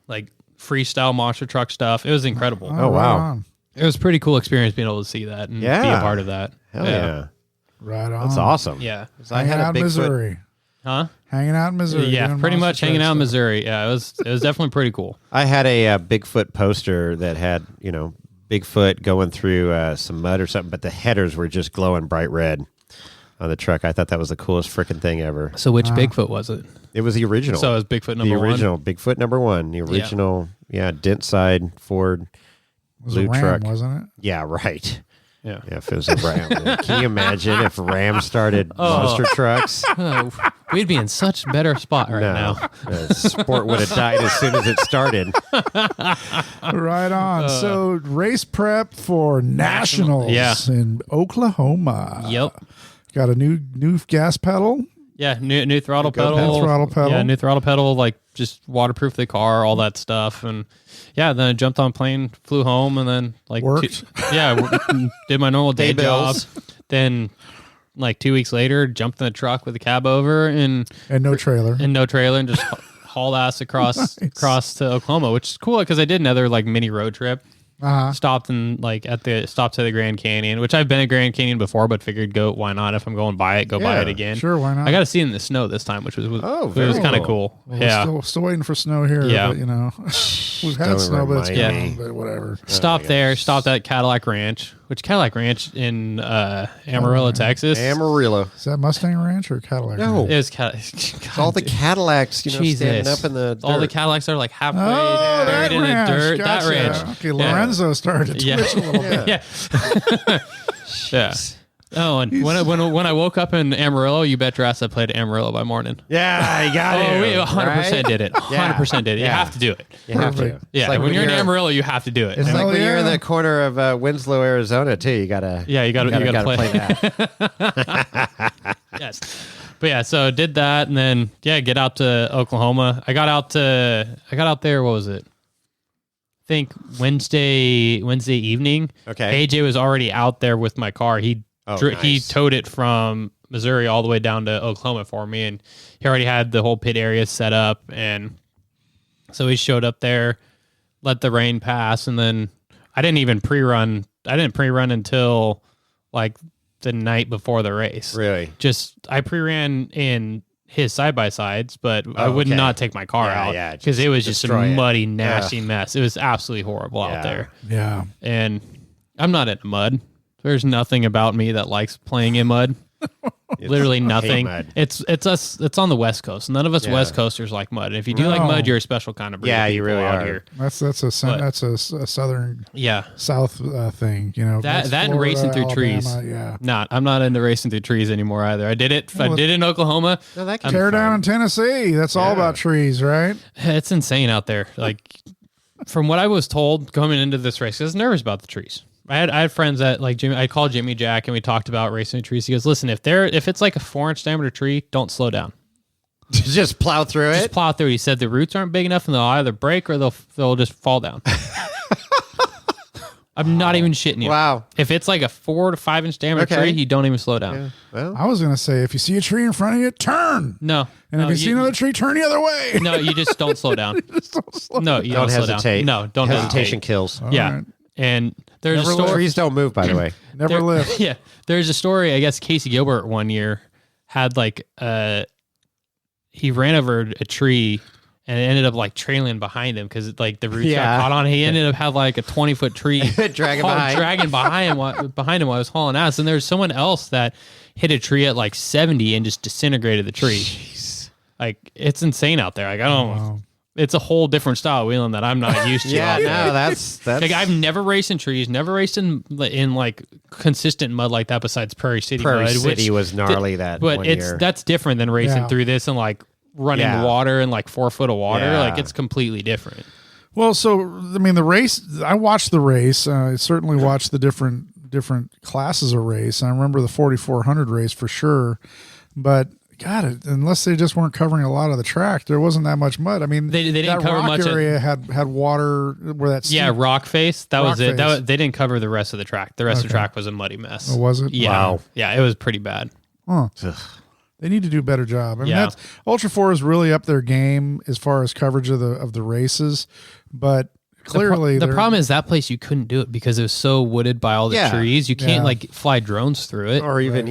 like freestyle monster truck stuff. It was incredible. Oh wow. It was a pretty cool experience being able to see that and be a part of that. Hell yeah. Right on. That's awesome. Yeah. I had a Bigfoot. Missouri. Huh? Hanging out in Missouri. Yeah, pretty much hanging out in Missouri. Yeah, it was definitely pretty cool. I had a Bigfoot poster that had, Bigfoot going through some mud or something, but the headers were just glowing bright red on the truck. I thought that was the coolest freaking thing ever. So which Bigfoot was it? It was the original. So it was Bigfoot number 1? The original, Bigfoot number 1. The original, dent side Ford blue Ram, truck. Wasn't it? Yeah, right. Yeah. If it was a Ram. Can you imagine if Ram started monster trucks? Oh, we'd be in such a better spot now. The sport would have died as soon as it started. Right on. So race prep for nationals in Oklahoma. Yep. Got a new gas pedal. Yeah, new throttle pedal. Yeah, new throttle pedal, like just waterproof the car, all that stuff. And then I jumped on plane, flew home, and then like worked. Did my normal day job. Then like 2 weeks later, jumped in the truck with the cab over and no trailer. And just hauled ass across to Oklahoma, which is cool because I did another like mini road trip. Stopped in stopped to the Grand Canyon, which I've been at Grand Canyon before, but figured why not if I'm going by it, buy it again. Sure, why not? I got to see it in the snow this time, which was kind of cool. Well, we're still waiting for snow here. Yeah, but, we've had snow, but it's gone. But whatever. Stopped at Cadillac Ranch, which Cadillac Ranch in Amarillo, Texas. Amarillo. Is that Mustang Ranch or Cadillac? No, Ranch? It's all the Cadillacs. Standing up in the dirt. All the Cadillacs are like halfway buried in the dirt. Gotcha. That ranch. Okay, Lorenzo started to twitch a little bit. Yeah. Oh, and when I woke up in Amarillo, you bet your ass I played Amarillo by morning. Yeah, you got it. Oh, we 100% did it. 100% did it. You have to do it. You have to. Yeah, like when you're in Amarillo, you have to do it. It's like when you're in the corner of Winslow, Arizona, too. You gotta play that. Yes. But yeah, so did that, and then get out to Oklahoma. I got out there. What was it? I think Wednesday evening. Okay. AJ was already out there with my car. He towed it from Missouri all the way down to Oklahoma for me, and he already had the whole pit area set up, and so he showed up there, let the rain pass, and then I didn't even pre-run. I didn't pre-run until like the night before the race. Really? I pre-ran in his side-by-sides, but I would not take my car out because it was just a muddy, nasty mess. It was absolutely horrible out there. Yeah. And I'm not into mud. There's nothing about me that likes playing in mud. Literally nothing. It's on the West Coast. None of us West Coasters like mud. If you do like mud, you're a special kind of breed. Yeah, you really are. Here. That's a southern south thing. You know that and racing through trees. Yeah, I'm not into racing through trees anymore either. I did it. I did it in Oklahoma. No, tear down in Tennessee. That's all about trees, right? It's insane out there. Like from what I was told coming into this race, I was nervous about the trees. I had friends that like Jimmy. I called Jimmy Jack and we talked about racing trees. He goes, "Listen, if it's like a 4-inch diameter tree, don't slow down. Just plow through it. Just plow through." He said the roots aren't big enough and they'll either break or they'll just fall down. I'm not even shitting you. Wow. If it's like a 4 to 5 inch diameter tree, you don't even slow down. Yeah. Well, I was gonna say if you see a tree in front of you, turn. No. And if you see another tree, turn the other way. No, you just don't slow down. No, you don't hesitate. Slow down. No, don't hesitation hesitate. kills. All Yeah. right. And there's a story. Trees don't move, by the way. Never lift. Yeah. There's a story, I guess Casey Gilbert one year had like he ran over a tree and it ended up like trailing behind him because like the roots got caught on. He ended up had like a 20-foot tree dragging behind him while I was hauling ass. And there's someone else that hit a tree at like 70 and just disintegrated the tree. Jeez. Like it's insane out there. Like I don't. Wow. It's a whole different style of wheeling that I'm not used to. That's like I've never raced in trees, never raced in like consistent mud like that. Besides Prairie City, Prairie City was gnarly that. But one year. That's different than racing through this and like running water and like 4 foot of water. Yeah. Like it's completely different. Well, so I mean, the race. I watched the race. I certainly watched the different classes of race. I remember the 4,400 race for sure, but. God, unless they just weren't covering a lot of the track, there wasn't that much mud. I mean, they didn't cover much. Area had water where that rock face. That was it. They didn't cover the rest of the track. The rest of the track was a muddy mess. Oh, was it? Yeah, wow. Yeah, it was pretty bad. Huh. They need to do a better job. I mean, that's Ultra 4 is really up their game as far as coverage of the races, but. Clearly, the problem is that place you couldn't do it because it was so wooded by all the trees. You can't like fly drones through it, or even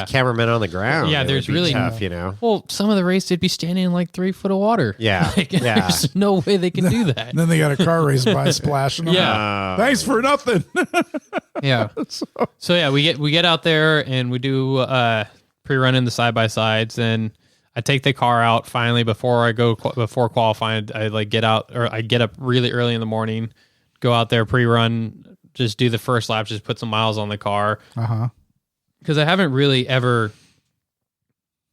cameramen on the ground. Yeah, there's really tough, you know. Well, some of the race they'd be standing in like 3 foot of water. Yeah, There's no way they can do that. And then they got a car race by splashing them. Yeah, thanks for nothing. Yeah. So yeah, we get out there and we do pre-run in the side by sides and. I take the car out finally before qualifying. I get up really early in the morning, go out there pre-run, just do the first lap, just put some miles on the car. Because I haven't really ever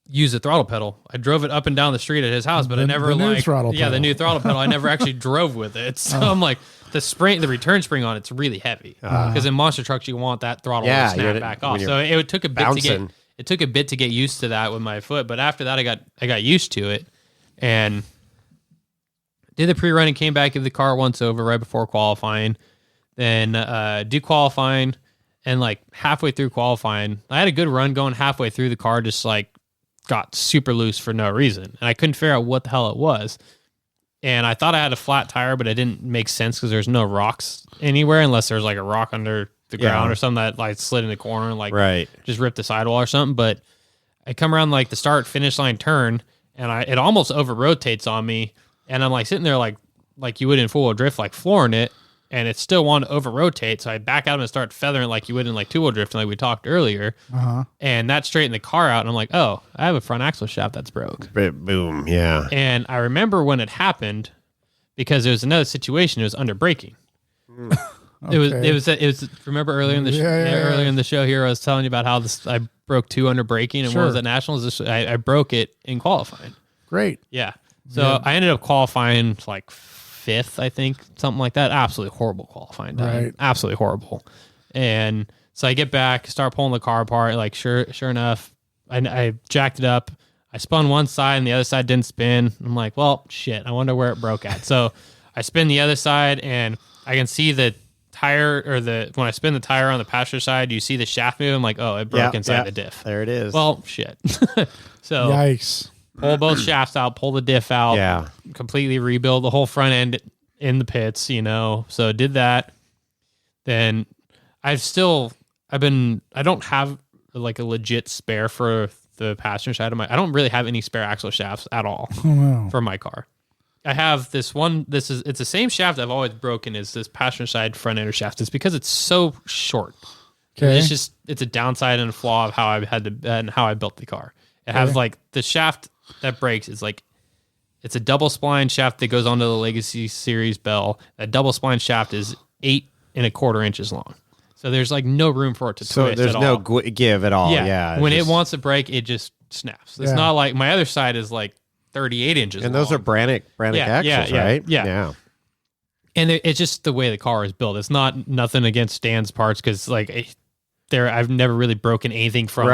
used the throttle pedal. I drove it up and down the street at his house, but I never the new throttle pedal. I never actually drove with it. So I'm like the return spring on it's really heavy because in monster trucks you want that throttle to snap back off. So it took a bit to get. It took a bit to get used to that with my foot, but after that, I got used to it, and did the pre-run and came back, give the car once over right before qualifying, then do qualifying, and like halfway through qualifying, I had a good run going. Halfway through, the car just like got super loose for no reason, and I couldn't figure out what the hell it was. And I thought I had a flat tire, but it didn't make sense because there's no rocks anywhere unless there's like a rock under the ground or something that like slid in the corner and like just ripped the sidewall or something. But I come around like the start finish line turn and it almost over rotates on me, and I'm like sitting there like you would in full wheel drift, like flooring it, and it still wanted to over rotate. So I back out and start feathering like you would in like 2-wheel drifting like we talked earlier. And that straightened the car out, and I'm like, oh, I have a front axle shaft that's broke. Boom, yeah. And I remember when it happened because there was another situation. It was under braking. It was. Remember earlier in the earlier in the show here, I was telling you about how I broke 2 under braking, and one was at nationals. I broke it in qualifying. Great. Yeah. So I ended up qualifying like 5th, I think, something like that. Absolutely horrible qualifying time. Right. Absolutely horrible. And so I get back, start pulling the car apart. Like sure enough, I jacked it up. I spun one side and the other side didn't spin. I'm like, well, shit. I wonder where it broke at. So I spin the other side, and I can see the tire, or when I spin the tire on the passenger side, you see the shaft move. I'm like, oh, it broke inside the diff. There it is. Well, shit. So yikes. Pull both shafts out, pull the diff out, completely rebuild the whole front end in the pits, So did that. Then I don't have like a legit spare for the passenger side of I don't really have any spare axle shafts at all for my car. I have this one. It's the same shaft I've always broken, is this passenger side front ender shaft. It's because it's so short. Okay. It's a downside and a flaw of how I and how I built the car. It has like the shaft that breaks is like, it's a double spline shaft that goes onto the Legacy Series bell. That double spline shaft is 8 1/4 inches long. So there's like no room for it to twist at all. So there's no give at all. Yeah. When it wants to break, it just snaps. It's not like my other side is like 38 inches and those long. are Brannick axles, right? Yeah. And it's just the way the car is built. It's not nothing against Stan's parts, because like I've never really broken anything from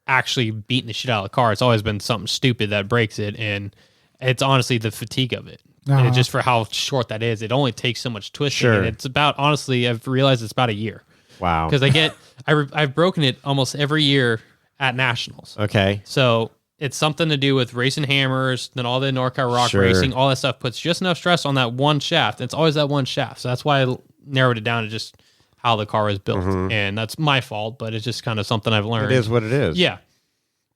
actually beating the shit out of the car. It's always been something stupid that breaks it, and it's honestly the fatigue of it. And just for how short that is, it only takes so much twisting. And it's about, honestly, I've realized it's about a year. Wow. Because I've broken it almost every year at nationals. Okay. So it's something to do with racing hammers, then all the NorCal Rock racing, all that stuff puts just enough stress on that one shaft. It's always that one shaft. So that's why I narrowed it down to just how the car was built. And that's my fault, but it's just kind of something I've learned. It is what it is. Yeah.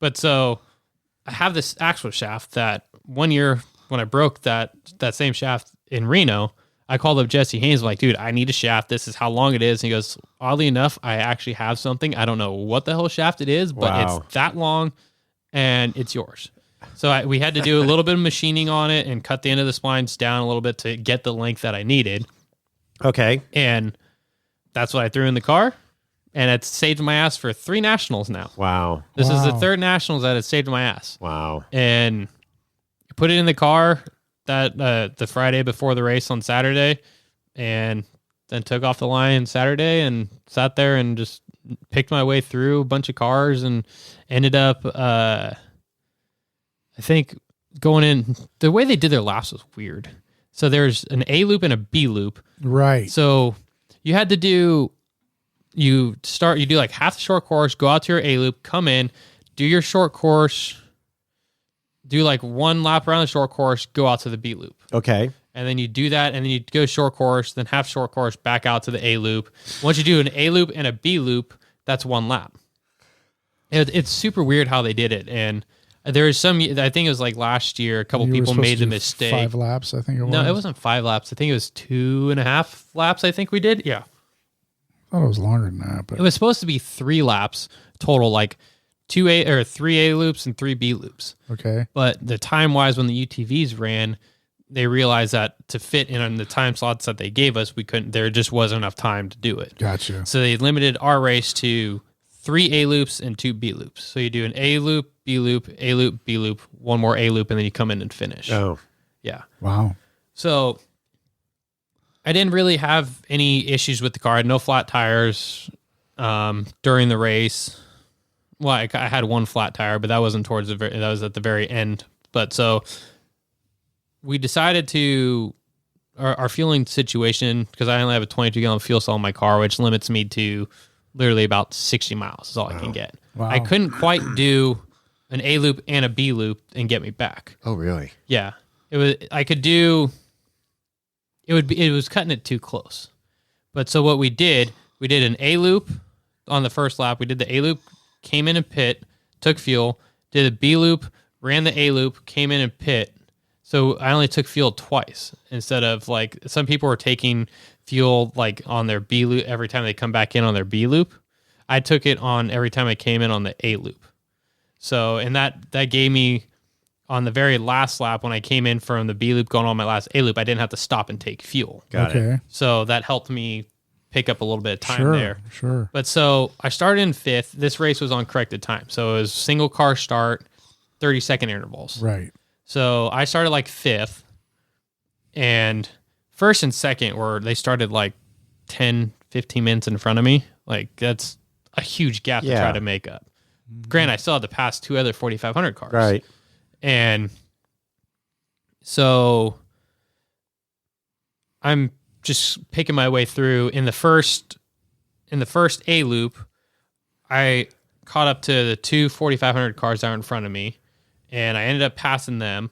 But so I have this axle shaft that one year when I broke that same shaft in Reno, I called up Jesse Haynes, like, dude, I need a shaft. This is how long it is. And he goes, oddly enough, I actually have something. I don't know what the hell shaft it is, but it's that long and it's yours. So we had to do a little bit of machining on it and cut the end of the splines down a little bit to get the length that I needed. Okay. And that's what I threw in the car. And it's saved my ass for 3 nationals now. Wow. This is the 3rd nationals that it saved my ass. Wow. And put it in the car that the Friday before the race on Saturday, and then took off the line Saturday and sat there and just picked my way through a bunch of cars and ended up, I think, going in. The way they did their laps was weird. So there's an A loop and a B loop. Right. So you had to do, you do like half the short course, go out to your A loop, come in, do your short course, do like 1 lap around the short course, go out to the B loop. Okay. And then you do that, and then you go short course, then half short course, back out to the A loop. Once you do an A loop and a B loop, that's 1 lap. It's super weird how they did it. And there is some, I think it was like last year, a couple people made the mistake. 5 laps, I think it was. No, it wasn't 5 laps. I think it was 2.5 laps, I think we did. Yeah. I thought it was longer than that. But it was supposed to be 3 laps total, like 3 A loops and 3 B loops. Okay. But the time wise, when the UTVs ran, they realized that to fit in on the time slots that they gave us, there just wasn't enough time to do it. Gotcha. So they limited our race to 3 A loops and 2 B loops. So you do an A loop, B loop, A loop, B loop, 1 more A loop, and then you come in and finish. Oh. Yeah. Wow. So I didn't really have any issues with the car. I had no flat tires during the race. Well, I had 1 flat tire, but that wasn't that was at the very end. But so we decided to, our fueling situation, because I only have a 22-gallon fuel cell in my car, which limits me to literally about 60 miles is all I can get. Wow. I couldn't quite do an A loop and a B loop and get me back. Oh, really? Yeah. It was cutting it too close. But so what we did an A loop on the first lap. We did the A loop, came in and pit, took fuel, did a B loop, ran the A loop, came in and pit. So I only took fuel twice instead of like some people were taking fuel like on their B loop every time they come back in on their B loop. I took it on every time I came in on the A loop. So, and that gave me on the very last lap when I came in from the B loop going on my last A loop, I didn't have to stop and take fuel. Got it. So that helped me pick up a little bit of time there. Sure. But so I started in 5th. This race was on corrected time. So it was single car start, 30-second intervals. Right. So I started like 5th, and 1st and 2nd they started like 10, 15 minutes in front of me. Like that's a huge gap to try to make up. Granted, I still had to pass 2 other 4,500 cars. Right. And so I'm just picking my way through. In the first A loop, I caught up to the 2 4,500 cars that were in front of me, and I ended up passing them.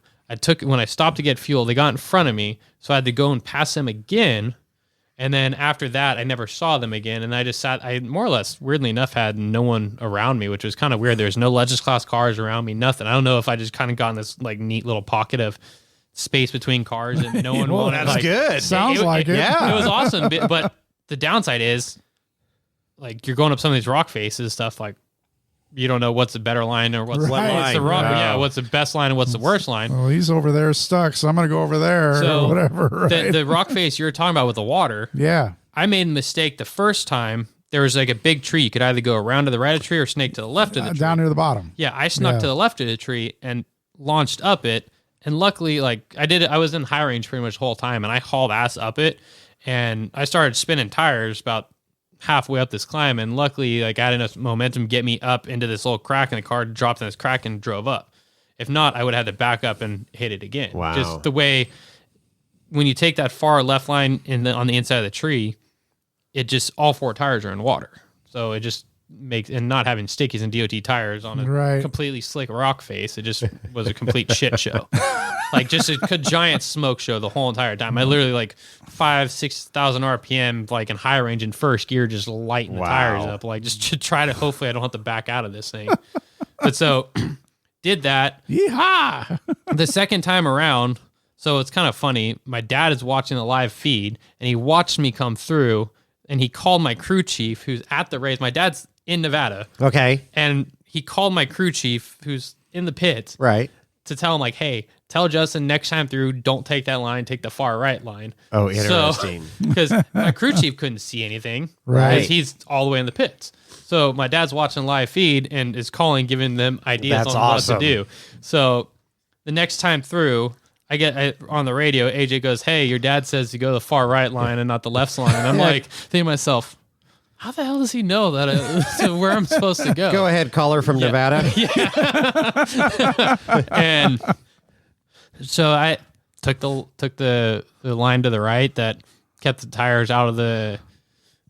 When I stopped to get fuel, they got in front of me, so I had to go and pass them again. And then after that, I never saw them again. And I just sat, I more or less, weirdly enough, had no one around me, which was kind of weird. There's no Legends class cars around me, nothing. I don't know if I just kind of got in this like neat little pocket of space between cars and no one wanted. That's good. Sounds like it. Yeah. It was awesome. But the downside is, like, you're going up some of these rock faces, stuff like, you don't know what's the better line or what's the wrong. Yeah, what's the best line and what's the worst line. Oh, he's over there stuck, so I'm going to go over there or whatever. Right? The rock face you were talking about with the water. Yeah. I made a mistake the first time. There was like a big tree. You could either go around to the right of the tree or snake to the left of the tree. Down near the bottom. Yeah, I snuck to the left of the tree and launched up it. And luckily, like I was in high range pretty much the whole time, and I hauled ass up it, and I started spinning tires about halfway up this climb, and luckily, like, I had enough momentum to get me up into this little crack, and the car dropped in this crack and drove up. If not, I would have had to back up and hit it again. Wow. Just the way, when you take that far left line on the inside of the tree, it just, all 4 tires are in water. So it just makes, and not having stickies and DOT tires on a completely slick rock face, it just was a complete shit show. Like, just a giant smoke show the whole entire time. I literally, like, 5,000-6,000 RPM, like, in high range in first gear, just lighting the tires up, like, just to try to, hopefully I don't have to back out of this thing. But so, did that. Yeehaw! The second time around, so it's kind of funny, my dad is watching the live feed, and he watched me come through, and he called my crew chief, who's at the race. My dad's in Nevada. Okay. And he called my crew chief, who's in the pits. Right. To tell him, like, hey, tell Justin next time through, don't take that line, take the far right line. Oh, interesting. Because my crew chief couldn't see anything. Right. Because he's all the way in the pits. So my dad's watching live feed and is calling, giving them ideas That's on awesome. what to do. So the next time through, I get on the radio, AJ goes, hey, your dad says to go the far right line and not the left line. And I'm like, thinking to myself, how the hell does he know that where I'm supposed to go? Go ahead, caller from Nevada. And so I took the line to the right that kept the tires out of the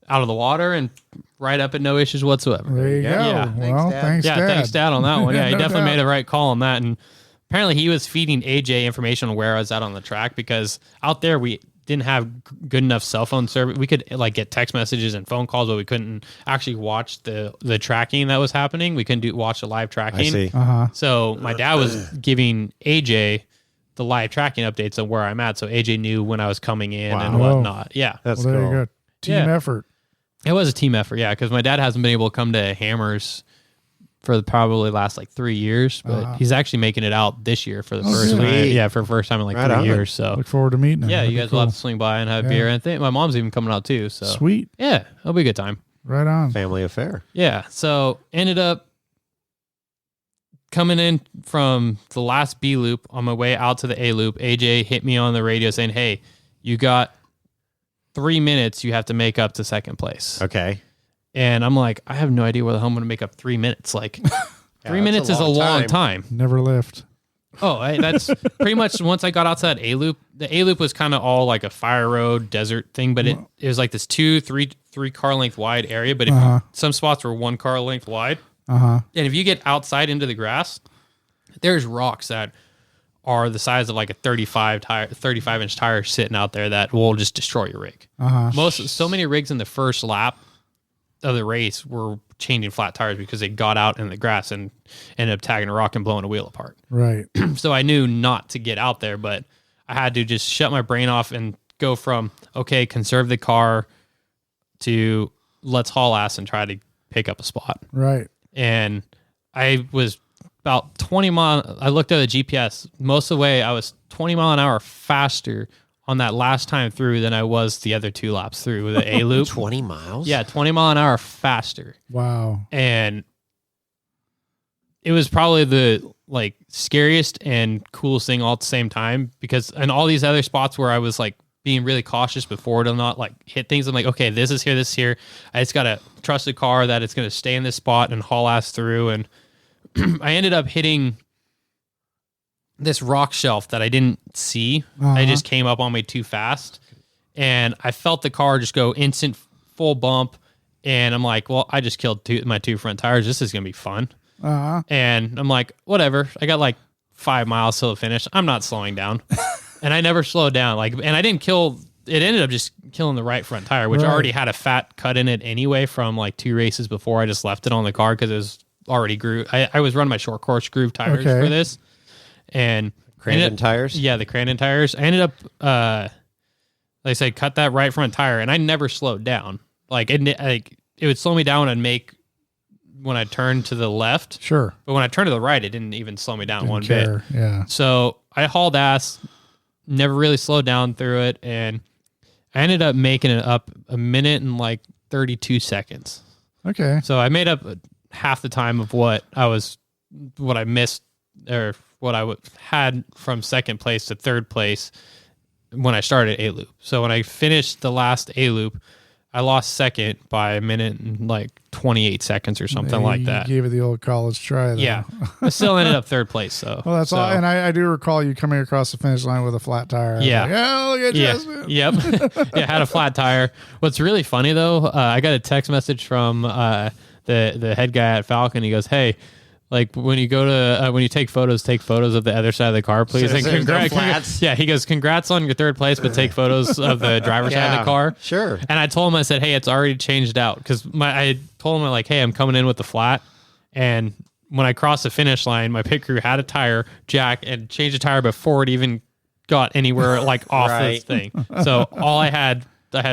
water and right up at no issues whatsoever. There you go. Yeah. Well, thanks, Dad. Thanks, Dad, on that one. Yeah, he No definitely doubt. made a right call on that. And apparently he was feeding AJ information on where I was at on the track, because out there we didn't have good enough cell phone service. We could like get text messages and phone calls, but we couldn't actually watch the tracking that was happening. We couldn't watch the live tracking. I see. So my dad was giving AJ the live tracking updates on where I'm at, so AJ knew when I was coming in and whatnot. Yeah, That's Well, there cool. you go. Team effort. it was a team effort. Yeah, because my dad hasn't been able to come to Hammers for the probably last like 3 years, but he's actually making it out this year for the first time. sweet. Yeah, for the first time in like Right 3 on. years. So Look forward to meeting him. yeah, That'd you be guys will have cool. to swing by and have a beer. And I think my mom's even coming out too. So Sweet. yeah, it'll be a good time. Right on. Family affair. Yeah. So ended up coming in from the last B loop on my way out to the A loop. AJ hit me on the radio saying, hey, you got 3 minutes you have to make up to second place. Okay. And I'm like, I have no idea where the hell I'm going to make up 3 minutes. Like 3 minutes is a long time. Never lift. Oh, that's pretty much once I got out to that A loop. The A loop was kind of all like a fire road desert thing, but it was like this 3 car length wide area. But if some spots were 1 car length wide. And if you get outside into the grass, there's rocks that are the size of like a 35-inch tire sitting out there that will just destroy your rig. So many rigs in the first lap of the race were changing flat tires because they got out in the grass and ended up tagging a rock and blowing a wheel apart. Right. So I knew not to get out there, but I had to just shut my brain off and go from, okay, conserve the car to let's haul ass and try to pick up a spot. Right. And I was about 20 miles. I looked at the GPS. Most of the way, I was 20 mile an hour faster on that last time through than I was the other 2 laps through with the A loop. 20 miles? Yeah, 20 mile an hour faster. Wow. And it was probably the like scariest and coolest thing all at the same time, because in all these other spots where I was like being really cautious before to not like hit things, I'm like, okay, this is here. I just got to trust the car that it's going to stay in this spot and haul ass through. And I ended up hitting this rock shelf that I didn't see. Uh-huh. It just came up on me too fast. And I felt the car just go instant full bump. And I'm like, well, I just killed my 2 front tires. This is going to be fun. Uh-huh. And I'm like, whatever. I got like 5 miles till the finish. I'm not slowing down. And I never slowed down. Like, and I didn't kill, it ended up just killing the right front tire, which already had a fat cut in it anyway from like 2 races before. I just left it on the car because it was already grooved. I was running my short course groove tires for this. And Crandon tires? Yeah, the Crandon tires. I ended up, like I said, cut that right front tire, and I never slowed down. Like it would slow me down and make when I turned to the left. Sure. But when I turned to the right, it didn't even slow me down Didn't one care. bit. Yeah. So I hauled ass, never really slowed down through it, and I ended up making it up 1 minute and like 32 seconds. Okay. So I made up half the time of what I missed, or what I had from second place to third place when I started A loop. So when I finished the last A loop, I lost second by 1 minute and like 28 seconds or something like that. You gave it the old college try, though. Yeah. I still ended up third place, so. Well, that's all. And I do recall you coming across the finish line with a flat tire. Yeah. Like, oh, look at Justin. Yep. Yeah, had a flat tire. What's really funny, though, I got a text message from the head guy at Falcon. He goes, hey, like when you go to when you take photos of the other side of the car, please. So And congrats. Yeah, he goes, congrats on your third place, but take photos of the driver's side of the car. Sure. And I told him, I said, hey, it's already changed out, because I told him, like, hey, I'm coming in with the flat, and when I crossed the finish line, my pit crew had a tire jack and changed the tire before it even got anywhere like off this thing. So all I had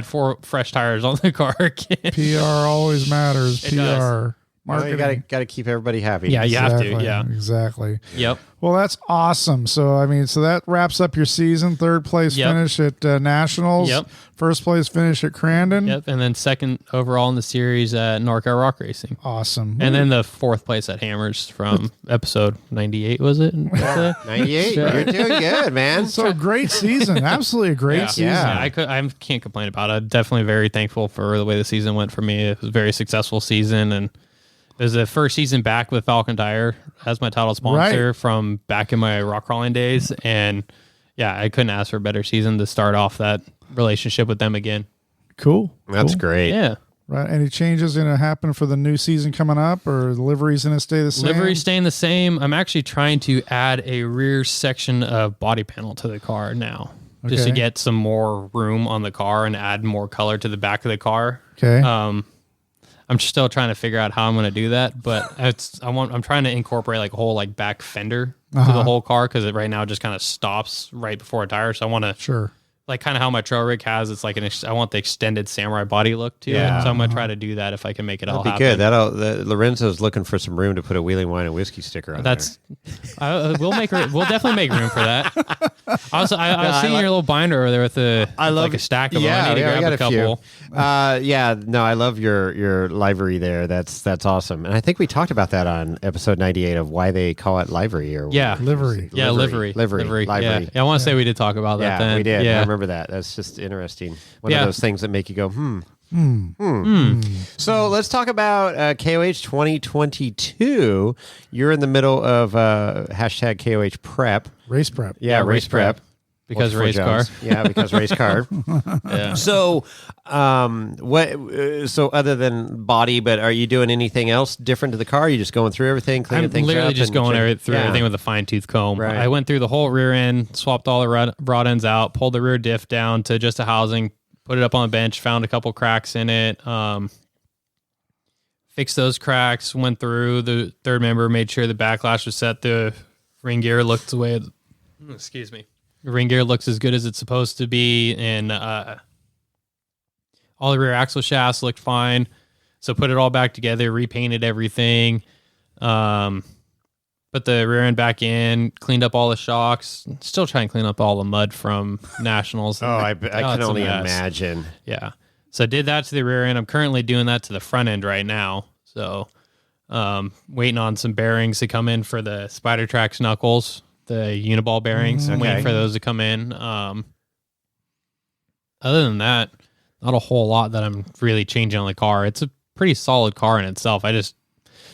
4 fresh tires on the car again. PR always matters. It PR. does. Marketing. Well, you got to keep everybody happy. Yeah, you have to. Exactly, Yeah. Exactly. Yep. Well, that's awesome. So, I mean, so that wraps up your season. Third place finish at Nationals. Yep. First place finish at Crandon. Yep. And then second overall in the series at NorCal Rock Racing. Awesome. And then the 4th place at Hammers from episode 98, was it? 98. You're doing good, man. So great season. Absolutely a great season. Yeah, I can't complain about it. Definitely very thankful for the way the season went for me. It was a very successful season, and it was the first season back with Falcon Tire as my title sponsor from back in my rock crawling days. And yeah, I couldn't ask for a better season to start off that relationship with them again. Cool. That's great. Yeah. Right. Any changes going to happen for the new season coming up, or the livery's going to stay the same? Livery's staying the same. I'm actually trying to add a rear section of body panel to the car now, just to get some more room on the car and add more color to the back of the car. Okay. I'm still trying to figure out how I'm going to do that, but I'm trying to incorporate like a whole like back fender to the whole car, because it right now just kind of stops right before a tire. So I want to like kind of how my trail rig has. It's like I want the extended samurai body look to it. So I'm going to try to do that if I can make it all happen. That'd be good. Lorenzo's looking for some room to put a wheeling wine and whiskey sticker on. We'll definitely make room for that. Also, I was seeing your little binder over there with like a stack of them. I need to grab a couple. I love your livery there. That's awesome. And I think we talked about that on episode 98 of why they call it livery or livery. Yeah, livery. Yeah, I want to say we did talk about that. Yeah, we did. Yeah. I remember that. That's just interesting. One of those things that make you go, So let's talk about KOH 2022. You're in the middle of hashtag KOH prep. Race prep. Yeah, race prep. Because race car. Yeah, because race car. Yeah. So, so other than body, but are you doing anything else different to the car? Are you just going through everything, cleaning things up? I'm literally just going through everything with a fine-tooth comb. Right. I went through the whole rear end, swapped all the rod ends out, pulled the rear diff down to just a housing, put it up on the bench, found a couple cracks in it, fixed those cracks, went through the third member, made sure the backlash was set, the ring gear looked the way the ring gear looks as good as it's supposed to be, and all the rear axle shafts looked fine. So put it all back together, repainted everything, put the rear end back in, cleaned up all the shocks, still trying to clean up all the mud from nationals. I can only imagine. Yeah. So I did that to the rear end. I'm currently doing that to the front end right now. So waiting on some bearings to come in for the Spider Trax knuckles, the uniball bearings. I'm waiting for those to come in. Other than that, not a whole lot that I'm really changing on the car. It's a pretty solid car in itself. I just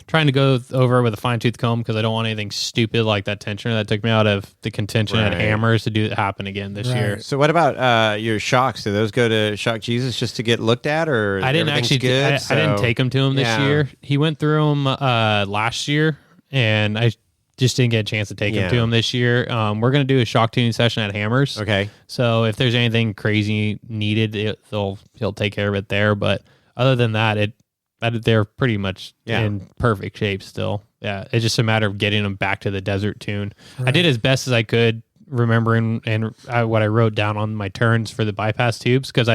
trying to go over with a fine-tooth comb because I don't want anything stupid like that tensioner that took me out of the contention at Hammers to do it happen again this year. So what about your shocks? Do those go to Shock Jesus just to get looked at, or I didn't actually good? I didn't take them to him this year. He went through them last year, and I just didn't get a chance to take him to him this year. We're going to do a shock tuning session at Hammers. Okay. So if there's anything crazy needed, he'll take care of it there. But other than that, they're pretty much in perfect shape still. Yeah, it's just a matter of getting them back to the desert tune. Right. I did as best as I could, remembering what I wrote down on my turns for the bypass tubes, because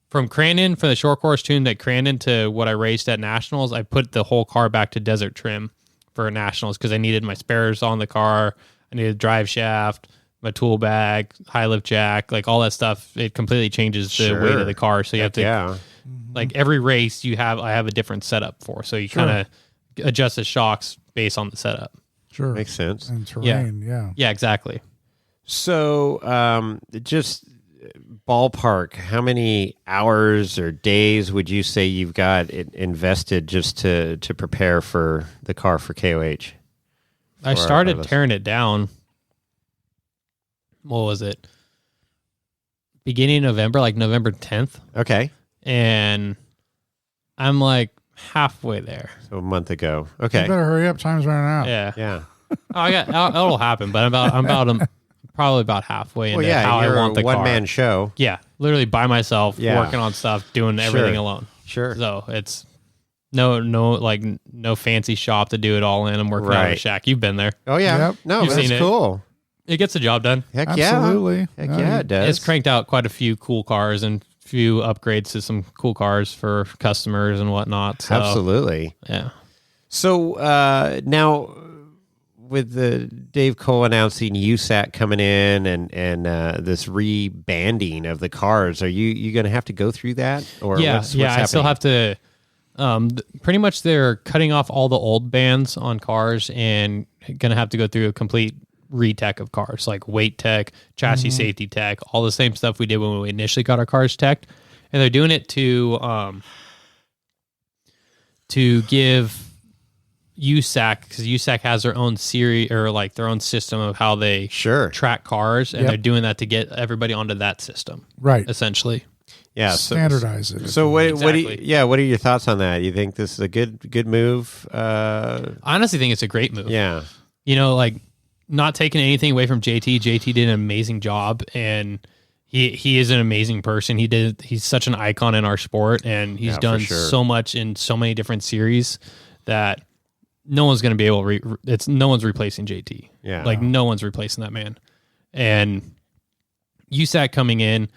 from Crandon, for the short course tune at Crandon to what I raced at Nationals, I put the whole car back to desert trim for Nationals because I needed my spares on the car. I needed a drive shaft, my tool bag, high lift jack, like all that stuff. It completely changes the weight of the car. So you have to... Like every race I have a different setup for. So you kind of adjust the shocks based on the setup. Sure. Makes sense. And terrain, yeah. Yeah, exactly. So just ballpark, how many hours or days would you say you've got invested just to prepare for the car for KOH? I started tearing it down. What was it? Beginning of November, like November 10th. Okay. And I'm like halfway there. So a month ago. Okay. You better hurry up. Time's running out. Yeah. Yeah. It'll happen, but I'm probably about halfway into how I want the car. One-man show. Yeah. Literally by myself, working on stuff, doing everything alone. Sure. So it's no fancy shop to do it all in. I'm working out of a shack. You've been there. Oh, yeah. Yep. No, You've that's seen cool. It gets the job done. Heck Absolutely. Yeah. Heck yeah, it does. It's cranked out quite a few cool cars and few upgrades to some cool cars for customers and whatnot. So, absolutely. Yeah. So now with the Dave Cole announcing USAC coming in and this rebanding of the cars, are you going to have to go through that? Or what's I still have to. Pretty much they're cutting off all the old bands on cars and going to have to go through a complete retech of cars, like weight tech, chassis safety tech, all the same stuff we did when we initially got our cars teched. And they're doing it to give USAC, because USAC has their own series or like their own system of how they track cars, and they're doing that to get everybody onto that system, right? Essentially, yeah. Standardize it. So what are your thoughts on that? You think this is a good move? I honestly think it's a great move. Yeah, like not taking anything away from JT. JT did an amazing job, and he is an amazing person. He's such an icon in our sport, and he's done so much in so many different series that no one's going to be able to no one's replacing JT. Yeah. Like no one's replacing that man. And USAC coming in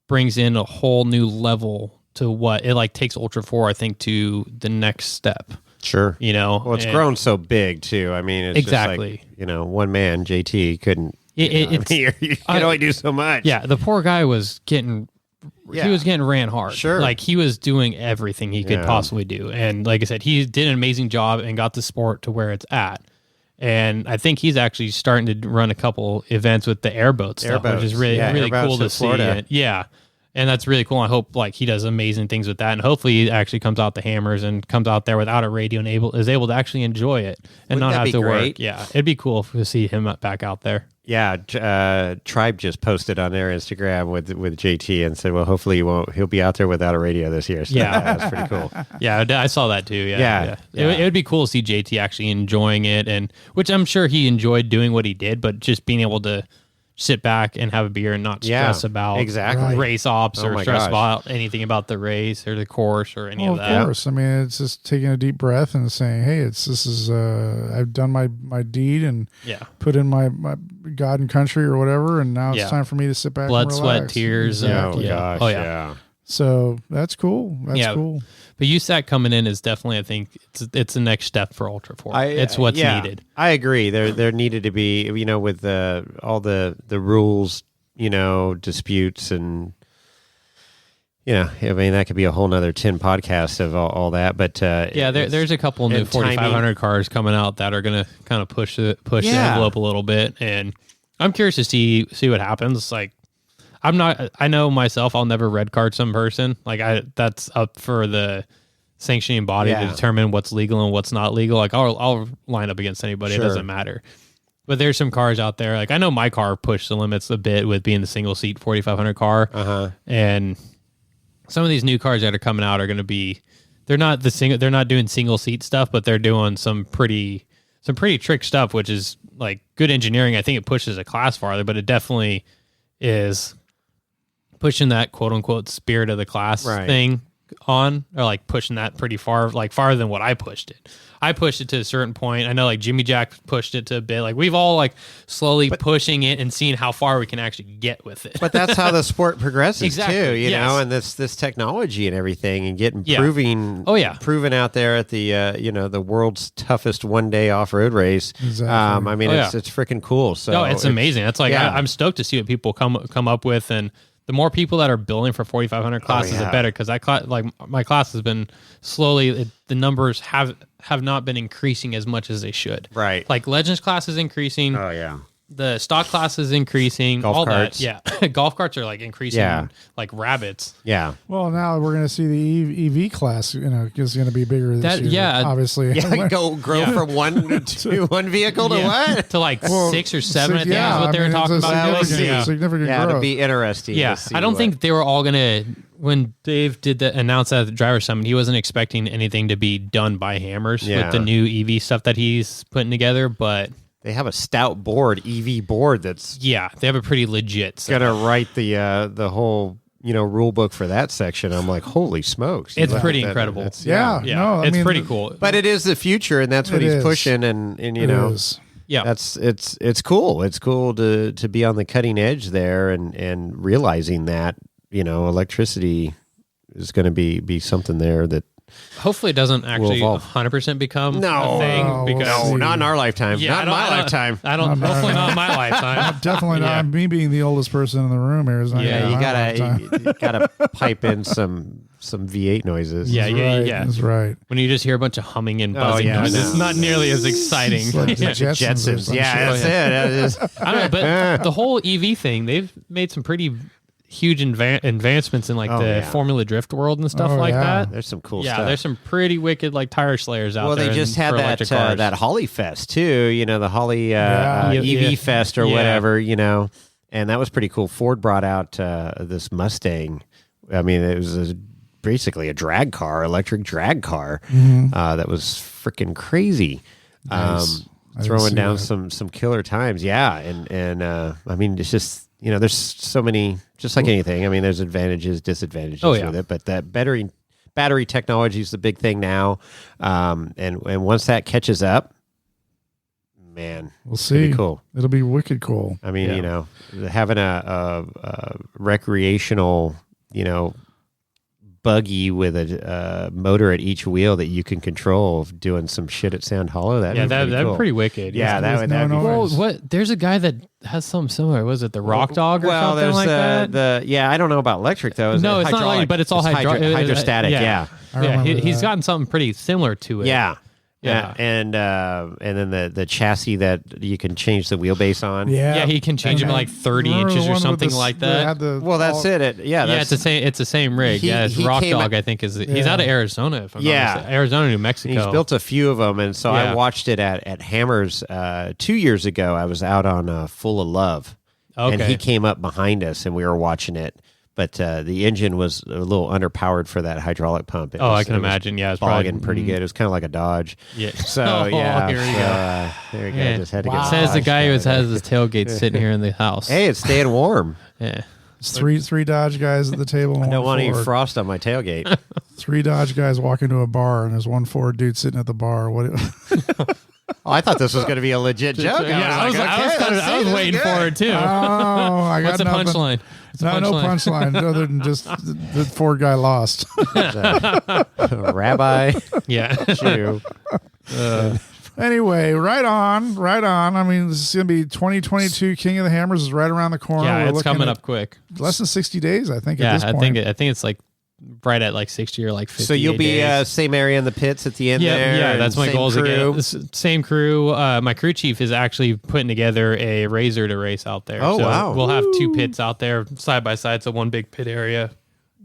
brings in a whole new level to what it like takes Ultra 4, I think, to the next step. Sure. Well, it's grown so big too. I mean, it's exactly. Just like, one man, JT, couldn't. You can only do so much. Yeah, the poor guy was getting. Yeah. He was getting ran hard. Sure. Like he was doing everything he could possibly do. And like I said, he did an amazing job and got the sport to where it's at. And I think he's actually starting to run a couple events with the airboat stuff, which is really cool to see. Yeah. And that's really cool. I hope like he does amazing things with that. And hopefully he actually comes out the Hammers and comes out there without a radio and is able to actually enjoy it and not have to work. Yeah. It'd be cool to see him back out there. Yeah, Tribe just posted on their Instagram with JT and said, well, hopefully he'll be out there without a radio this year. So that's pretty cool. Yeah, I saw that too. Yeah. It would be cool to see JT actually enjoying it, and which I'm sure he enjoyed doing what he did, but just being able to sit back and have a beer and not stress about race ops or stress about anything about the race or the course or any of that. Of course. I mean, it's just taking a deep breath and saying, hey, I've done my deed and put in my God and country or whatever, and now it's time for me to sit back blood, and sweat, tears. Oh, gosh. So that's cool. That's Yeah. cool. But USAC coming in is definitely, I think, it's the next step for Ultra 4. It's what's needed. I agree. There needed to be, with all the rules, disputes and, that could be a whole nother 10 podcasts of all that. But there's a couple new 4,500 cars coming out that are going to kind of push the envelope a little bit. And I'm curious to see what happens. Like, I know myself, I'll never red card some person. Like that's up for the sanctioning body to determine what's legal and what's not legal. Like I'll line up against anybody. Sure. It doesn't matter. But there's some cars out there. Like I know my car pushed the limits a bit with being the single seat 4,500 car. And some of these new cars that are coming out are going to be, they're not doing single seat stuff, but they're doing some pretty trick stuff, which is like good engineering. I think it pushes a class farther, but it definitely is pushing that quote unquote spirit of the class thing on, or like pushing that pretty far, like farther than what I pushed it. I pushed it to a certain point. I know like Jimmy Jack pushed it to a bit. Like we've all like slowly pushing it and seeing how far we can actually get with it. But that's how the sport progresses exactly. too, you know, and this technology and everything and getting proven out there at the the world's toughest one-day off-road race. Exactly. I mean it's freaking cool. So no, it's amazing. It's like I'm stoked to see what people come up with, and the more people that are building for 4,500 classes, the better. Because my class has been slowly, the numbers have not been increasing as much as they should. Right. Like Legends class is increasing. Oh yeah. The stock class is increasing. Golf carts. That. Yeah. Golf carts are like increasing like rabbits. Yeah. Well, now we're going to see the EV class, is going to be bigger this year. Yeah. Obviously. Yeah, grow from one to one vehicle to what? To like 6 or 7, I think is what they were talking about. Significant growth. It'll be interesting. Yeah. I don't think they were all going to, when Dave announced that at the driver summit, he wasn't expecting anything to be done by Hammers with the new EV stuff that he's putting together, but they have a stout board, EV board that's they have a pretty legit setup. Gonna write the whole rule book for that section. I'm like, holy smokes! It's pretty incredible. No, it's pretty cool. But it is the future, and that's what he's pushing. And it's cool. It's cool to be on the cutting edge there, and realizing that electricity is going to be something there that. Hopefully it doesn't actually 100% become a thing. Because not in our lifetime. Not in my lifetime. Hopefully not in my lifetime. Definitely not. Me being the oldest person in the room here is not. Yeah, you gotta pipe in some V8 noises. That's right. When you just hear a bunch of humming and buzzing noises, it's not nearly as exciting. It's like the Jetsons. That's it. I don't know, but the whole EV thing, they've made some pretty huge advancements in like the Formula Drift world and stuff that. There's some cool stuff. Yeah, there's some pretty wicked like tire slayers out there. Well, they just had that Holly Fest too. The Holly EV Fest or whatever. And that was pretty cool. Ford brought out this Mustang. I mean, it was basically a drag car, electric drag car. That was freaking crazy. Nice. Throwing down some killer times. Yeah, and I mean, it's just. There's so many, just like anything. I mean, there's advantages, disadvantages with it, but that battery technology is the big thing now. And once that catches up, man, we'll see. It'll be cool. It'll be wicked cool. I mean, having a recreational, buggy with a motor at each wheel that you can control, doing some shit at Sound Hollow. That'd be pretty wicked. Yeah, that'd be well, what? There's a guy that has something similar. Was it the Rock Dog or something like that? I don't know about electric though. It's not like, but it's all hydrostatic. Yeah. He's gotten something pretty similar to it. Yeah, and then the chassis that you can change the wheelbase on. Yeah, he can change it by like 30 inches or something like that. That's it. It's the same rig. It's Rock Dog. I think he's out of Arizona. If I'm not mistaken. Arizona, New Mexico. He's built a few of them, and so I watched it at Hammers 2 years ago. I was out on Full of Love, and he came up behind us, and we were watching it. But the engine was a little underpowered for that hydraulic pump. I can imagine. Yeah, it's probably pretty good. It was kind of like a Dodge. Yeah. So here we go. There you go. Just had to get. Says the guy who has his tailgate sitting here in the house. Hey, it's staying warm. Yeah. It's three Dodge guys at the table. I don't want any frost on my tailgate. 3 Dodge guys walk into a bar, and there's one Ford dude sitting at the bar. What? I thought this was going to be a legit joke. I was waiting for it too. I got What's the punchline? No punchline other than just the Ford guy lost. Rabbi. Yeah. Jew. Anyway, right on. I mean, this is going to be 2022 King of the Hammers is right around the corner. Yeah, We're it's looking coming at up quick. less than 60 days, I think, Yeah, at this point. I think it's like right at like 60 or like 50. So you'll be days. same area in the pits at the end there? Yeah, that's my same goal. crew? Same crew. My crew chief is actually putting together a razor to race out there. Oh, so wow. We'll have 2 pits out there side by side. So one big pit area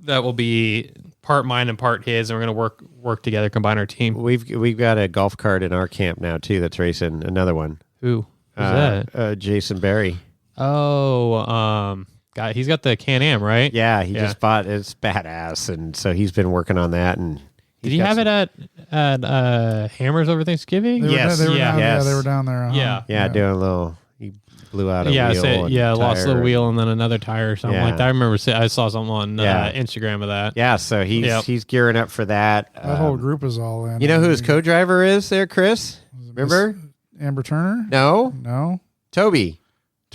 that will be part mine and part his, and we're going to work together, combine our team. We've got a golf cart in our camp now, too, that's racing another one. Who's that? Jason Berry. Oh, he's got the Can-Am, right? Yeah, he just bought it's badass, and so he's been working on that. And did he have it at Hammers over Thanksgiving? Yes. They were Yeah. down, Yes. they were down there. Yeah. doing a little. He blew out a wheel. Lost the tire. wheel and then another tire or something like that. I remember I saw something on Instagram of that. Yeah, so he's gearing up for that. That whole group is all in. You know who his co-driver is there, Chris? Remember? Amber Turner? No, Toby.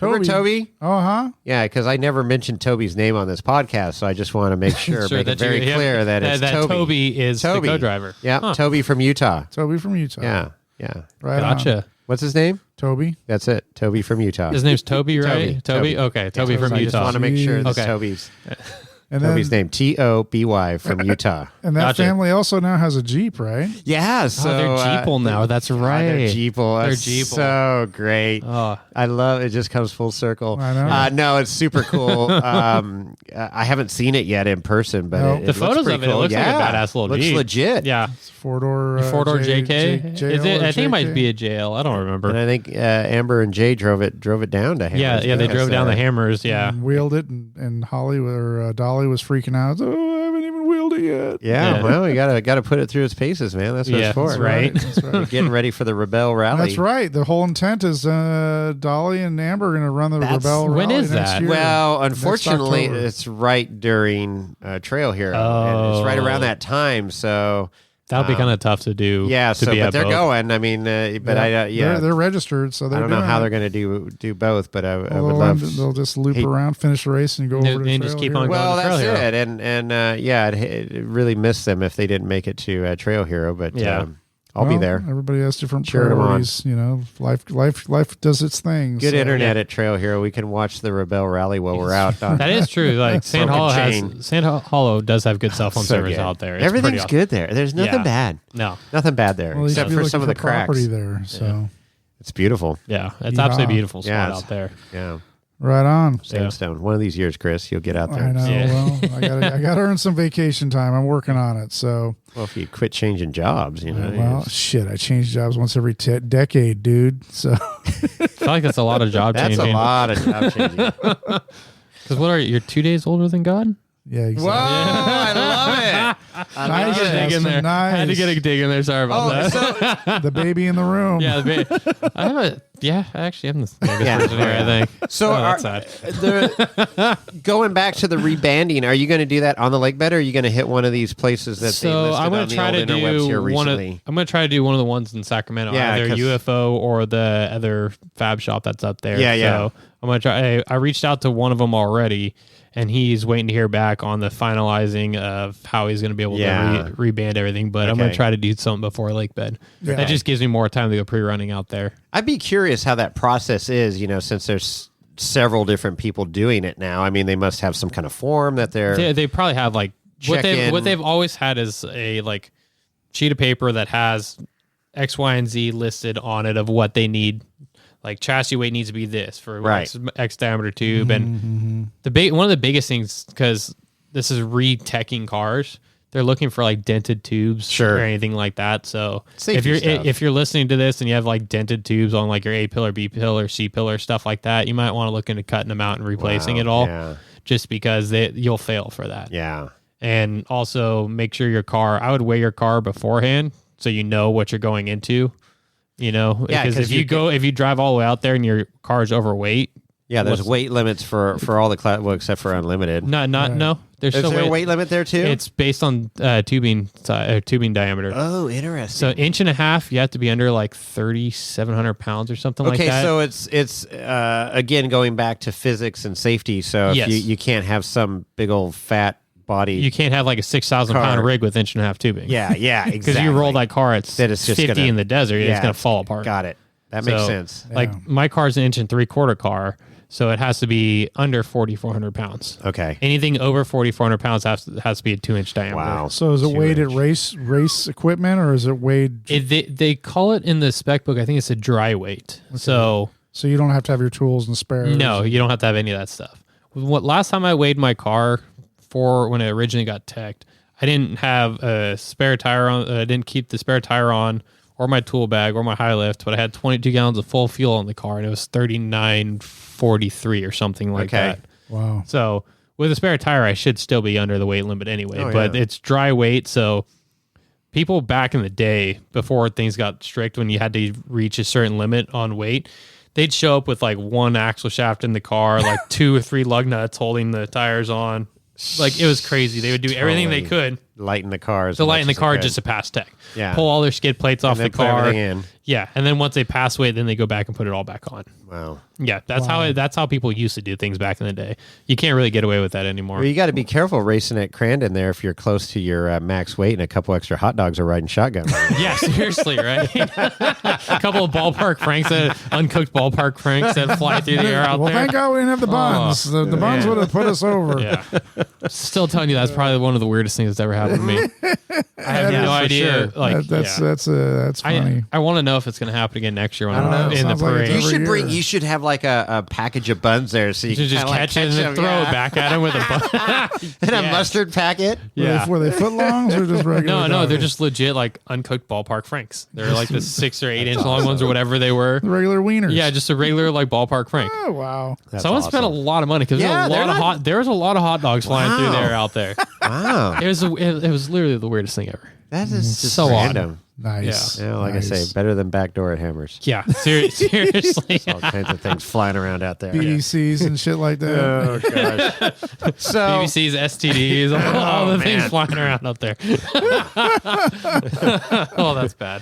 Remember Toby? Uh-huh. Yeah, because I never mentioned Toby's name on this podcast, so I just want to make sure, make it very clear that it's Toby. Toby is the co-driver. Yeah, Toby from Utah. Toby from Utah. Yeah. Right Gotcha. on. What's his name? Toby. That's it. Toby from Utah. His name's Toby, right? Toby. Okay, Toby from So I just Utah. want to make sure that's Jeez. Toby's And Toby's then, name. Toby from Utah. And that Gotcha. family also now has a Jeep, right? Yeah, so they're Jeeple now. That's right. They're Jeeple. They're That's Jeeple. so great. Oh. I love it. Just comes full circle. I know. No, it's super cool. I haven't seen it yet in person, but Nope. it The looks photos pretty of it, it cool. looks like a badass little looks Jeep. legit. Yeah. It's four-door. Four-door JK? JL Is it? or I think it might JK? be a JL. I don't remember. And I think Amber and Jay drove it down to Hammers. Yeah, they drove down the Hammers. Hammers. Yeah. And wheeled it, and Holly or Dolly was freaking out. Oh, I haven't even wheeled it yet. Yeah, well, you gotta put it through its paces, man. That's what Yeah, it's for. that's right. That's We're right. getting ready for the Rebel Rally. That's right. The whole intent is Dolly and Amber are going to run the Rebel when Rally is next that? year. Well, Next unfortunately, October. it's right during Trail Hero. And it's right around that time, so That would be kind of tough to do. yeah. to So, be but at they're both. going. I mean, they're registered, so they're I don't know doing how it. they're going to do both, but I would Well, love. they'll just loop Hey. around, finish the race, and go They- over to they the just Trail keep Hero. on Well, going to that's Trail Hero. it, and it really missed them if they didn't make it to Trail Hero. But Yeah. I'll be Well, there. Everybody has different Cheering 'em on. priorities. You know, life does its thing. Good so. internet at Trail Hero. We can watch the Rebel Rally while we're out. That is true. Like Sand Broken Hollow chain. Sand Hollow does have good cell phone So service good. out there. It's Everything's pretty awesome. good there. There's nothing Yeah. bad. No. Nothing bad there, Well, you should except be for looking some of the for property cracks. there. So It's beautiful. Yeah, it's Yeah. absolutely beautiful spot Yeah, it's- out there. Yeah. right on. Sandstone. One of these years, Chris, you'll get out there. I know. Yeah. Well, I got to earn some vacation time. I'm working on it. So, Well, if you quit changing jobs, well, shit, I change jobs once every decade, dude. So, I feel like that's a lot of job that's changing. a lot of job changing. Because what are you? You're 2 days older than God? yeah, exactly. Whoa, I love it. Nice, Had to dig in Justin, there. nice. Had to get a dig in there. Sorry about that. The baby in the room. Yeah, I have a. Yeah, I actually am the youngest Yeah. person here. I think. So Oh, that's sad. going back to the rebanding, are you going to do that on the lake bed, or are you going to hit one of these places that they So listed I'm on going the to try old to interwebs here do one of. recently? I'm going to try to do one of the ones in Sacramento, Yeah, either 'cause- UFO or the other fab shop that's up there. Yeah, yeah. So I'm going to try. I reached out to one of them already, and he's waiting to hear back on the finalizing of how he's going to be able Yeah. to reband everything. But I'm going Okay. to try to do something before lake bed. Yeah. That just gives me more time to go pre-running out there. I'd be curious how that process is, since there's several different people doing it now. I mean, they must have some kind of form that they're... They probably have like what Check-in. they've always had is a like sheet of paper that has X, Y, and Z listed on it of what they need. Like chassis weight needs to be this for Right. X diameter tube, and one of the biggest things, because this is re-teching cars, they're looking for like dented tubes Sure. or anything like that. So Safety stuff. if you're listening to this and you have like dented tubes on like your A pillar, B pillar, C pillar, stuff like that, you might want to look into cutting them out and replacing Wow, it all, yeah. just because you'll fail for that. Yeah. And also make sure I would weigh your car beforehand so you know what you're going into. Yeah, Because 'cause if you drive all the way out there and your car's overweight, Yeah, there's What's- weight limits for all the well, except for unlimited. no, There's Is still there a weight limit there too? It's based on tubing diameter. Oh, interesting. So 1.5 inch, you have to be under like 3,700 pounds or something like that. Okay, so it's again going back to physics and safety. So if Yes. you can't have some big old fat body. You can't have like a 6,000 car. pound rig with 1.5 inch tubing. Yeah, exactly. Because you roll that car at That it's just 50 gonna- in the desert, it's yeah, going to fall apart. Got it. That makes So, sense. Like my car's an 1.75 inch car, so it has to be under 4,400 pounds. Okay. Anything over 4,400 pounds has to be a 2-inch diameter. Wow. So is it 2 weighed at inch. race equipment, or is it weighed? They call it in the spec book, I think it's a dry weight. So So you don't have to have your tools and spares. no, you don't have to have any of that stuff. Last time I weighed my car for when it originally got teched, I didn't have a spare tire on. I didn't keep the spare tire on, or my tool bag, or my high lift, but I had 22 gallons of full fuel in the car, and it was 39.43 or something like that. Wow. So with a spare tire, I should still be under the weight limit anyway. Oh, but yeah. it's dry weight, so people back in the day, before things got strict, when you had to reach a certain limit on weight, they'd show up with like one axle shaft in the car, like 2 or 3 lug nuts holding the tires on. Like, it was crazy. They would do everything they could Lighten the car. to lighten the car just to pass tech. Yeah. Pull all their skid plates off then the put car. everything in. Yeah, and then once they pass weight, then they go back and put it all back on. Wow. Yeah, that's how people used to do things back in the day. You can't really get away with that anymore. Well, you got to be careful racing at Crandon there if you're close to your max weight and a couple extra hot dogs are riding shotgun. Yeah, seriously, right? A couple of ballpark franks, uncooked ballpark franks that fly through the air out Well, there. thank God we didn't have the buns. The buns would have put us over. Yeah. Still telling you that's probably one of the weirdest things that's ever happened to me. I have no idea. sure. Like, That's funny. I want to know if it's going to happen again next year when I don't know. I'm in the Sounds like it's parade. every year. You should have like a package of buns there so you To can just kinda catch it and then them, throw yeah. it back at him with a bun. And a Yeah. mustard packet. Yeah. Were they footlongs or just regular? No, they're doggos? just legit like uncooked ballpark franks. They're like the 6 or 8 inch long ones or whatever they were. The regular wieners. Yeah, just a regular like ballpark frank. Oh wow. That's Someone awesome. spent a lot of money because Yeah, there was a lot of hot dogs flying through Wow. there out there. Wow. It was literally the weirdest thing ever. That is just So odd. random. Nice. Yeah, like Nice. I say, better than backdoor at Hammers. Yeah, seriously. All kinds of things flying around out there. BDCs and shit like that. Oh gosh. So BBCs, STDs, all the things man. flying around out there. Oh, that's bad.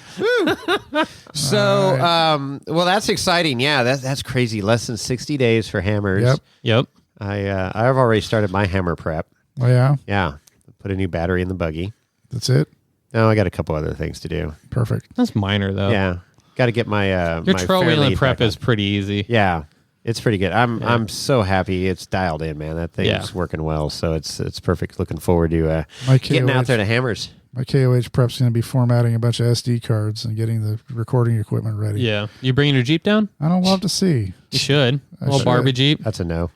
well, that's exciting. Yeah, that's crazy. Less than 60 days for Hammers. Yep. Yep. I've already started my hammer prep. Oh yeah. Yeah, put a new battery in the buggy. That's it. No, I got a couple other things to do. Perfect. That's minor though. Yeah, got to get my Your my trail fair wheeling lead prep back is on. pretty easy. Yeah, it's pretty good. I'm so happy it's dialed in, man. That thing's Yeah. working well, so it's perfect. Looking forward to My getting out KOH there to Hammers. My KOH prep's going to be formatting a bunch of SD cards and getting the recording equipment ready. Yeah. You bringing your Jeep down? I don't love to see. You should. A little should. Barbie Jeep. That's a no.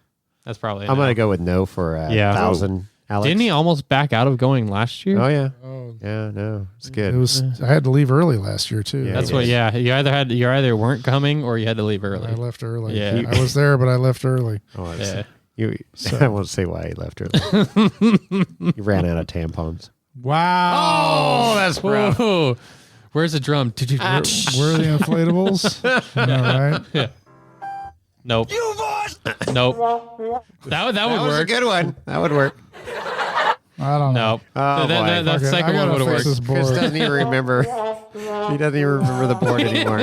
That's probably. I'm gonna go with no for Yeah. 1,000. Alex. Didn't he almost back out of going last year? Oh yeah. Oh, Yeah, no, it's it good. was. I had to leave early last year too. Yeah, That's he what. did. Yeah. You either weren't coming or you had to leave I early. left early. Yeah. I was there, but I left early. Oh, Yeah. you. So- I won't say why he left early. He ran out of tampons. Wow. Oh, that's rough. Whoa. Where's the drum? Did you? Where are the inflatables? I know, right? Nope. Nope. That would That was a work. good one. That would work. I don't know. Nope. Oh, that boy. Okay, second I one gotta would have fix worked. this Chris board. doesn't even remember. He doesn't even remember the board anymore.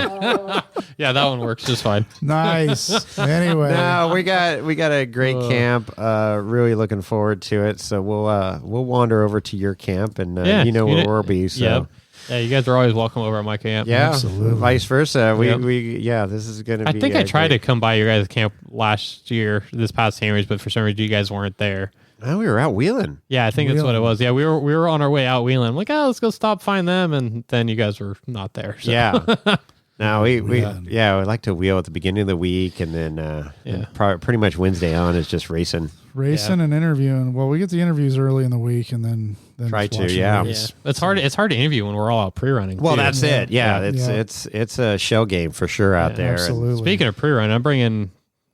Yeah, that one works just fine. Nice. Anyway, No, we got a great camp. Really looking forward to it. So we'll wander over to your camp, and Yeah, you know where you know- we'll be. So. Yep. Yeah, you guys are always welcome over at my camp. Yeah, Absolutely. vice versa. Yep. This is going to I be. think I tried great. to come by your guys' camp last year, this past Hammers, but for some reason you guys weren't there. Oh, we were out wheeling. Yeah, I think that's what it was. Yeah, we were on our way out wheeling. I'm like, oh, let's go stop, find them, and then you guys were not there. So. Yeah. No, we Wheeling. like to wheel at the beginning of the week, and then and pretty much Wednesday on is just racing. racing and interviewing. Well, we get the interviews early in the week, and then Try just to, watch the yeah. race. It's hard to interview when we're all out pre-running. Well, too. that's it. Yeah, it's a shell game for sure out there. And Absolutely. Speaking of pre-run, I'm bringing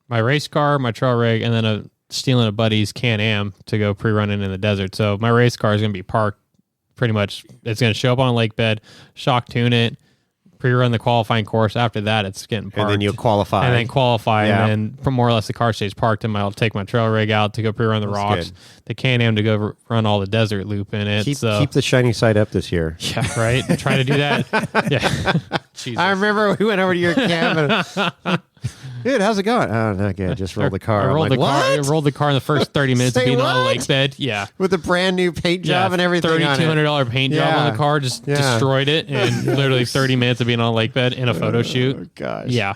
my race car, my trail rig, and then stealing a buddy's Can-Am to go pre-running in the desert. So my race car is going to be parked pretty much. It's going to show up on a lake bed, shock tune it, pre-run the qualifying course. After that, it's getting parked. And then you'll qualify. And then qualify. Yeah. And then from more or less the car stays parked, and I'll take my trail rig out to go pre-run the rocks. good. The Can-Am to go run all the desert loop in it. Keep so. the shiny side up this year. Yeah, right. Try to do that. Yeah. Jesus. I remember we went over to your camp and, dude, how's it going? Oh, not good. Just rolled the car. I rolled I'm like, the car. I what? rolled the car in the first 30 minutes of Say being on a what? lake bed. Yeah. With a brand new paint job and everything on it. $3,200 paint job on Yeah. the car. Just Yeah. destroyed it in literally 30 minutes of being on a lake bed in a photo shoot. Oh, gosh. Yeah.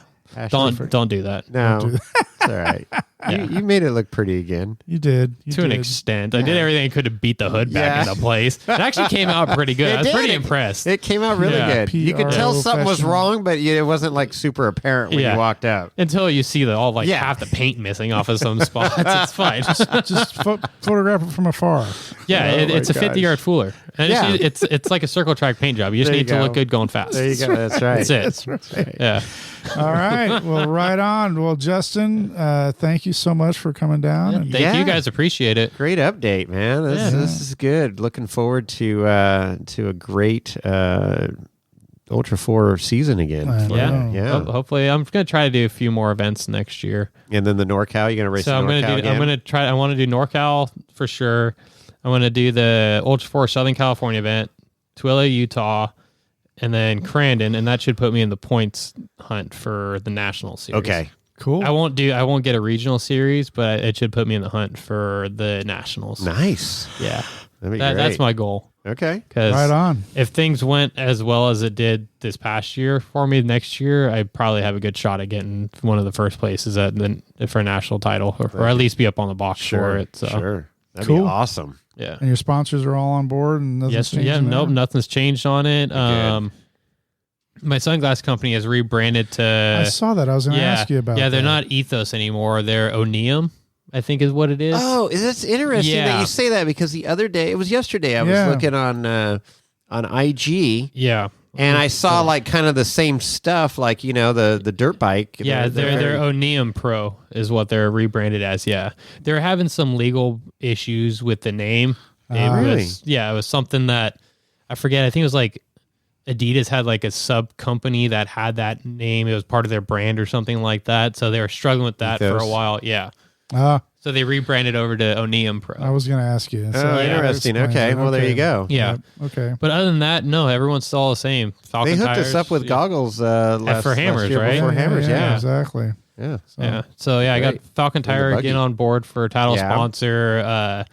Don't do that. No. It's all right. Yeah. You made it look pretty again. You did. To an extent. I did everything I could to beat the hood back into place. It actually came out pretty good. I was pretty impressed. It came out really Yeah. good. You could tell PRO something was professional. wrong, but it wasn't like super apparent when Yeah. you walked out. Until you see Yeah. half the paint missing off of some spots. It's fine. Just photograph it from afar. Yeah, Oh it's a my 50-yard fooler. And Yeah. it's like a circle track paint job. You just There you need to go. look good going fast. There you go. That's right. That's it. Yeah. All right. Well, right on. Well, Justin, thank you so much for coming down. And Thank you guys. Appreciate it. Great update, man. This is good. Looking forward to a great Ultra 4 season again. I for know. you. Yeah. Hopefully, I'm going to try to do a few more events next year. And then the NorCal, you're going to race So the I'm NorCal going to do. again? I'm going to try. I want to do NorCal for sure. I want to do the Ultra 4 Southern California event, Twila, Utah, and then Crandon, and that should put me in the points hunt for the national series. Okay. cool. I won't get a regional series, but it should put me in the hunt for the nationals. Nice. Yeah, That'd be great. that's my goal. Okay. Because Right on. if things went as well as it did this past year for me, next year I probably have a good shot at getting one of the first places for a national title, or at least be up on the box for it. So Sure. That'd Cool. be awesome. yeah. And your sponsors are all on board, and nothing's changing there? Nothing's changed on it. Good. My sunglass company has rebranded to. I saw that. I was going to ask you about. Yeah, they're that. not Ethos anymore. They're Oneum, I think is what it is. Oh, that's interesting that Yeah. you say that, because the other day, it was yesterday, I was Yeah. looking on IG, Yeah. and I saw like kind of the same stuff, like, the dirt bike. Yeah, they're Oneum Pro is what they're rebranded as. Yeah, they're having some legal issues with the name. Really? It was something that I forget. I think it was like Adidas had like a sub company that had that name. It was part of their brand or something like that. So they were struggling with that for a Ethos. while. Yeah. Ah, So they rebranded over to Oneum Pro. I was going to ask you. So Oh, that interesting. explains Okay, it. well, there you go. Yeah. Yep. Okay. But other than that, no, everyone's still all the same. Falcon They hooked tires, us up with goggles for Hammers, year right? before Hammers, yeah. Exactly. Yeah. So, Yeah. So yeah, I got Great. Falcon And the Tire buggy. again on board for a title Yeah. sponsor.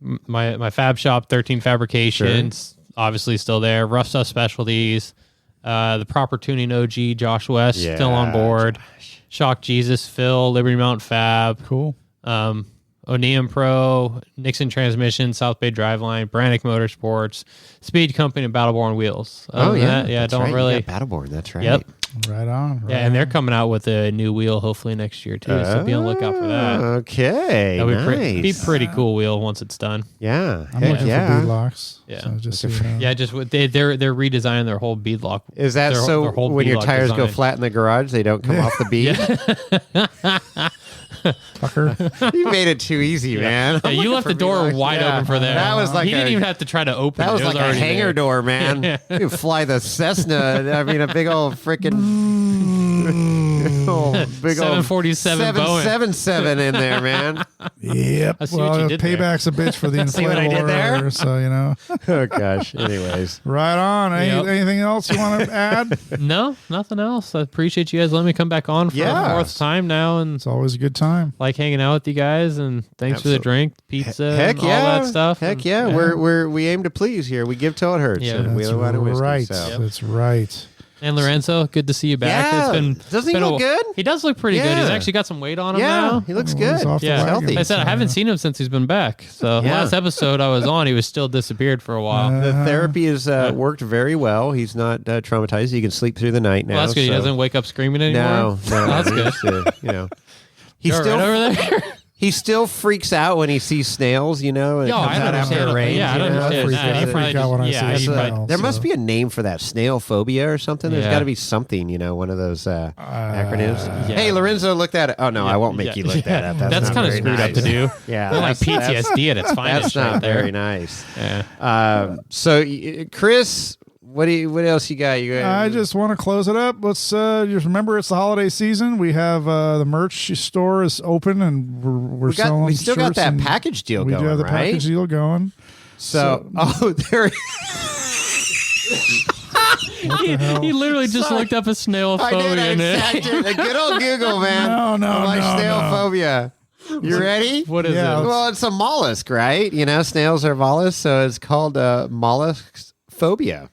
My Fab Shop, 13 Fabrications, obviously still there. Rough Stuff Specialties, the Proper Tuning OG, Josh West, still on board. Shock Jesus, Phil, Liberty Mountain Fab, Cool. Oneum Pro, Nixon Transmission, South Bay Driveline, Brannick Motorsports, Speed Company, and Battleborn Wheels. Other than that, That's don't right. You really. got Battleborn, that's right. Yep. Right on. Right Yeah, and they're on. coming out with a new wheel hopefully next year too. So be on the lookout for that. Okay. That'll Nice. be pretty cool wheel once it's done. Yeah. I'm Heck looking yeah. for beadlocks. Yeah. So just so you know. Yeah, just they're redesigning their whole beadlock. Is that their so whole when your beadlock tires go design. flat in the garage, they don't come off the bead? Fucker. You made it too easy, man. Yeah, you left the door wide open for there. That was like he didn't even have to try to open That it. was It like a already hangar there. door, man. Yeah. You fly the Cessna. I mean, a big old freaking big old 747 Boeing. 777 in there, man. Yep. I see what Well, you did there. payback's a bitch for the See what I inflatable did there? rotor, so you know. Oh gosh. Anyways, Right on. Yep. Anything else you want to add? No, nothing else. I appreciate you guys letting me come back on for Yeah. the fourth time now, and It's always a good time. like hanging out with you guys. And thanks for the Absolutely. drink, pizza, heck and yeah, all that stuff. Heck And, yeah. We aim to please here. We give till it hurts. Yeah. and we That's don't want to whiskey, right. so. That's right. And Lorenzo, good to see you back. Yeah. It's been Doesn't he been look good? He does look pretty good. He's Yeah. actually got some weight on him Yeah, now. he looks Well, he's good. off the Yeah, wagon, healthy. I said I so, haven't seen him since he's been back. So Yeah. last episode I was on, he was still disappeared for a while. The therapy has worked very well. He's not traumatized. He can sleep through the night now. Well, that's good. He so- doesn't wake up screaming anymore. No, That's he good. used to, he You're still right over there. he still freaks out when he sees snails. And Yo, it comes I out after understand. it rains. Yeah, I you know? understand. freak that. out. He I probably freak out when I just- see yeah, a he probably- snail. There must So- be a name for that, snail phobia or something. There's Yeah. got to be something, one of those acronyms. yeah. Hey, Lorenzo, look that up. Oh no, I won't make you look that up. That's not kind of very screwed nice. up to do. Yeah, They're like that's- PTSD at its finest That's not right there. very nice. Yeah. So, Chris, What else you got? I just want to close it up. Let's just remember it's the holiday season. We have the merch store is open, and we're selling. We still got shirts that and package deal we going. do have the right? package deal going. So there. He literally just looked up a snail phobia. The good old Google, man. No, snail phobia. You ready? What is it? Well, it's a mollusk, right? You know, snails are mollusks, so it's called mollusk phobia.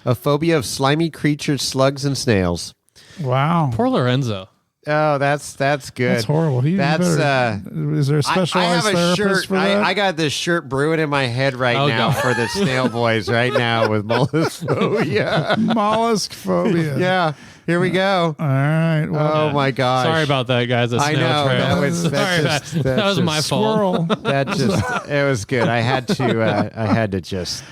A phobia of slimy creatures, slugs, and snails. Wow. Poor Lorenzo. Oh, that's good. That's horrible. Is there a specialized I have a therapist shirt. for that? I got this shirt brewing in my head right now for the snail boys right now with mollusk phobia. Mollusk phobia. Yeah. Here we go. All right. Well, Oh my gosh. Sorry about that, guys. I know. That was my fault. It was good. I had to just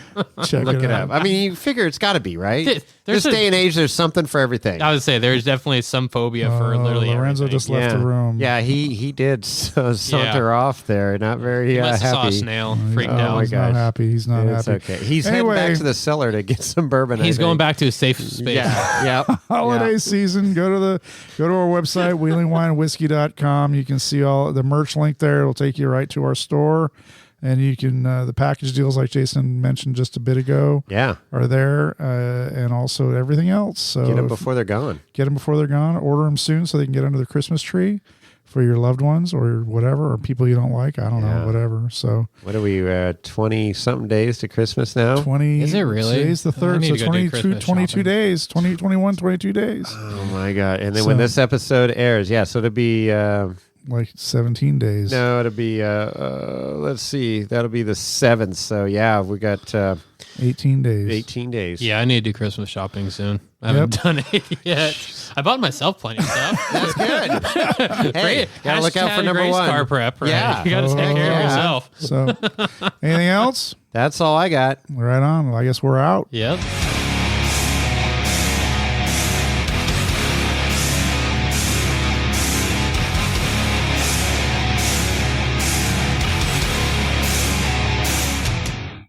look it up. I mean, you figure it's got to be, right? This day and age, there's something for everything. I would say there's definitely some phobia for literally Lorenzo everything. just left the room. Yeah, he did saunter off there. Not very He must have saw a happy. snail, freaked Oh out. my He's not gosh. happy. He's not It's happy. okay. He's heading back to the cellar to get some bourbon. He's I going think. back to a safe space. Yeah. Holiday season, go to our website, wheelingwinewhiskey.com. You can see all the merch link there. It'll take you right to our store. And you can, the package deals like Jason mentioned just a bit ago are there, and also everything else. So Get them before they're gone. Get them before they're gone. Order them soon so they can get under the Christmas tree for your loved ones or whatever, or people you don't like. I don't know, whatever. So what are we, 20-something days to Christmas now? 20. Is it really? Today's the 3rd, so 22 days. 21, 22 days. Oh, my God. And then when this episode airs, so it'll be... like 17 days. No, it'll be, let's see, that'll be the 7th. So, we got 18 days. 18 days. Yeah, I need to do Christmas shopping soon. I haven't done it yet. I bought myself plenty of stuff. That's good. Hey, gotta look out for number race one. Car prep, right? Yeah. You gotta take care of yourself. So, anything else? That's all I got. Right on. Well, I guess we're out. Yep.